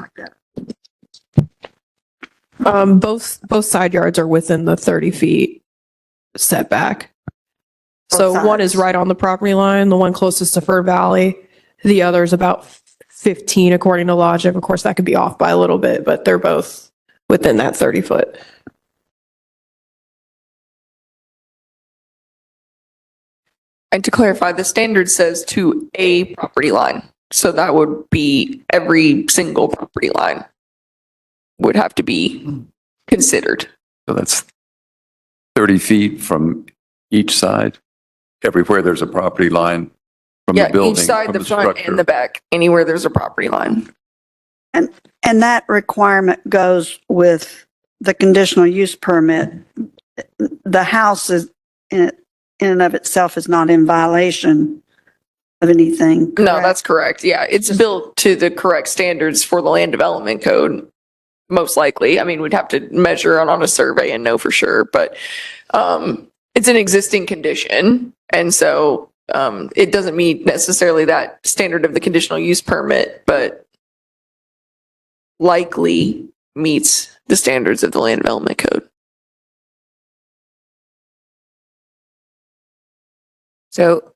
Both side yards are within the 30 feet setback. So one is right on the property line, the one closest to Fern Valley. The other is about 15 according to logic. Of course, that could be off by a little bit, but they're both within that 30 foot. And to clarify, the standard says to a property line. So that would be every single property line would have to be considered. So that's 30 feet from each side, everywhere there's a property line from the building. Each side, from the front structure. and the back, anywhere there's a property line. And that requirement goes with the conditional use permit. The house is in and of itself is not in violation of anything. No, correct? that's correct. Yeah, it's built to the correct standards for the land development code, most likely. I mean, we'd have to measure it on a survey and know for sure, but it's an existing condition. And so it doesn't meet necessarily that standard of the conditional use permit, but likely meets the standards of the land development code. So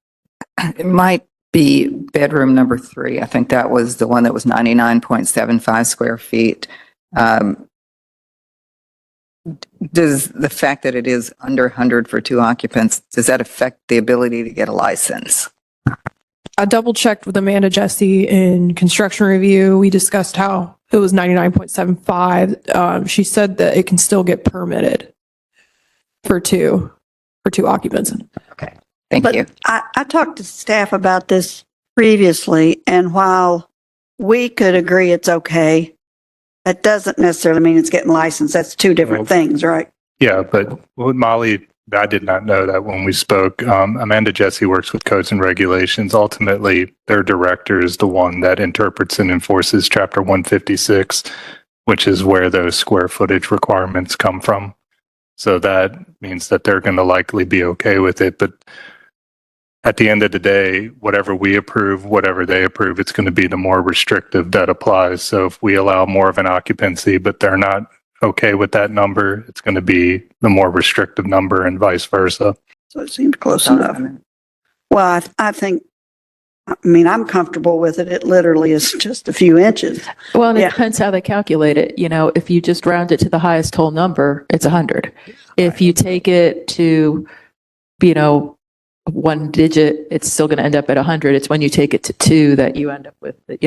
it might be bedroom number 3. I think that was the one that was 99.75 square feet. Does the fact that it is under 100 for 2 occupants, does that affect the ability to get a license? I double checked with Amanda Jesse in construction review. We discussed how it was 99.75. She said that it can still get permitted for two occupants. Okay, thank But you. I talked to staff about this previously, and while we could agree it's okay, that doesn't necessarily mean it's getting licensed. That's 2 different things, right? Yeah, but with Molly, I did not know that when we spoke. Amanda Jesse works with codes and regulations. Ultimately, their director is the one that interprets and enforces Chapter 156, which is where those square footage requirements come from. So that means that they're going to likely be okay with it. But at the end of the day, whatever we approve, whatever they approve, it's going to be the more restrictive that applies. So if we allow more of an occupancy, but they're not okay with that number, it's going to be the more restrictive number and vice versa. So it seemed close enough. Well, I think, I mean, I'm comfortable with it. It literally is just a few inches. Well, and it Yeah. depends how they calculate it. You know, if you just round it to the highest whole number, it's 100. If you take it to, 1 digit, it's still going to end up at 100. It's when you take it to 2 that you end up with, you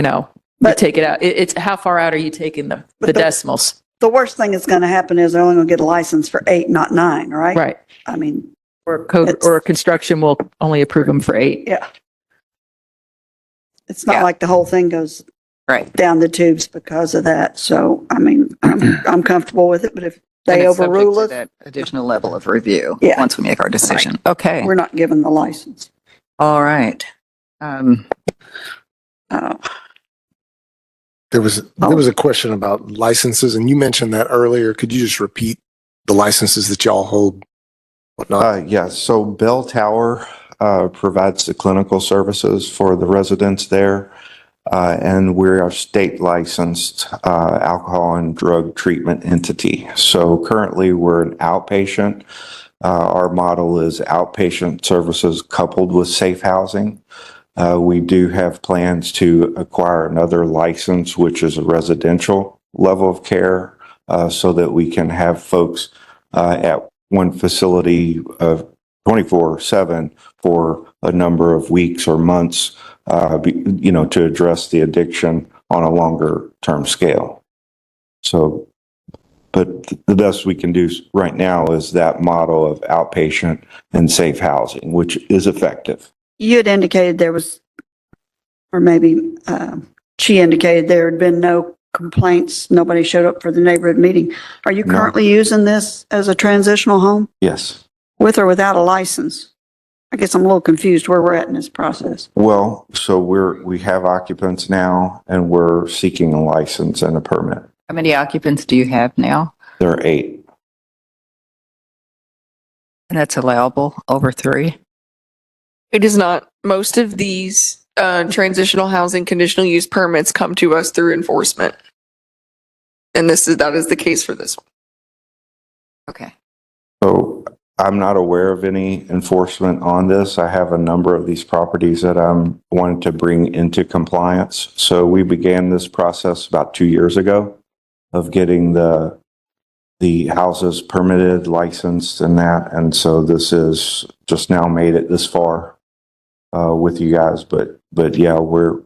take it out. It's how far out are you taking the decimals? The worst thing that's going to happen is they're only going to get a license for 8, not 9, right? Right. I mean, Or code or construction will only approve them for 8. yeah. It's not like the whole thing goes down the tubes because of that. So, I mean, I'm comfortable with it, but if they And it's subject overrule to us, that additional level of review Yeah. once we make our decision. Okay. we're not given the license. All right. There was a question about licenses, and you mentioned that earlier. Could you just repeat the licenses that y'all hold? Whatnot? Yeah, so Bell Tower provides the clinical services for the residents there. And we're a state licensed alcohol and drug treatment entity. So currently we're an outpatient. Our model is outpatient services coupled with safe housing. We do have plans to acquire another license, which is a residential level of care, so that we can have folks at one facility 24/7 for a number of weeks or months, to address the addiction on a longer term scale. So, but the best we can do right now is that model of outpatient and safe housing, which is effective. You had indicated there was, or maybe she indicated there had been no complaints. Nobody showed up for the neighborhood meeting. Are you No. currently using this as a transitional home Yes. with or without a license? I guess I'm a little confused where we're at in this process. Well, so we have occupants now and we're seeking a license and a permit. How many occupants do you have now? There are 8. And that's allowable over 3? It is not. Most of these transitional housing conditional use permits come to us through enforcement. And that is the case for this one. Okay. So I'm not aware of any enforcement on this. I have a number of these properties that I'm wanting to bring into compliance. So we began this process about 2 years ago of getting the houses permitted, licensed and that. And so this is just now made it this far with you guys. But yeah, we're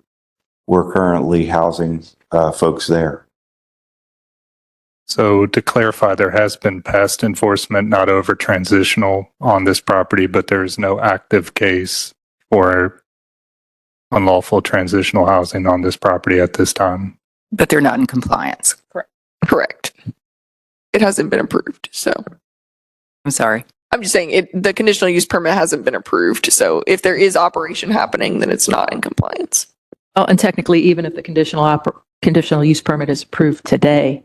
currently housing folks there. So to clarify, there has been past enforcement, not over transitional on this property, but there is no active case for unlawful transitional housing on this property at this time. But they're not in compliance. Correct. It hasn't been approved, so. I'm sorry. I'm just saying the conditional use permit hasn't been approved. So if there is operation happening, then it's not in compliance. Oh, and technically, even if the conditional use permit is approved today,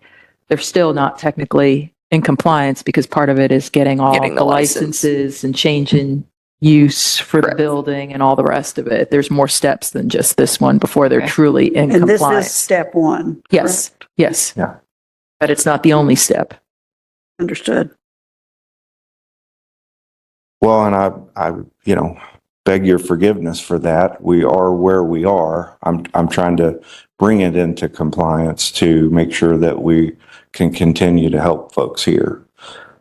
they're still not technically in compliance because part of it is getting all Getting the the license. licenses and changing use for the building and all the rest of it. There's more steps than just this one before they're truly in And this compliance. is step one. Yes, yes. Yeah. But it's not the only step. Understood. Well, and I, beg your forgiveness for that. We are where we are. I'm trying to bring it into compliance to make sure that we can continue to help folks here.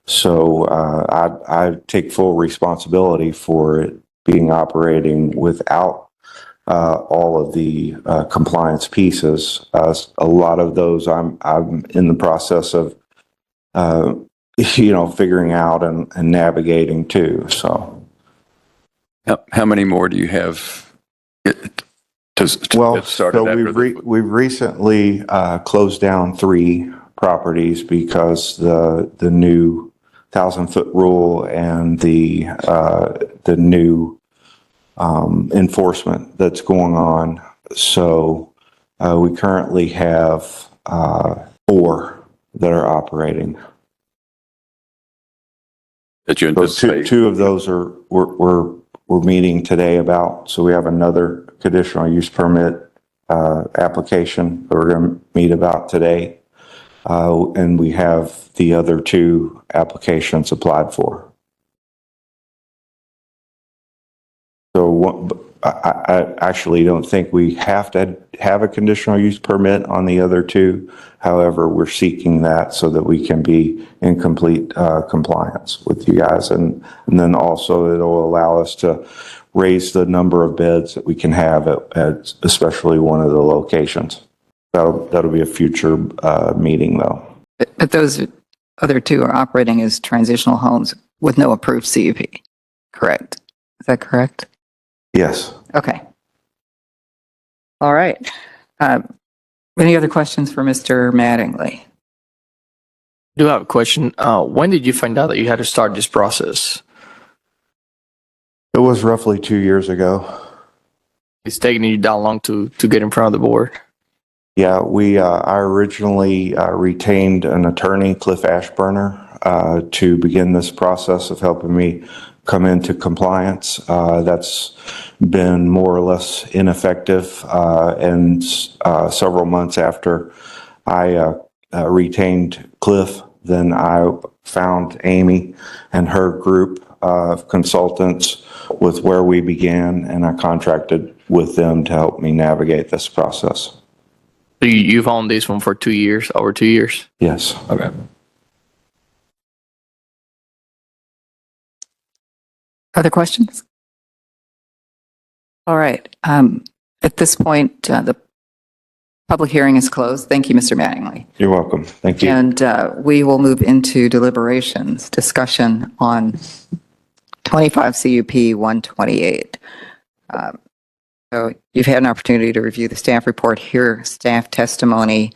So I take full responsibility for it being operating without all of the compliance pieces. A lot of those I'm in the process of figuring out and navigating too. So. How many more do you have to Well, get started so after we've recently closed down 3 properties because the new 1,000-foot rule and the new enforcement that's going on. So we currently have 4 that are operating. that you So anticipate? two of those we're meeting today about. So we have another conditional use permit application that we're going to meet about today. And we have the other 2 applications applied for. So I actually don't think we have to have a conditional use permit on the other 2. However, we're seeking that so that we can be in complete compliance with you guys. And then also it'll allow us to raise the number of beds that we can have at especially one of the locations. That'll be a future meeting though. But those other 2 are operating as transitional homes with no approved CUP, correct? Is that correct? Yes. Okay. All right. Any other questions for Mr. Mattingly? I do have a question. When did you find out that you had to start this process? It was roughly 2 years ago. It's taking you that long to get in front of the board? Yeah, I originally retained an attorney, Cliff Ashburner, to begin this process of helping me come into compliance. That's been more or less ineffective. And several months after I retained Cliff, then I found Amy and her group of consultants with where we began, and I contracted with them to help me navigate this process. So you've owned this one for 2 years, over 2 years? Yes. Okay. Other questions? All right. At this point, the public hearing is closed. Thank you, Mr. Mattingly. You're welcome. Thank you. And we will move into deliberations, discussion on 25 CUP 128. So you've had an opportunity to review the staff report, hear staff testimony,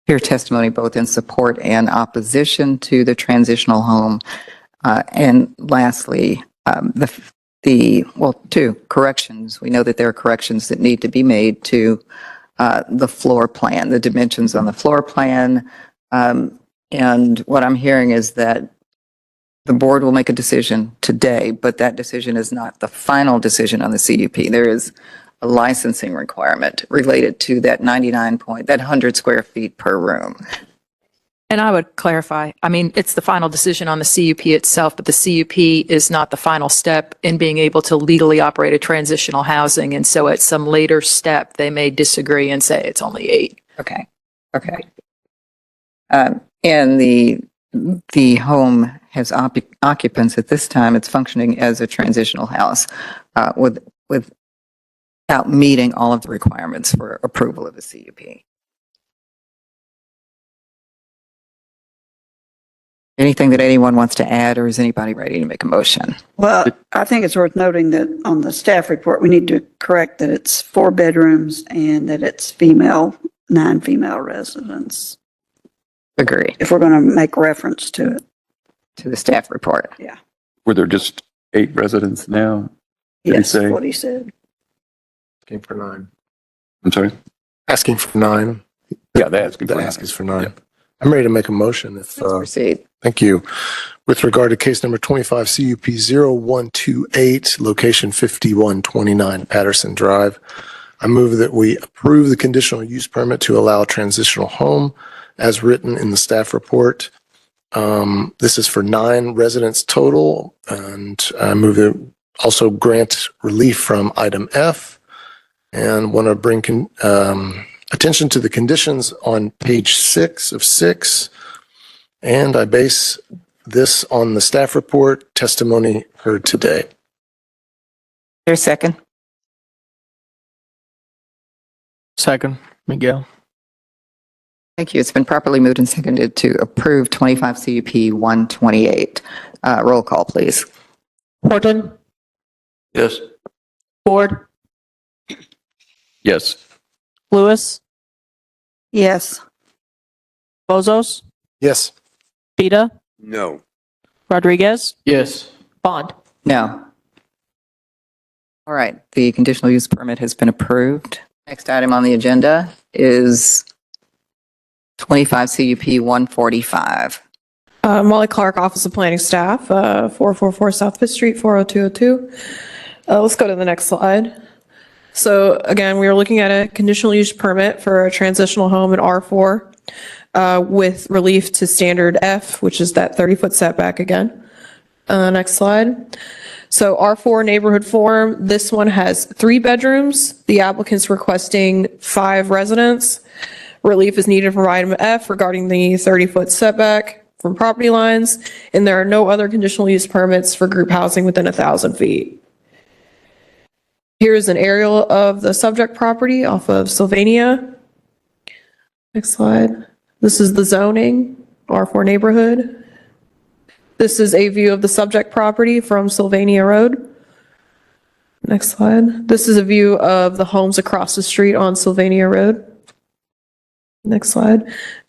hear testimony both in support and opposition to the transitional home. And lastly, 2 corrections. We know that there are corrections that need to be made to the floor plan, the dimensions on the floor plan. And what I'm hearing is that the board will make a decision today, but that decision is not the final decision on the CUP. There is a licensing requirement related to that 100 square feet per room. And I would clarify, I mean, it's the final decision on the CUP itself, but the CUP is not the final step in being able to legally operate a transitional housing. And so at some later step, they may disagree and say it's only 8. Okay. Okay. And the home has occupants at this time. It's functioning as a transitional house without meeting all of the requirements for approval of a CUP. Anything that anyone wants to add, or is anybody ready to make a motion? Well, I think it's worth noting that on the staff report, we need to correct that it's 4 bedrooms and that it's 9 female residents. Agree. If we're going to make reference to it. to the staff report. Were there just 8 residents now? Did he Yes, say? what he said. Asking for 9. I'm sorry? Asking for 9. Yeah, the ask. The ask is for 9. I'm ready to make a motion if, Please proceed. thank you. With regard to case number 25 CUP 0128, location 5129 Patterson Drive, I move that we approve the conditional use permit to allow a transitional home as written in the staff report. This is for 9 residents total, and I move that also grant relief from item F, and want to bring attention to the conditions on page 6 of 6, and I base this on the staff report testimony heard today. There's a second. Second, Miguel. Thank you. It's been properly moved and seconded to approve 25 CUP 128. Roll call, please. Horton, Yes. Ford, Yes. Lewis, Yes. Bozos, Yes. Peta, No. Rodriguez, Yes. Bond. No. All right, the conditional use permit has been approved. Next item on the agenda is 25 CUP 145. Molly Clark, Office of Planning Staff, 444 South Fifth Street, 40202. Let's go to the next slide. So again, we are looking at a conditional use permit for a transitional home in R4 with relief to standard F, which is that 30-foot setback again. Next slide. So R4 neighborhood form, this one has 3 bedrooms. The applicant's requesting 5 residents. Relief is needed from item F regarding the 30-foot setback from property lines, and there are no other conditional use permits for group housing within 1,000 feet. Here is an aerial of the subject property off of Sylvania. Next slide. This is the zoning, R4 neighborhood. This is a view of the subject property from Sylvania Road. Next slide. This is a view of the homes across the street on Sylvania Road. Next slide.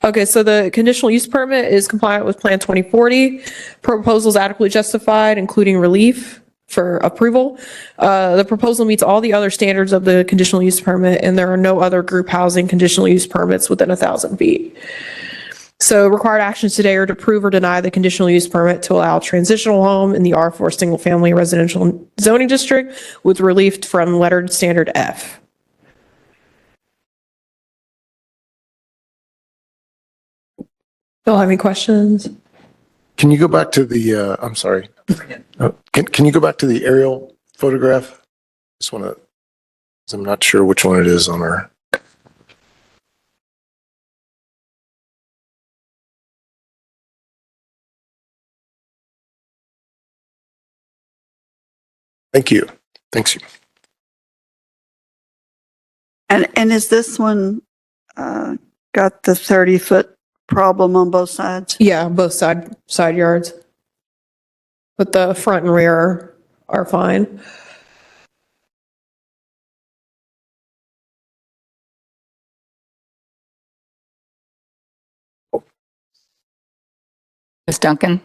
Okay, so the conditional use permit is compliant with Plan 2040. Proposal is adequately justified, including relief for approval. The proposal meets all the other standards of the conditional use permit, and there are no other group housing conditional use permits within 1,000 feet. So required actions today are to approve or deny the conditional use permit to allow a transitional home in the R4 single family residential zoning district with relief from lettered standard F. Bill, have any questions? Can you go back to the, I'm sorry. Can you go back to the aerial photograph? Just want to, I'm not sure which one it is on our. Thank you. Thanks. And is this one got the 30-foot problem on both sides? Yeah, both side yards. But the front and rear are fine. Ms. Duncan?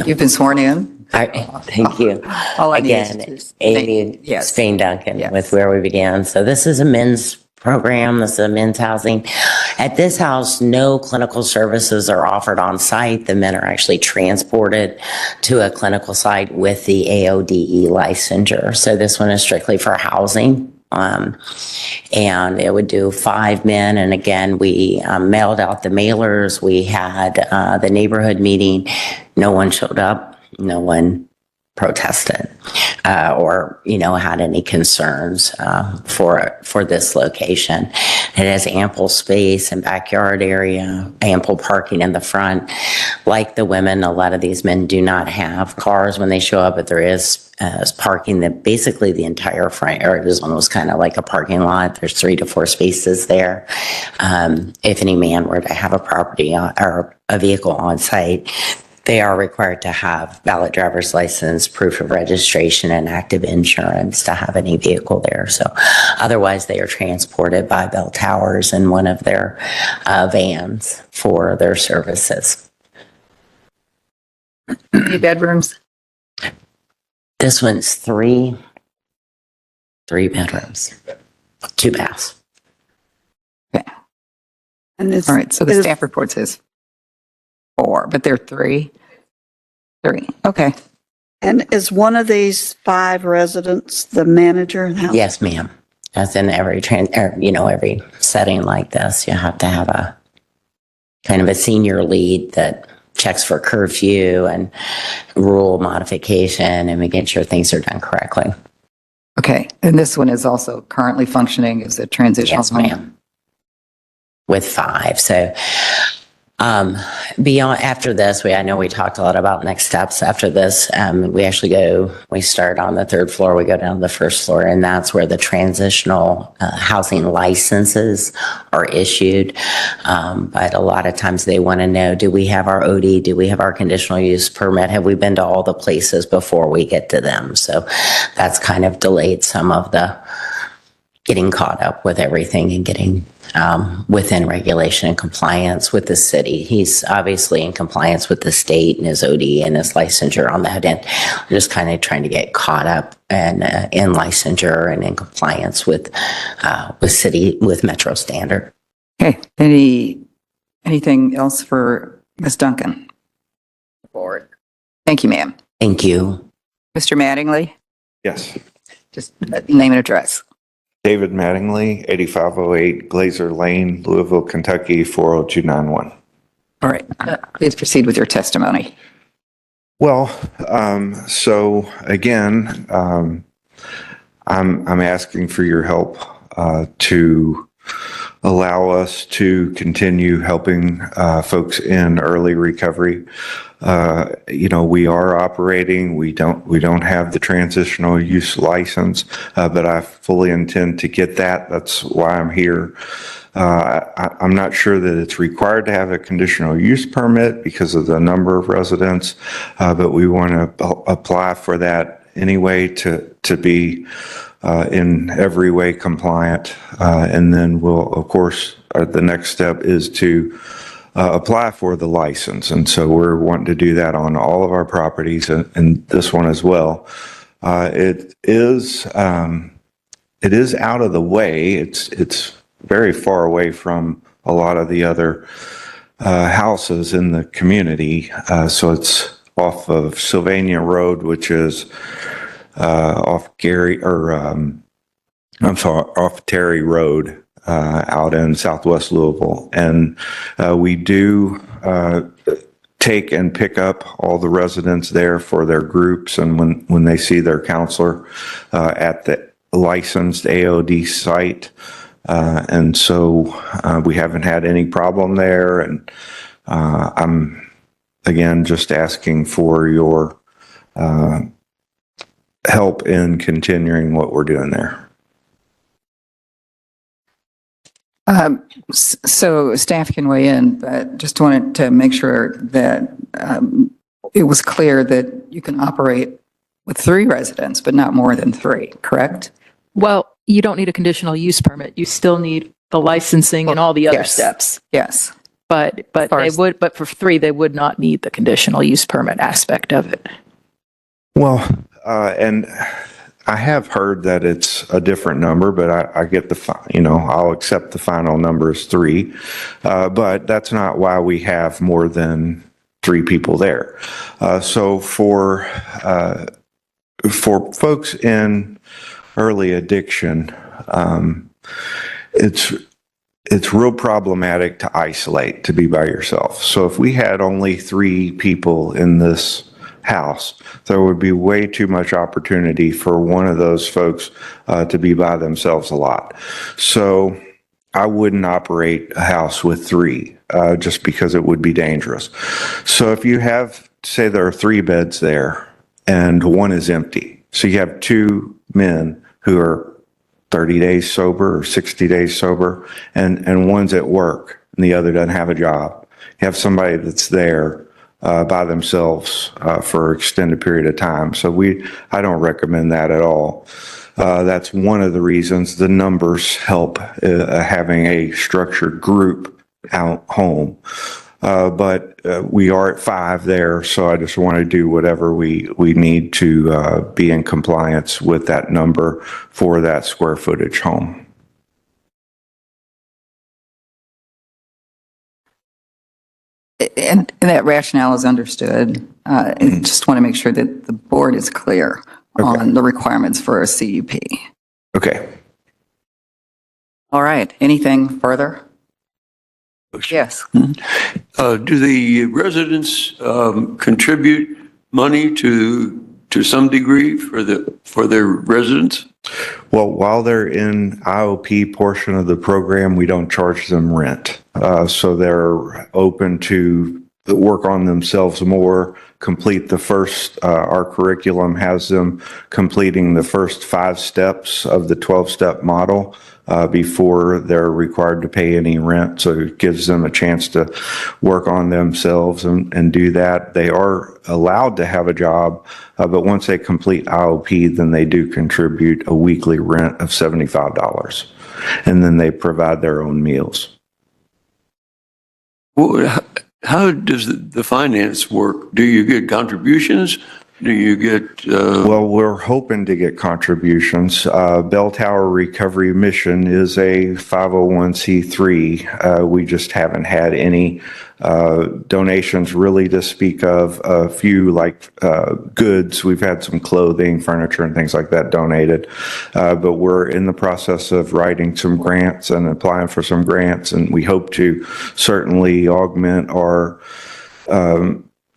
You've been sworn in. Thank you. All I need Again, is Amy yes. Spain Duncan Yes. with where we began. So this is a men's program. This is a men's housing. At this house, no clinical services are offered on site. The men are actually transported to a clinical site with the AODE licensure. So this one is strictly for housing. And it would do 5 men. And again, we mailed out the mailers. We had the neighborhood meeting. No one showed up. No one protested or, had any concerns for this location. It has ample space and backyard area, ample parking in the front. Like the women, a lot of these men do not have cars when they show up, but there is parking that basically the entire front area is almost kind of like a parking lot. There's 3 to 4 spaces there. If any man were to have a property or a vehicle on site, They are required to have valid driver's license, proof of registration, and active insurance to have any vehicle there. So otherwise, they are transported by bell towers in one of their vans for their services. Any bedrooms? This one's three bedrooms, 2 baths. And it's, All right, so the staff report says 4, but they're 3. 3, okay. And is one of these 5 residents the manager? of the house? Yes, ma'am. As in every every setting like this, you have to have a kind of a senior lead that checks for curfew and rule modification and making sure things are done correctly. Okay, and this one is also currently functioning as a transitional Yes, home? ma'am. With 5. So beyond, after this, I know we talked a lot about next steps. After this, we start on the 3rd floor, we go down to the 1st floor, and that's where the transitional housing licenses are issued. But a lot of times they want to know, do we have our OD? Do we have our conditional use permit? Have we been to all the places before we get to them? So that's kind of delayed some of the getting caught up with everything and getting within regulation and compliance with the city. He's obviously in compliance with the state and his OD and his licensure on that end. We're just kind of trying to get caught up and in licensure and in compliance with Metro Standard. Okay, anything else for Ms. Duncan? Board. Thank you, ma'am. Thank you. Mr. Mattingly, Yes. just name and address. David Mattingly, 8508 Glazer Lane, Louisville, Kentucky, 40291. All right, please proceed with your testimony. Well, so again, I'm asking for your help to allow us to continue helping folks in early recovery. We are operating. We don't have the transitional use license, but I fully intend to get that. That's why I'm here. I'm not sure that it's required to have a conditional use permit because of the number of residents, but we want to apply for that anyway to be in every way compliant. And then we'll, of course, the next step is to apply for the license. And so we're wanting to do that on all of our properties and this one as well. It is out of the way. It's very far away from a lot of the other houses in the community. So it's off of Sylvania Road, which is off Terry Road out in southwest Louisville. And we do take and pick up all the residents there for their groups and when they see their counselor at the licensed AOD site. And so we haven't had any problem there. And I'm, again, just asking for your help in continuing what we're doing there. So staff can weigh in, but just wanted to make sure that it was clear that you can operate with 3 residents, but not more than 3, correct? Well, you don't need a conditional use permit. You still need the licensing and all the other Yes. steps. Yes. But for 3, they would not need the conditional use permit aspect of it. Well, and I have heard that it's a different number, but I get I'll accept the final number is 3. But that's not why we have more than 3 people there. So for folks in early addiction, it's real problematic to isolate, to be by yourself. So if we had only 3 people in this house, there would be way too much opportunity for one of those folks to be by themselves a lot. So I wouldn't operate a house with 3 just because it would be dangerous. So if you have, say there are 3 beds there and 1 is empty, so you have 2 men who are 30 days sober or 60 days sober, and one's at work and the other doesn't have a job. You have somebody that's there by themselves for an extended period of time. So I don't recommend that at all. That's one of the reasons. The numbers help having a structured group out home. But we are at 5 there, so I just want to do whatever we need to be in compliance with that number for that square footage home. And that rationale is understood. I just want to make sure that the board is clear on the requirements for a CUP. Okay. All right. Anything further? Yes. Do the residents contribute money to some degree for their residents? Well, while they're in IOP portion of the program, we don't charge them rent. So they're open to work on themselves more, complete the first, our curriculum has them completing the first 5 steps of the 12-step model before they're required to pay any rent. So it gives them a chance to work on themselves and do that. They are allowed to have a job, but once they complete IOP, then they do contribute a weekly rent of $75. And then they provide their own meals. Well, how does the finance work? Do you get contributions? Do you get? Well, we're hoping to get contributions. Bell Tower Recovery Mission is a 501c3. We just haven't had any donations really to speak of. A few like goods. We've had some clothing, furniture, and things like that donated. But we're in the process of writing some grants and applying for some grants, and we hope to certainly augment our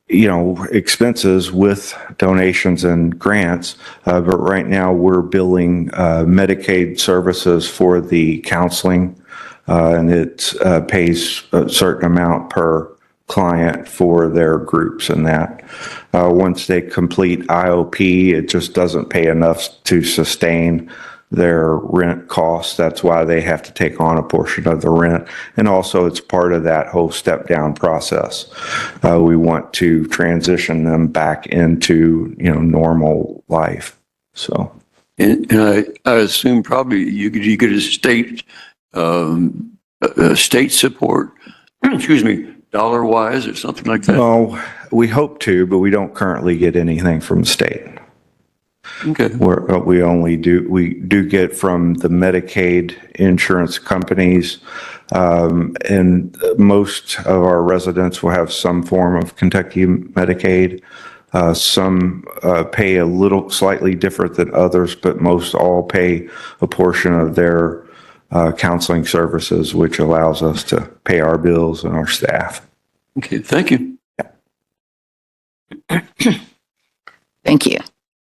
expenses with donations and grants. But right now we're billing Medicaid services for the counseling, and it pays a certain amount per client for their groups and that. Once they complete IOP, it just doesn't pay enough to sustain their rent costs. That's why they have to take on a portion of the rent. And also it's part of that whole step down process. We want to transition them back into, normal life. So. And I assume probably you get a state support, excuse me, dollar wise or something like that. Oh, we hope to, but we don't currently get anything from the state. Okay. We do get from the Medicaid insurance companies, and most of our residents will have some form of Kentucky Medicaid. Some pay a little slightly different than others, but most all pay a portion of their counseling services, which allows us to pay our bills and our staff. Okay, thank you. Thank you.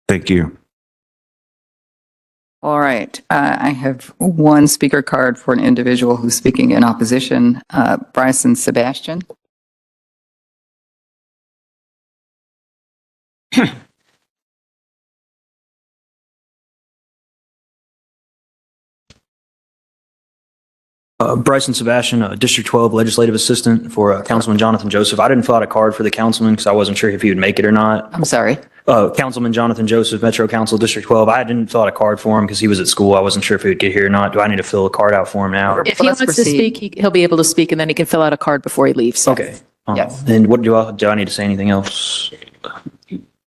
Thank you. All right. I have one speaker card for an individual who's speaking in opposition, Bryson Sebastian. Bryson Sebastian, District 12 Legislative Assistant for Councilman Jonathan Joseph. I didn't fill out a card for the councilman because I wasn't sure if he would make it or not. I'm sorry. Councilman Jonathan Joseph, Metro Council, District 12. I didn't fill out a card for him because he was at school. I wasn't sure if he would get here or not. Do I need to fill a card out for him now? If he wants to speak, he'll be able to speak, and then he can fill out a card before he leaves. Okay. Yes. And what do I need to say anything else?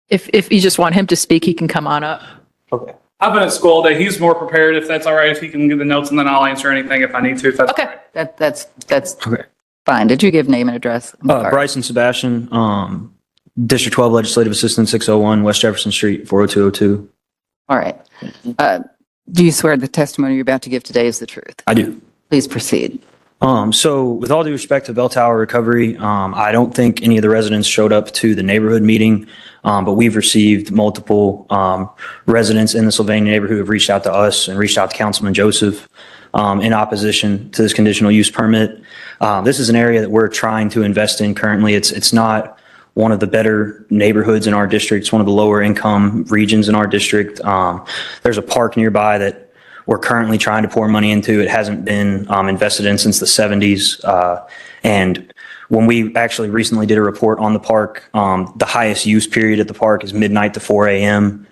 If you just want him to speak, he can come on up. Okay. I've been at school all day. He's more prepared if that's all right. If he can give the notes and then I'll answer anything if I need to. If that's okay. That's okay. Fine. Did you give name and address? Bryson Sebastian, District 12 Legislative Assistant, 601 West Jefferson Street, 40202. All right. Do you swear the testimony you're about to give today is the truth? I do. Please proceed. So with all due respect to Bell Tower Recovery, I don't think any of the residents showed up to the neighborhood meeting, but we've received multiple residents in the Sylvania neighborhood who have reached out to us and reached out to Councilman Joseph in opposition to this conditional use permit. This is an area that we're trying to invest in currently. It's not one of the better neighborhoods in our district. It's one of the lower income regions in our district. There's a park nearby that we're currently trying to pour money into. It hasn't been invested in since the 70s. And when we actually recently did a report on the park, the highest use period at the park is midnight to 4 a.m.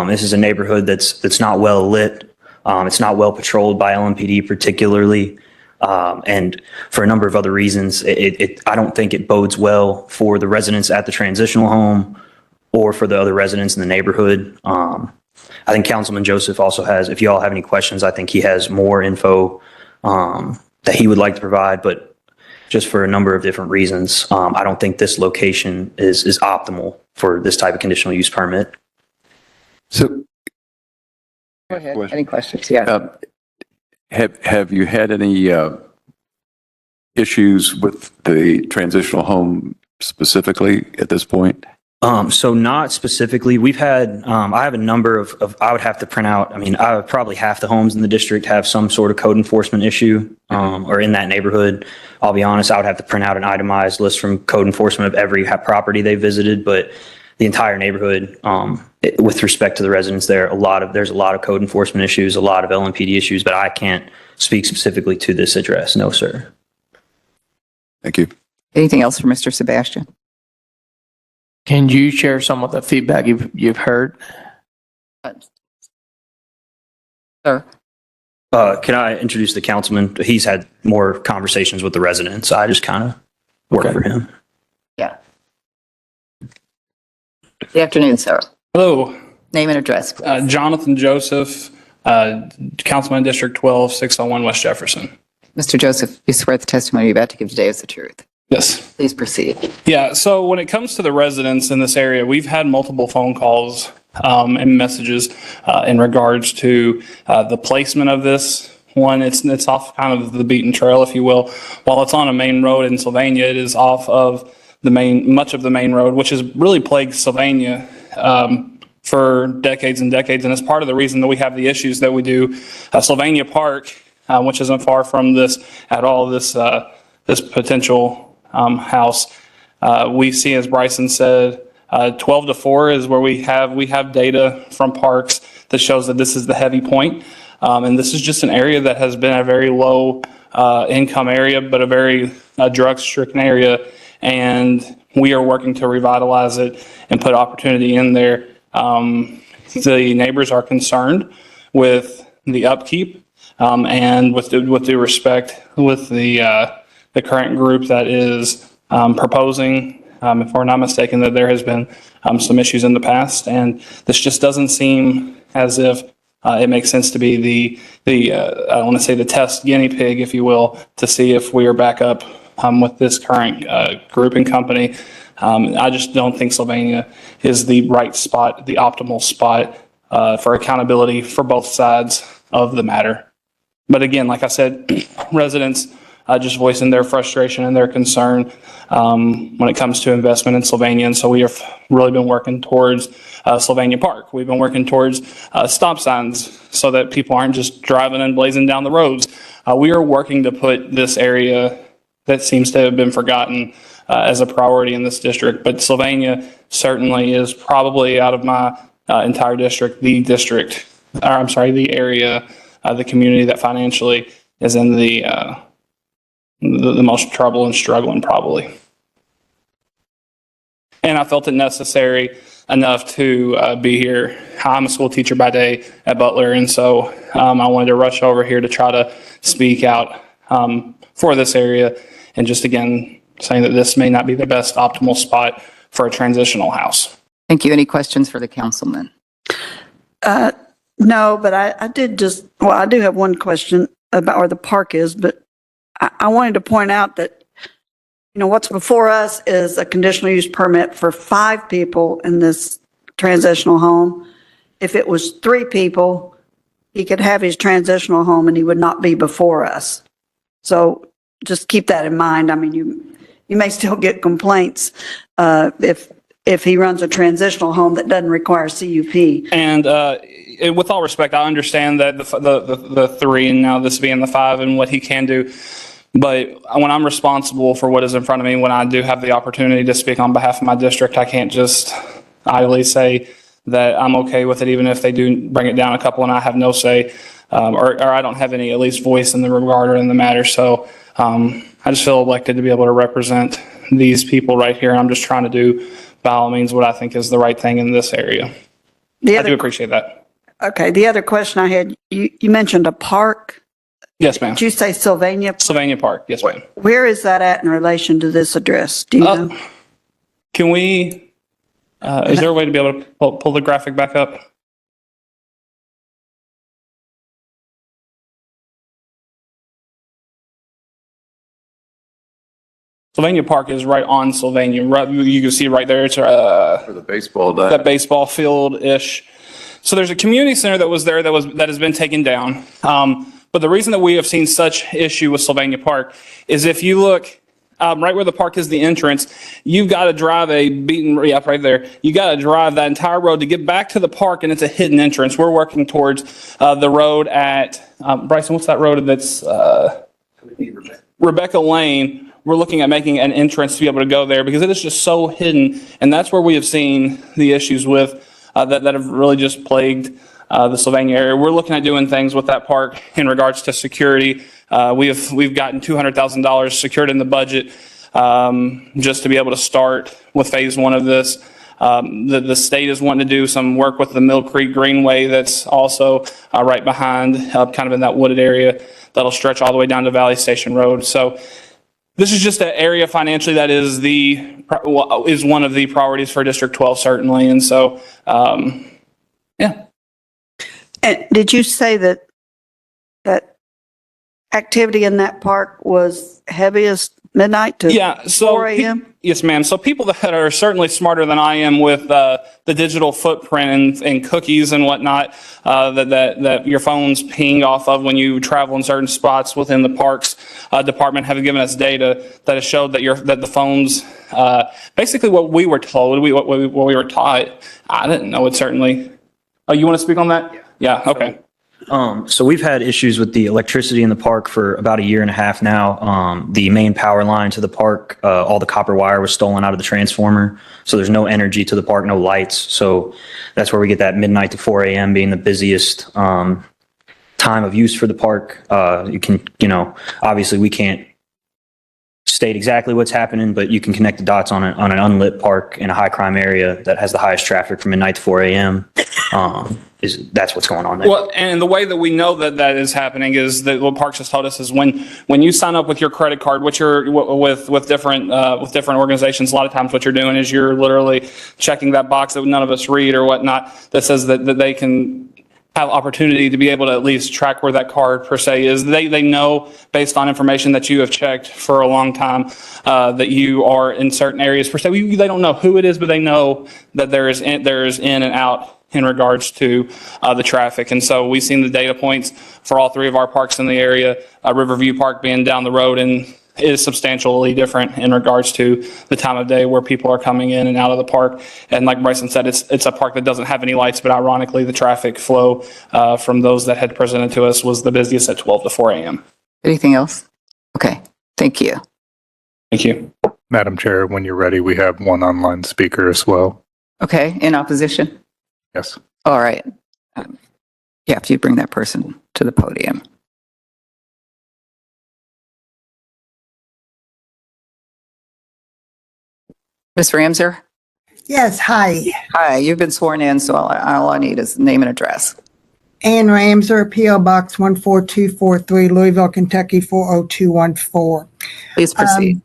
This is a neighborhood that's not well lit. It's not well patrolled by LMPD particularly. And for a number of other reasons, I don't think it bodes well for the residents at the transitional home or for the other residents in the neighborhood. I think Councilman Joseph also has, if you all have any questions, I think he has more info that he would like to provide, but just for a number of different reasons, I don't think this location is optimal for this type of conditional use permit. So, Go ahead. Any questions? Yeah. have you had any issues with the transitional home specifically at this point? So not specifically. We've had, I have a number of, I would have to print out, I mean, probably half the homes in the district have some sort of code enforcement issue, or in that neighborhood. I'll be honest, I would have to print out an itemized list from code enforcement of every property they visited, but the entire neighborhood, with respect to the residents there, there's a lot of code enforcement issues, a lot of LMPD issues, but I can't speak specifically to this address. No, sir. Thank you. Anything else for Mr. Sebastian? Can you share some of the feedback you've heard? Sir. Can I introduce the councilman? He's had more conversations with the residents. I just kind of work for him. Yeah. Good afternoon, sir. Hello, Name and address, please. Jonathan Joseph, Councilman District 12, 601 West Jefferson. Mr. Joseph, you swear the testimony you're about to give today is the truth. Yes. Please proceed. Yeah, so when it comes to the residents in this area, we've had multiple phone calls and messages in regards to the placement of this. One, it's off kind of the beaten trail, if you will. While it's on a main road in Sylvania, it is off of much of the main road, which has really plagued Sylvania for decades and decades. And it's part of the reason that we have the issues that we do. Sylvania Park, which isn't far from this at all, this potential house. We see, as Bryson said, 12 to 4 is where we have data from parks that shows that this is the heavy point. And this is just an area that has been a very low income area, but a very drug-stricken area. And we are working to revitalize it and put opportunity in there. The neighbors are concerned with the upkeep and with due respect with the current group that is proposing, if we're not mistaken, that there has been some issues in the past. And this just doesn't seem as if it makes sense to be I don't want to say the test guinea pig, if you will, to see if we are back up with this current group and company. I just don't think Sylvania is the right spot, the optimal spot for accountability for both sides of the matter. But again, like I said, residents just voicing their frustration and their concern when it comes to investment in Sylvania. And so we have really been working towards Sylvania Park. We've been working towards stop signs so that people aren't just driving and blazing down the roads. We are working to put this area that seems to have been forgotten as a priority in this district. But Sylvania certainly is probably, out of my entire district, the area, the community that financially is in the most trouble and struggling, probably. And I felt it necessary enough to be here. I'm a school teacher by day at Butler, and so I wanted to rush over here to try to speak out for this area, and just again saying that this may not be the best optimal spot for a transitional house. Thank you. Any questions for the councilman? No, but I do have one question about where the park is, but I wanted to point out that, what's before us is a conditional use permit for 5 people in this transitional home. If it was 3 people, he could have his transitional home and he would not be before us. So just keep that in mind. I mean, you may still get complaints if he runs a transitional home that doesn't require CUP. And with all respect, I understand that the 3 and now this being the 5 and what he can do. But when I'm responsible for what is in front of me, when I do have the opportunity to speak on behalf of my district, I can't just idly say that I'm okay with it, even if they do bring it down a couple and I have no say. or I don't have any at least voice in the regard or in the matter. So I just feel elected to be able to represent these people right here. I'm just trying to do by all means what I think is the right thing in this area. I do appreciate that. Okay, the other question I had, you mentioned a park. Yes, ma'am. Did you say Sylvania? Sylvania Park. Yes, ma'am. Where is that at in relation to this address? Do you know? Can we, is there a way to be able to pull the graphic back up? Sylvania Park is right on Sylvania. Right, you can see right there. It's For the baseball diamond. that baseball field-ish. So there's a community center that was there that has been taken down. But the reason that we have seen such issue with Sylvania Park is if you look right where the park is, the entrance, you've got to drive right there. You got to drive that entire road to get back to the park, and it's a hidden entrance. We're working towards the road at Bryson. What's that road? That's Rebecca Lane. We're looking at making an entrance to be able to go there because it is just so hidden, and that's where we have seen the issues with that have really just plagued the Sylvania area. We're looking at doing things with that park in regards to security. We've gotten $200,000 secured in the budget just to be able to start with phase one of this. The state is wanting to do some work with the Mill Creek Greenway that's also right behind, kind of in that wooded area that'll stretch all the way down to Valley Station Road. So this is just an area financially that is one of the priorities for District 12, certainly. And so, yeah. And did you say that activity in that park was heaviest midnight to 4 a.m.? Yes, ma'am. So people that are certainly smarter than I am with the digital footprint and cookies and whatnot that your phones ping off of when you travel in certain spots within the parks department have given us data that has showed that the phones basically what we were told, what we were taught. I didn't know it certainly. Oh, you want to speak on that? Yeah. Okay. So we've had issues with the electricity in the park for about a year and a half now. The main power line to the park, all the copper wire was stolen out of the transformer. So there's no energy to the park, no lights. So that's where we get that midnight to 4 a.m. being the busiest time of use for the park. Obviously we can't state exactly what's happening, but you can connect the dots on an unlit park in a high crime area that has the highest traffic from midnight to 4 a.m. That's what's going on there. Well, and the way that we know that is happening is that what Parks has told us is when you sign up with your credit card, with different organizations, a lot of times what you're doing is you're literally checking that box that none of us read or whatnot that says that they can have opportunity to be able to at least track where that card per se is. They know based on information that you have checked for a long time that you are in certain areas per se. They don't know who it is, but they know that there is in and out in regards to the traffic. And so we've seen the data points for all three of our parks in the area, Riverview Park being down the road, and it is substantially different in regards to the time of day where people are coming in and out of the park. And like Bryson said, it's a park that doesn't have any lights, but ironically the traffic flow from those that had presented to us was the busiest at 12 to 4 a.m. Anything else? Okay, thank you. Thank you. Madam Chair, when you're ready, we have one online speaker as well. Okay, in opposition? Yes. All right. Yeah, if you bring that person to the podium. Ms. Ramser? Yes, hi. Hi, you've been sworn in, so all I need is name and address. Ann Ramser, P.O. Box 14243, Louisville, Kentucky 40214. Please proceed.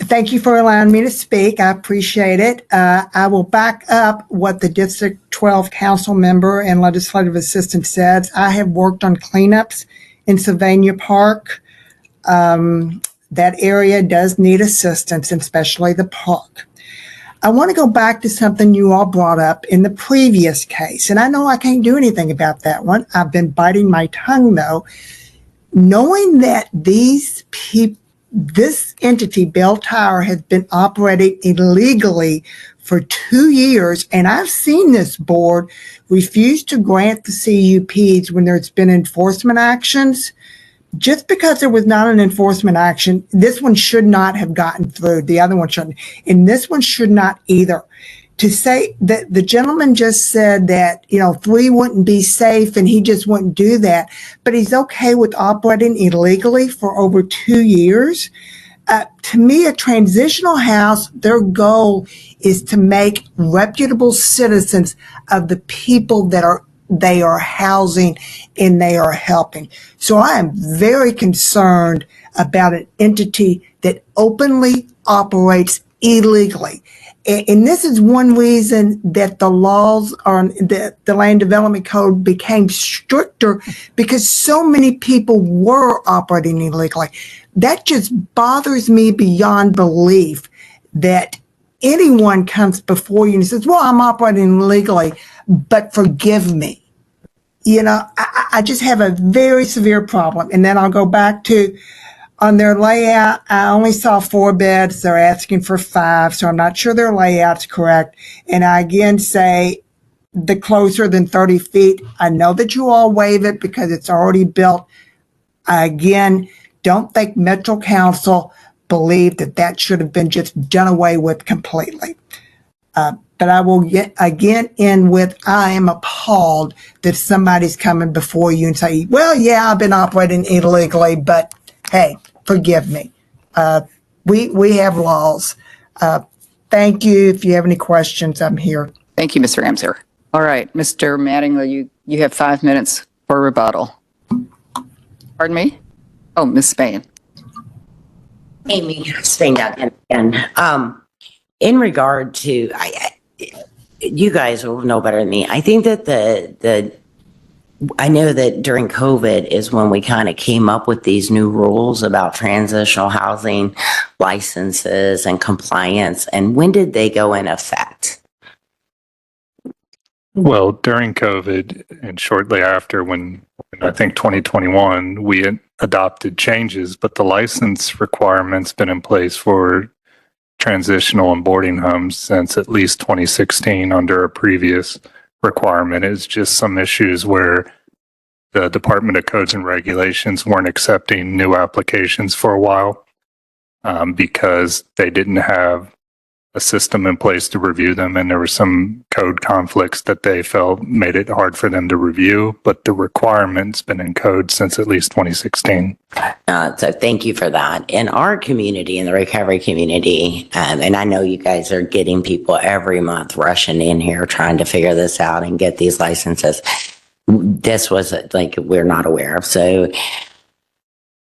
Thank you for allowing me to speak. I appreciate it. I will back up what the District 12 council member and legislative assistant says. I have worked on cleanups in Sylvania Park. That area does need assistance, especially the park. I want to go back to something you all brought up in the previous case, and I know I can't do anything about that one. I've been biting my tongue, though. Knowing that this entity, Bell Tower, has been operating illegally for 2 years, and I've seen this board refuse to grant the CUPs when there's been enforcement actions. Just because there was not an enforcement action, this one should not have gotten through. The other one shouldn't. And this one should not either. to say that the gentleman just said that, 3 wouldn't be safe and he just wouldn't do that, but he's okay with operating illegally for over 2 years. To me, a transitional house, their goal is to make reputable citizens of the people that they are housing and they are helping. So I am very concerned about an entity that openly operates illegally. And this is one reason that the laws on the Land Development Code became stricter, because so many people were operating illegally. That just bothers me beyond belief, that anyone comes before you and says, well, I'm operating illegally, but forgive me. I just have a very severe problem. And then I'll go back to, on their layout, I only saw 4 beds. They're asking for 5, so I'm not sure their layout's correct. And I again say, the closer than 30 feet, I know that you all waive it because it's already built. I again don't think Metro Council believed that should have been just done away with completely. But I will again end with, I am appalled that somebody's coming before you and say, well, yeah, I've been operating illegally, but hey, forgive me. We have laws. Thank you. If you have any questions, I'm here. Thank you, Mr. Ramser. All right, Mr. Mattingly, you have 5 minutes for rebuttal. Pardon me? Oh, Ms. Spain. Amy, Spain again. In regard to, you guys will know better than me. I think that I know that during COVID is when we kind of came up with these new rules about transitional housing licenses and compliance. And when did they go in effect? Well, during COVID and shortly after, when I think 2021, we adopted changes, but the license requirement's been in place for transitional and boarding homes since at least 2016 under a previous requirement. It's just some issues where the Department of Codes and Regulations weren't accepting new applications for a while because they didn't have a system in place to review them, and there were some code conflicts that they felt made it hard for them to review, but the requirement's been in code since at least 2016. So thank you for that. In our community, in the recovery community, and I know you guys are getting people every month rushing in here trying to figure this out and get these licenses. This was like we're not aware of. So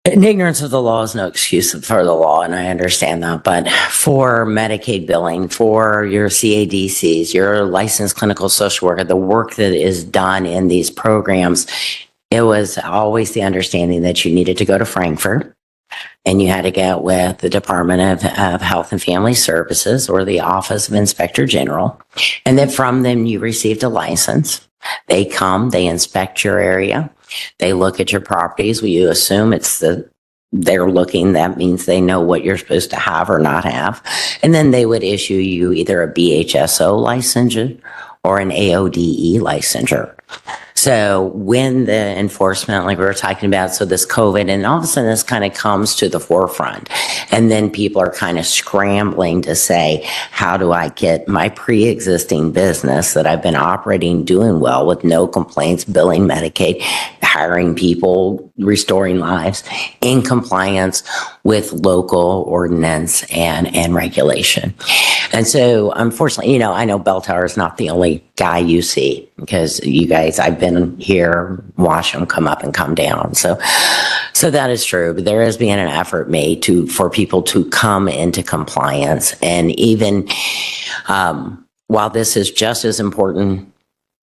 in ignorance of the law is no excuse for the law, and I understand that. But for Medicaid billing, for your CADCs, your licensed clinical social worker, the work that is done in these programs, it was always the understanding that you needed to go to Frankfurt and you had to get with the Department of Health and Family Services or the Office of Inspector General, and then from them you received a license. They come, they inspect your area. They look at your properties. You assume they're looking. That means they know what you're supposed to have or not have. And then they would issue you either a BHSO licensure or an AODE licensure. So when the enforcement, like we were talking about, so this COVID, and all of a sudden this kind of comes to the forefront. And then people are kind of scrambling to say, how do I get my pre-existing business that I've been operating, doing well with no complaints, billing Medicaid, hiring people, restoring lives, in compliance with local ordinance and regulation. And so unfortunately, I know bell tower is not the only guy you see, because you guys, I've been here, watch them come up and come down. So that is true, but there has been an effort made for people to come into compliance. And even while this is just as important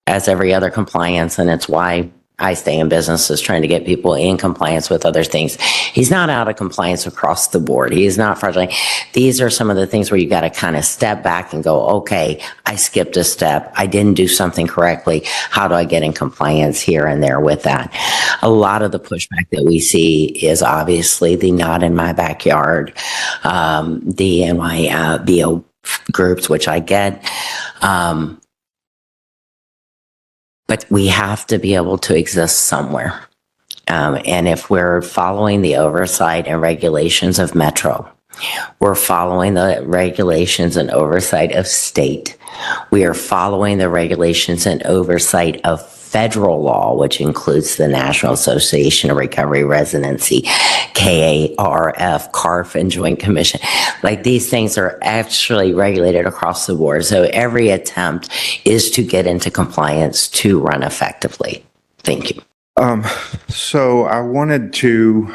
as every other compliance, and it's why I stay in business, is trying to get people in compliance with other things. He's not out of compliance across the board. He is not fraudulent. These are some of the things where you got to kind of step back and go, okay, I skipped a step. I didn't do something correctly. How do I get in compliance here and there with that? A lot of the pushback that we see is obviously the not in my backyard, the NYBO groups, which I get. But we have to be able to exist somewhere. And if we're following the oversight and regulations of Metro, We're following the regulations and oversight of state. We are following the regulations and oversight of federal law, which includes the National Association of Recovery Residency, KARF, CARF, and Joint Commission. Like, these things are actually regulated across the board. So every attempt is to get into compliance to run effectively. Thank you. So I wanted to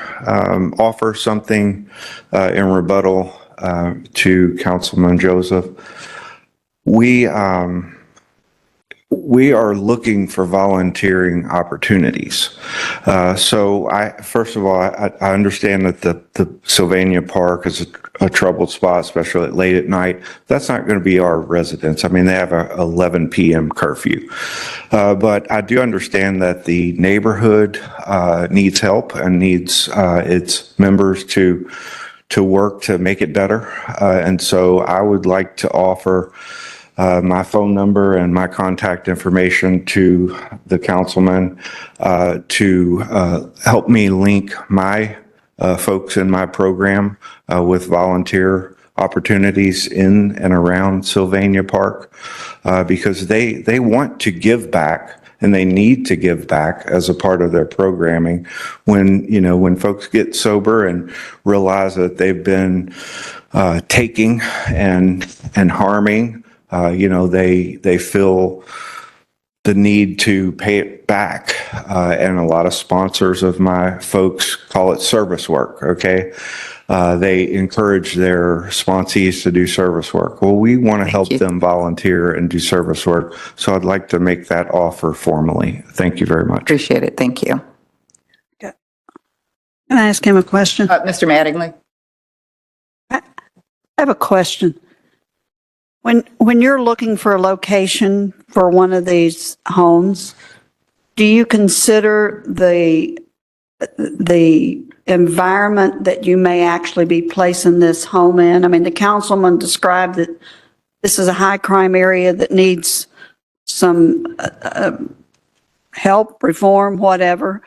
offer something in rebuttal to Councilman Joseph. We are looking for volunteering opportunities. So first of all, I understand that the Sylvania Park is a troubled spot, especially late at night. That's not going to be our residents. I mean, they have a 11 p.m. curfew. But I do understand that the neighborhood needs help and needs its members to work to make it better. And so I would like to offer my phone number and my contact information to the councilman to help me link my folks in my program with volunteer opportunities in and around Sylvania Park because they want to give back and they need to give back as a part of their programming when folks get sober and realize that they've been taking and harming. They feel the need to pay it back. And a lot of sponsors of my folks call it service work, okay? They encourage their sponsees to do service work. Well, we want to help them volunteer and do service work. So I'd like to make that offer formally. Thank you very much. Appreciate it. Thank you. Can I ask him a question? Mr. Mattingly? I have a question. When you're looking for a location for one of these homes, do you consider the environment that you may actually be placing this home in? I mean, the councilman described that this is a high crime area that needs some help, reform, whatever.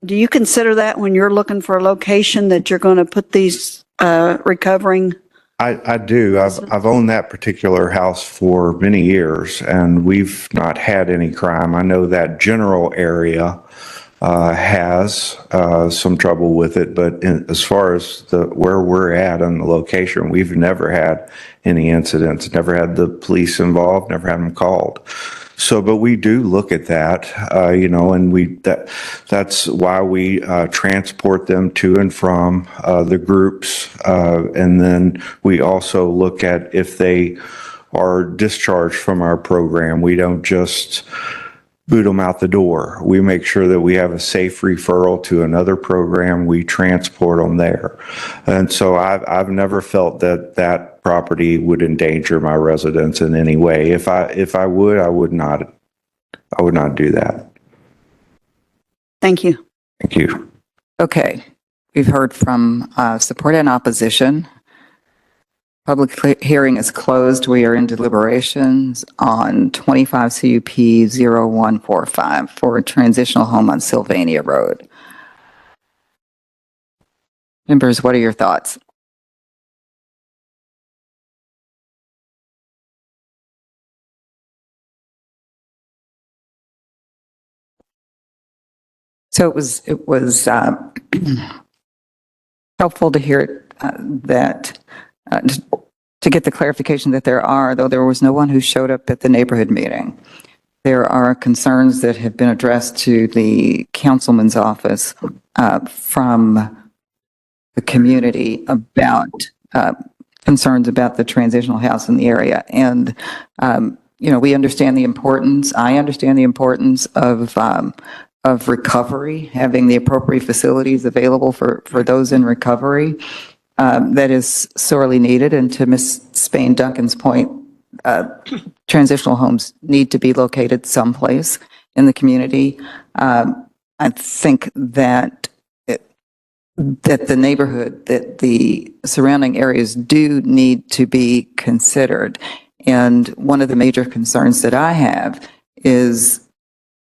Do you consider that when you're looking for a location that you're going to put these recovering? I do. I've owned that particular house for many years and we've not had any crime. I know that general area has some trouble with it, but as far as where we're at on the location, we've never had any incidents, never had the police involved, never had them called. So, but we do look at that, and that's why we transport them to and from the groups. And then we also look at if they are discharged from our program. We don't just boot them out the door. We make sure that we have a safe referral to another program. We transport them there. And so I've never felt that property would endanger my residents in any way. If I would, I would not do that. Thank you. Thank you. Okay. We've heard from support and opposition. Public hearing is closed. We are in deliberations on 25 CUP 0145 for a transitional home on Sylvania Road. Members, what are your thoughts? So it was helpful to hear that to get the clarification that though there was no one who showed up at the neighborhood meeting, there are concerns that have been addressed to the councilman's office from the community about concerns about the transitional house in the area. And, we understand the importance, I understand the importance of recovery, having the appropriate facilities available for those in recovery. That is sorely needed. And to Ms. Spain Duncan's point, transitional homes need to be located someplace in the community. I think that the neighborhood, that the surrounding areas do need to be considered. And one of the major concerns that I have is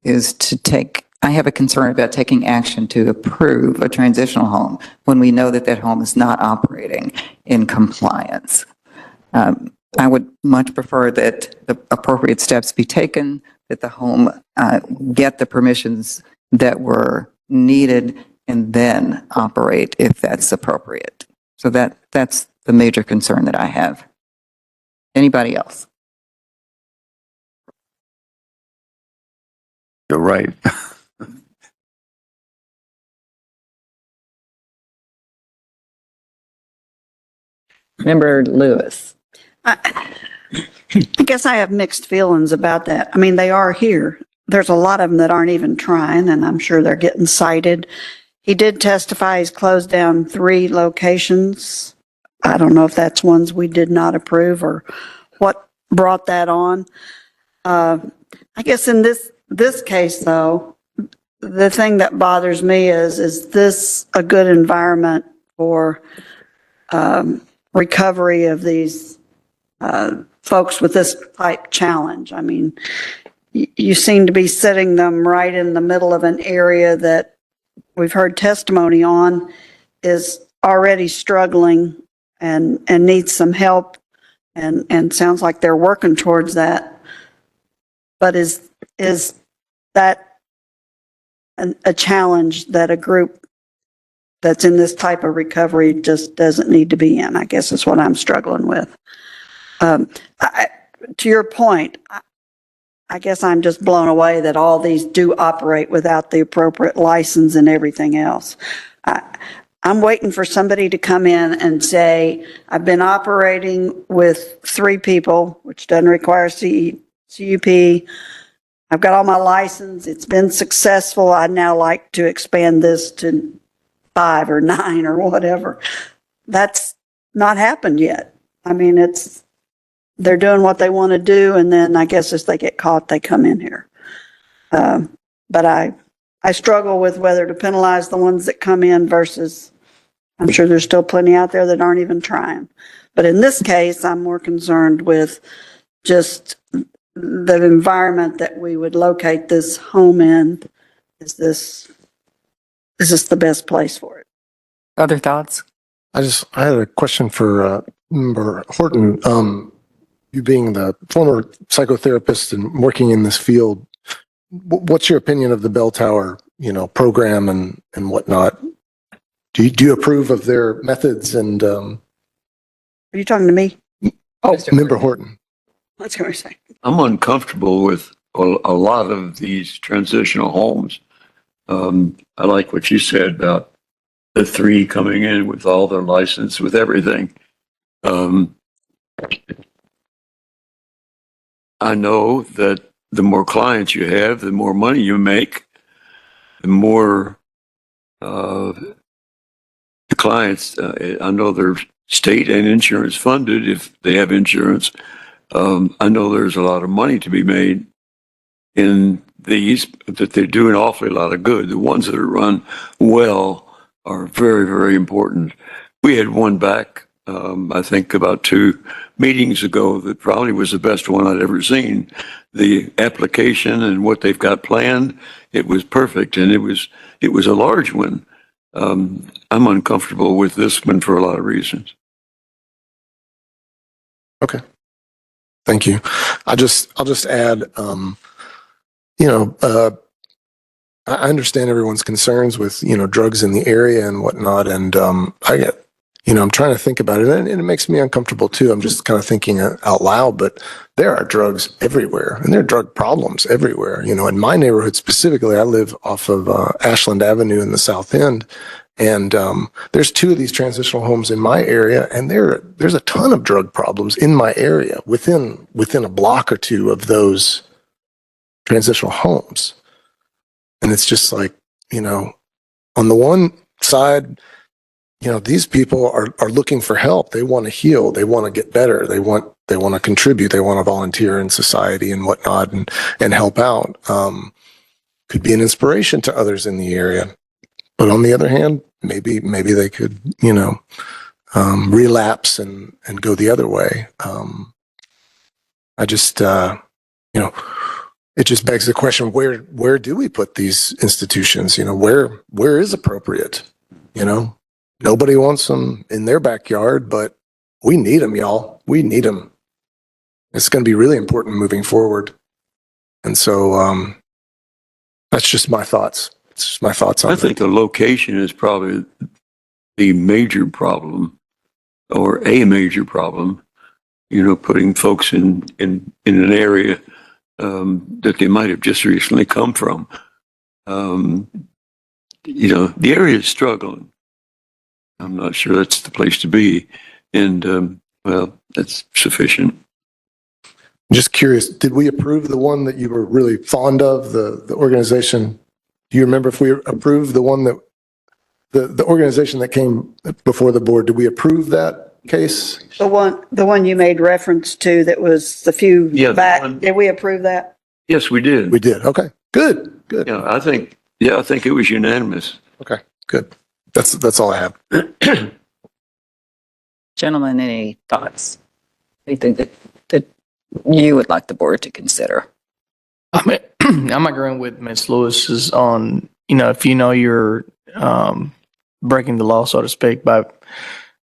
to take I have a concern about taking action to approve a transitional home when we know that that home is not operating in compliance. I would much prefer that the appropriate steps be taken, that the home get the permissions that were needed, and then operate if that's appropriate. So that's the major concern that I have. Anybody else? You're right. Member Lewis. I guess I have mixed feelings about that. I mean, they are here. There's a lot of them that aren't even trying, and I'm sure they're getting cited. He did testify he's closed down 3 locations. I don't know if that's ones we did not approve or what brought that on. I guess in this case, though, the thing that bothers me is this a good environment for recovery of these folks with this type challenge? I mean, you seem to be sitting them right in the middle of an area that we've heard testimony on is already struggling and needs some help, and sounds like they're working towards that. But is that a challenge that a group that's in this type of recovery just doesn't need to be in? I guess is what I'm struggling with. To your point, I guess I'm just blown away that all these do operate without the appropriate license and everything else. I'm waiting for somebody to come in and say, I've been operating with 3 people, which doesn't require CUP. I've got all my license. It's been successful. I'd now like to expand this to 5 or 9 or whatever. That's not happened yet. I mean, they're doing what they want to do, and then I guess as they get caught, they come in here. But I struggle with whether to penalize the ones that come in versus, I'm sure there's still plenty out there that aren't even trying. But in this case, I'm more concerned with just the environment that we would locate this home in. Is this the best place for it? Other thoughts? I had a question for Member Horton. You being the former psychotherapist and working in this field, what's your opinion of the Bell Tower, program and whatnot? Do you approve of their methods and? Are you talking to me? Oh, Member Horton. What's going to say? I'm uncomfortable with a lot of these transitional homes. I like what you said about the 3 coming in with all their license, with everything. I know that the more clients you have, the more money you make, the more the clients, I know they're state and insurance funded if they have insurance. I know there's a lot of money to be made in these, that they do an awfully lot of good. The ones that are run well are very, very important. We had one back, I think about 2 meetings ago that probably was the best one I'd ever seen. The application and what they've got planned, it was perfect, and it was a large one. I'm uncomfortable with this one for a lot of reasons. Okay. Thank you. I'll just add, I understand everyone's concerns with, drugs in the area and whatnot. And, I'm trying to think about it, and it makes me uncomfortable too. I'm just kind of thinking out loud, but there are drugs everywhere, and there are drug problems everywhere. In my neighborhood specifically, I live off of Ashland Avenue in the South End, and there's 2 of these transitional homes in my area, and there's a ton of drug problems in my area within a block or 2 of those transitional homes. And it's just like, on the one side, these people are looking for help. They want to heal. They want to get better. They want to contribute. They want to volunteer in society and whatnot and help out. Could be an inspiration to others in the area. But on the other hand, maybe they could, relapse and go the other way. I just, it just begs the question, where do we put these institutions? Where is appropriate? Nobody wants them in their backyard, but we need them, y'all. We need them. It's going to be really important moving forward. And so, that's just my thoughts. It's just my thoughts on I it. think the location is probably the major problem, or a major problem, putting folks in an area that they might have just recently come from. The area is struggling. I'm not sure that's the place to be. And, well, that's sufficient. Just curious, did we approve the one that you were really fond of, the organization? Do you remember if we approved the one that, the organization that came before the board, did we approve that case? The one you made reference to that was the few Yeah, back, did we approve that? Yes, we did. We did. Okay, good. Yeah, I think it was unanimous. Okay, good. That's all I have. Gentlemen, any thoughts? Anything that you would like the board to consider? I'm agreeing with Ms. Lewis's on, if you're breaking the law, so to speak, by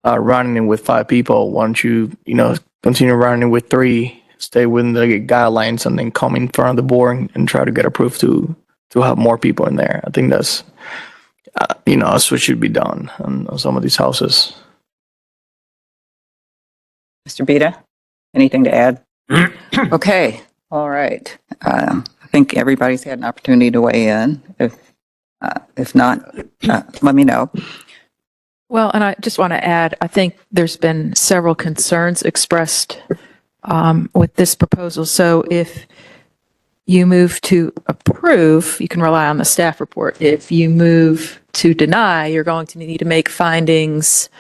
running it with 5 people, why don't you, continue running it with 3, stay within the guidelines, and then come in front of the board and try to get approved to have more people in there. I think that's, that's what should be done on some of these houses. Mr. Beta, anything to add? Okay, all right. I think everybody's had an opportunity to weigh in. If not, let me know. Well, and I just want to add, I think there's been several concerns expressed with this proposal. So if you move to approve, you can rely on the staff report. If you move to deny, you're going to need to make findings,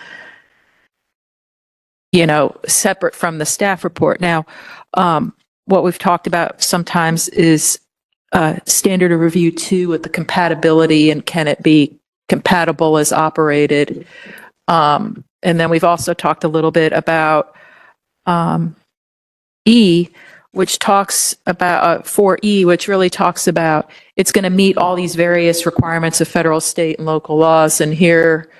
separate from the staff report. Now, what we've talked about sometimes is standard of review 2 with the compatibility and can it be compatible as operated. And then we've also talked a little bit about E, which talks about 4E, which really talks about it's going to meet all these various requirements of federal, state, and local laws. And here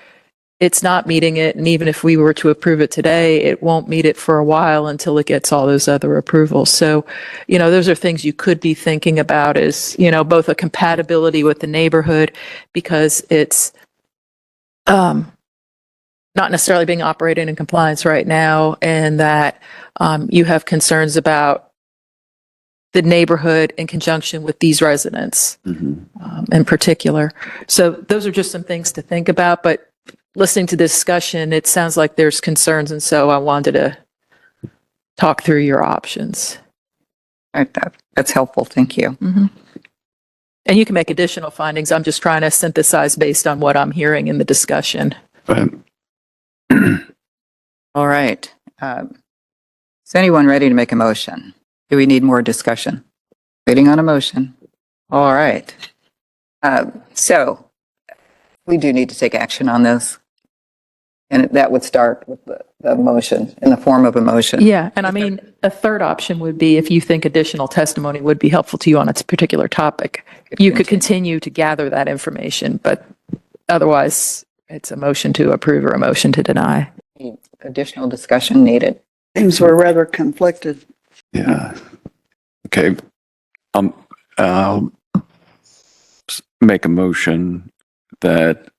it's not meeting it. And even if we were to approve it today, it won't meet it for a while until it gets all those other approvals. So, those are things you could be thinking about is, both a compatibility with the neighborhood because it's not necessarily being operated in compliance right now, and that you have concerns about the neighborhood in conjunction with these residents in particular. So those are just some things to think about, but listening to this discussion, it sounds like there's concerns, and so I wanted to talk through your options. All right, that's helpful. Thank you. And you can make additional findings. I'm just trying to synthesize based on what I'm hearing in the discussion. All right. Is anyone ready to make a motion? Do we need more discussion? Waiting on a motion. All right. So we do need to take action on this. And that would start with the motion, in the form of a motion. Yeah, and I mean, a third option would be if you think additional testimony would be helpful to you on a particular topic, you could continue to gather that information, but otherwise it's a motion to approve or a motion to deny. Additional discussion needed. Seems we're rather conflicted. Yeah. Okay. I'll make a motion that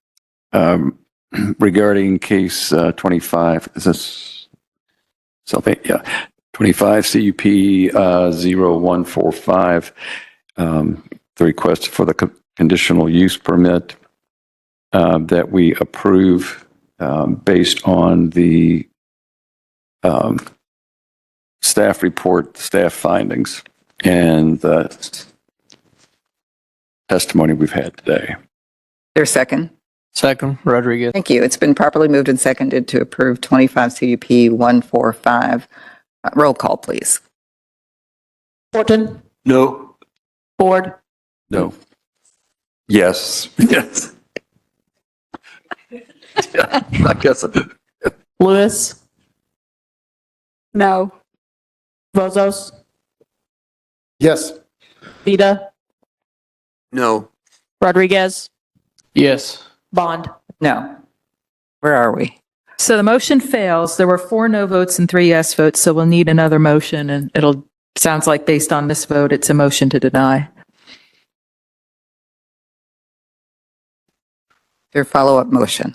regarding case 25, is this something? Yeah. 25 CUP 0145, the request for the conditional use permit that we approve based on the staff report, staff findings, and the testimony we've had today. There's second. Second, Rodriguez. Thank you. It's been properly moved and seconded to approve 25 CUP 145. Roll call, please. Horton, No. Ford, No. Yes. Yes. Yeah, I guess I did. Lewis, No. Vozos, Yes. Vida, No. Rodriguez, Yes. Bond. No. Where are we? So the motion fails. There were 4 no votes and 3 yes votes, so we'll need another motion, and sounds like based on this vote, it's a motion to deny. Your follow-up motion.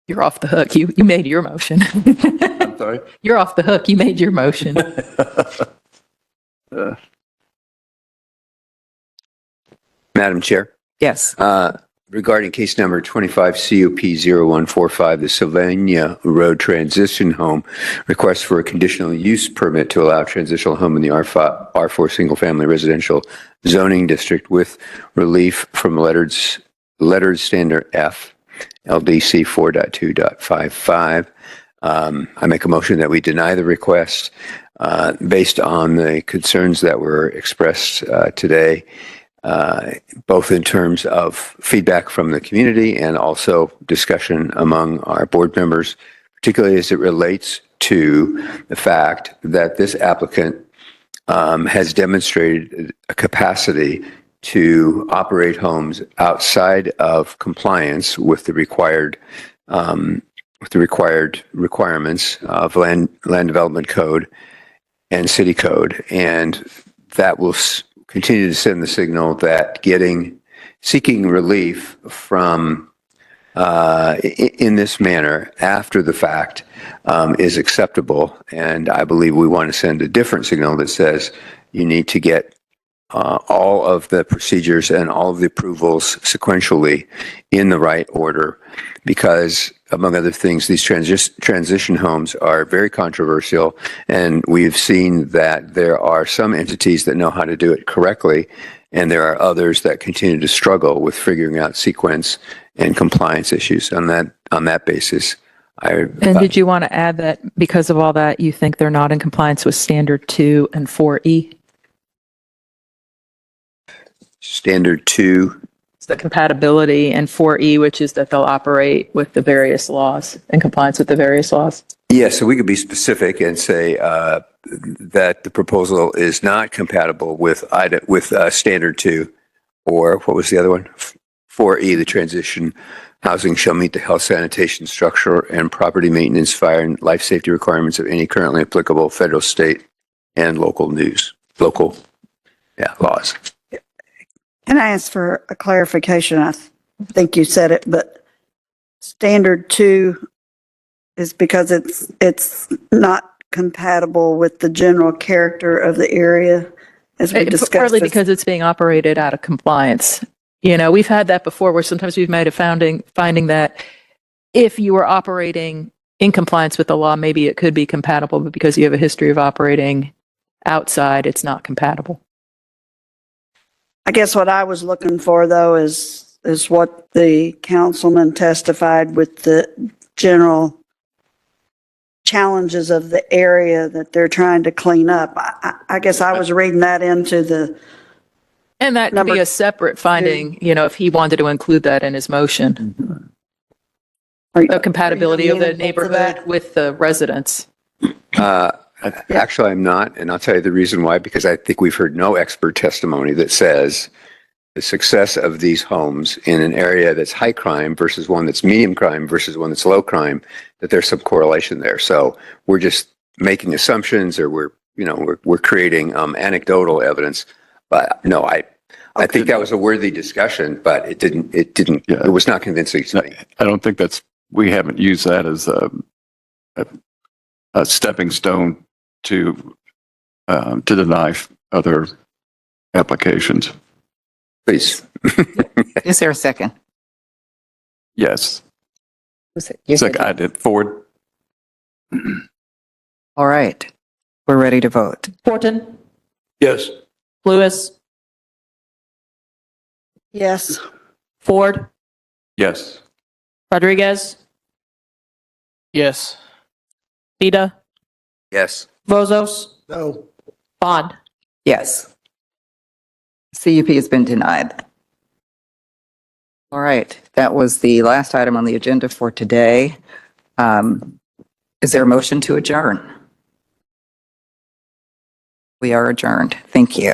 You're off the hook. You made your motion. I'm sorry? You're off the hook. You made your motion. Madam Chair, Yes. regarding case number 25 CUP 0145, the Sylvania Road Transition Home, request for a conditional use permit to allow transitional home in the R4 Single Family Residential Zoning District with relief from lettered standard F, LDC 4.2.55. I make a motion that we deny the request based on the concerns that were expressed today, both in terms of feedback from the community and also discussion among our board members, particularly as it relates to the fact that this applicant has demonstrated a capacity to operate homes outside of compliance with the required requirements of land development code and city code, and that will continue to send the signal that seeking relief from in this manner after the fact is acceptable. And I believe we want to send a different signal that says you need to get all of the procedures and all of the approvals sequentially in the right order, because among other things, these transition homes are very controversial, and we've seen that there are some entities that know how to do it correctly, and there are others that continue to struggle with figuring out sequence and compliance issues. On that basis, And did you want to add that because of all that, you think they're not in compliance with Standard 2 and 4E? Standard 2. It's the compatibility, and 4E, which is that they'll operate with the various laws, in compliance with the various laws. Yeah, so we could be specific and say that the proposal is not compatible with Standard 2, or what was the other one? 4E, the transition housing shall meet the health, sanitation, structural, and property maintenance, fire, and life safety requirements of any currently applicable federal, state, and local laws. Can I ask for a clarification? I think you said it, but standard 2 is because it's not compatible with the general character of the area, as we discussed. Partly because it's being operated out of compliance. You know, we've had that before where sometimes we've made a finding that if you were operating in compliance with the law, maybe it could be compatible, but because you have a history of operating outside, it's not compatible. I guess what I was looking for, though, is what the councilman testified with the general challenges of the area that they're trying to clean up. I guess I was reading that into the. And that could be a separate finding, you know, if he wanted to include that in his motion. The compatibility of the neighborhood with the residents. Actually, I'm not, and I'll tell you the reason why, because I think we've heard no expert testimony that says the success of these homes in an area that's high crime versus one that's medium crime versus one that's low crime, that there's some correlation there. So we're just making assumptions, or we're creating anecdotal evidence. But no, I think that was a worthy discussion, but it was not convincing to me. I don't think we haven't used that as a stepping stone to deny other applications. Please. Is there a second? Yes. You Second, I did. Forward. All right. We're ready to vote. Horton, Yes. Lewis, Yes. Ford, Yes. Rodriguez, Yes. Vida, Yes. Vozos, No. Bond. Yes. CUP has been denied. All right. That was the last item on the agenda for today. Is there a motion to adjourn? We are adjourned. Thank you.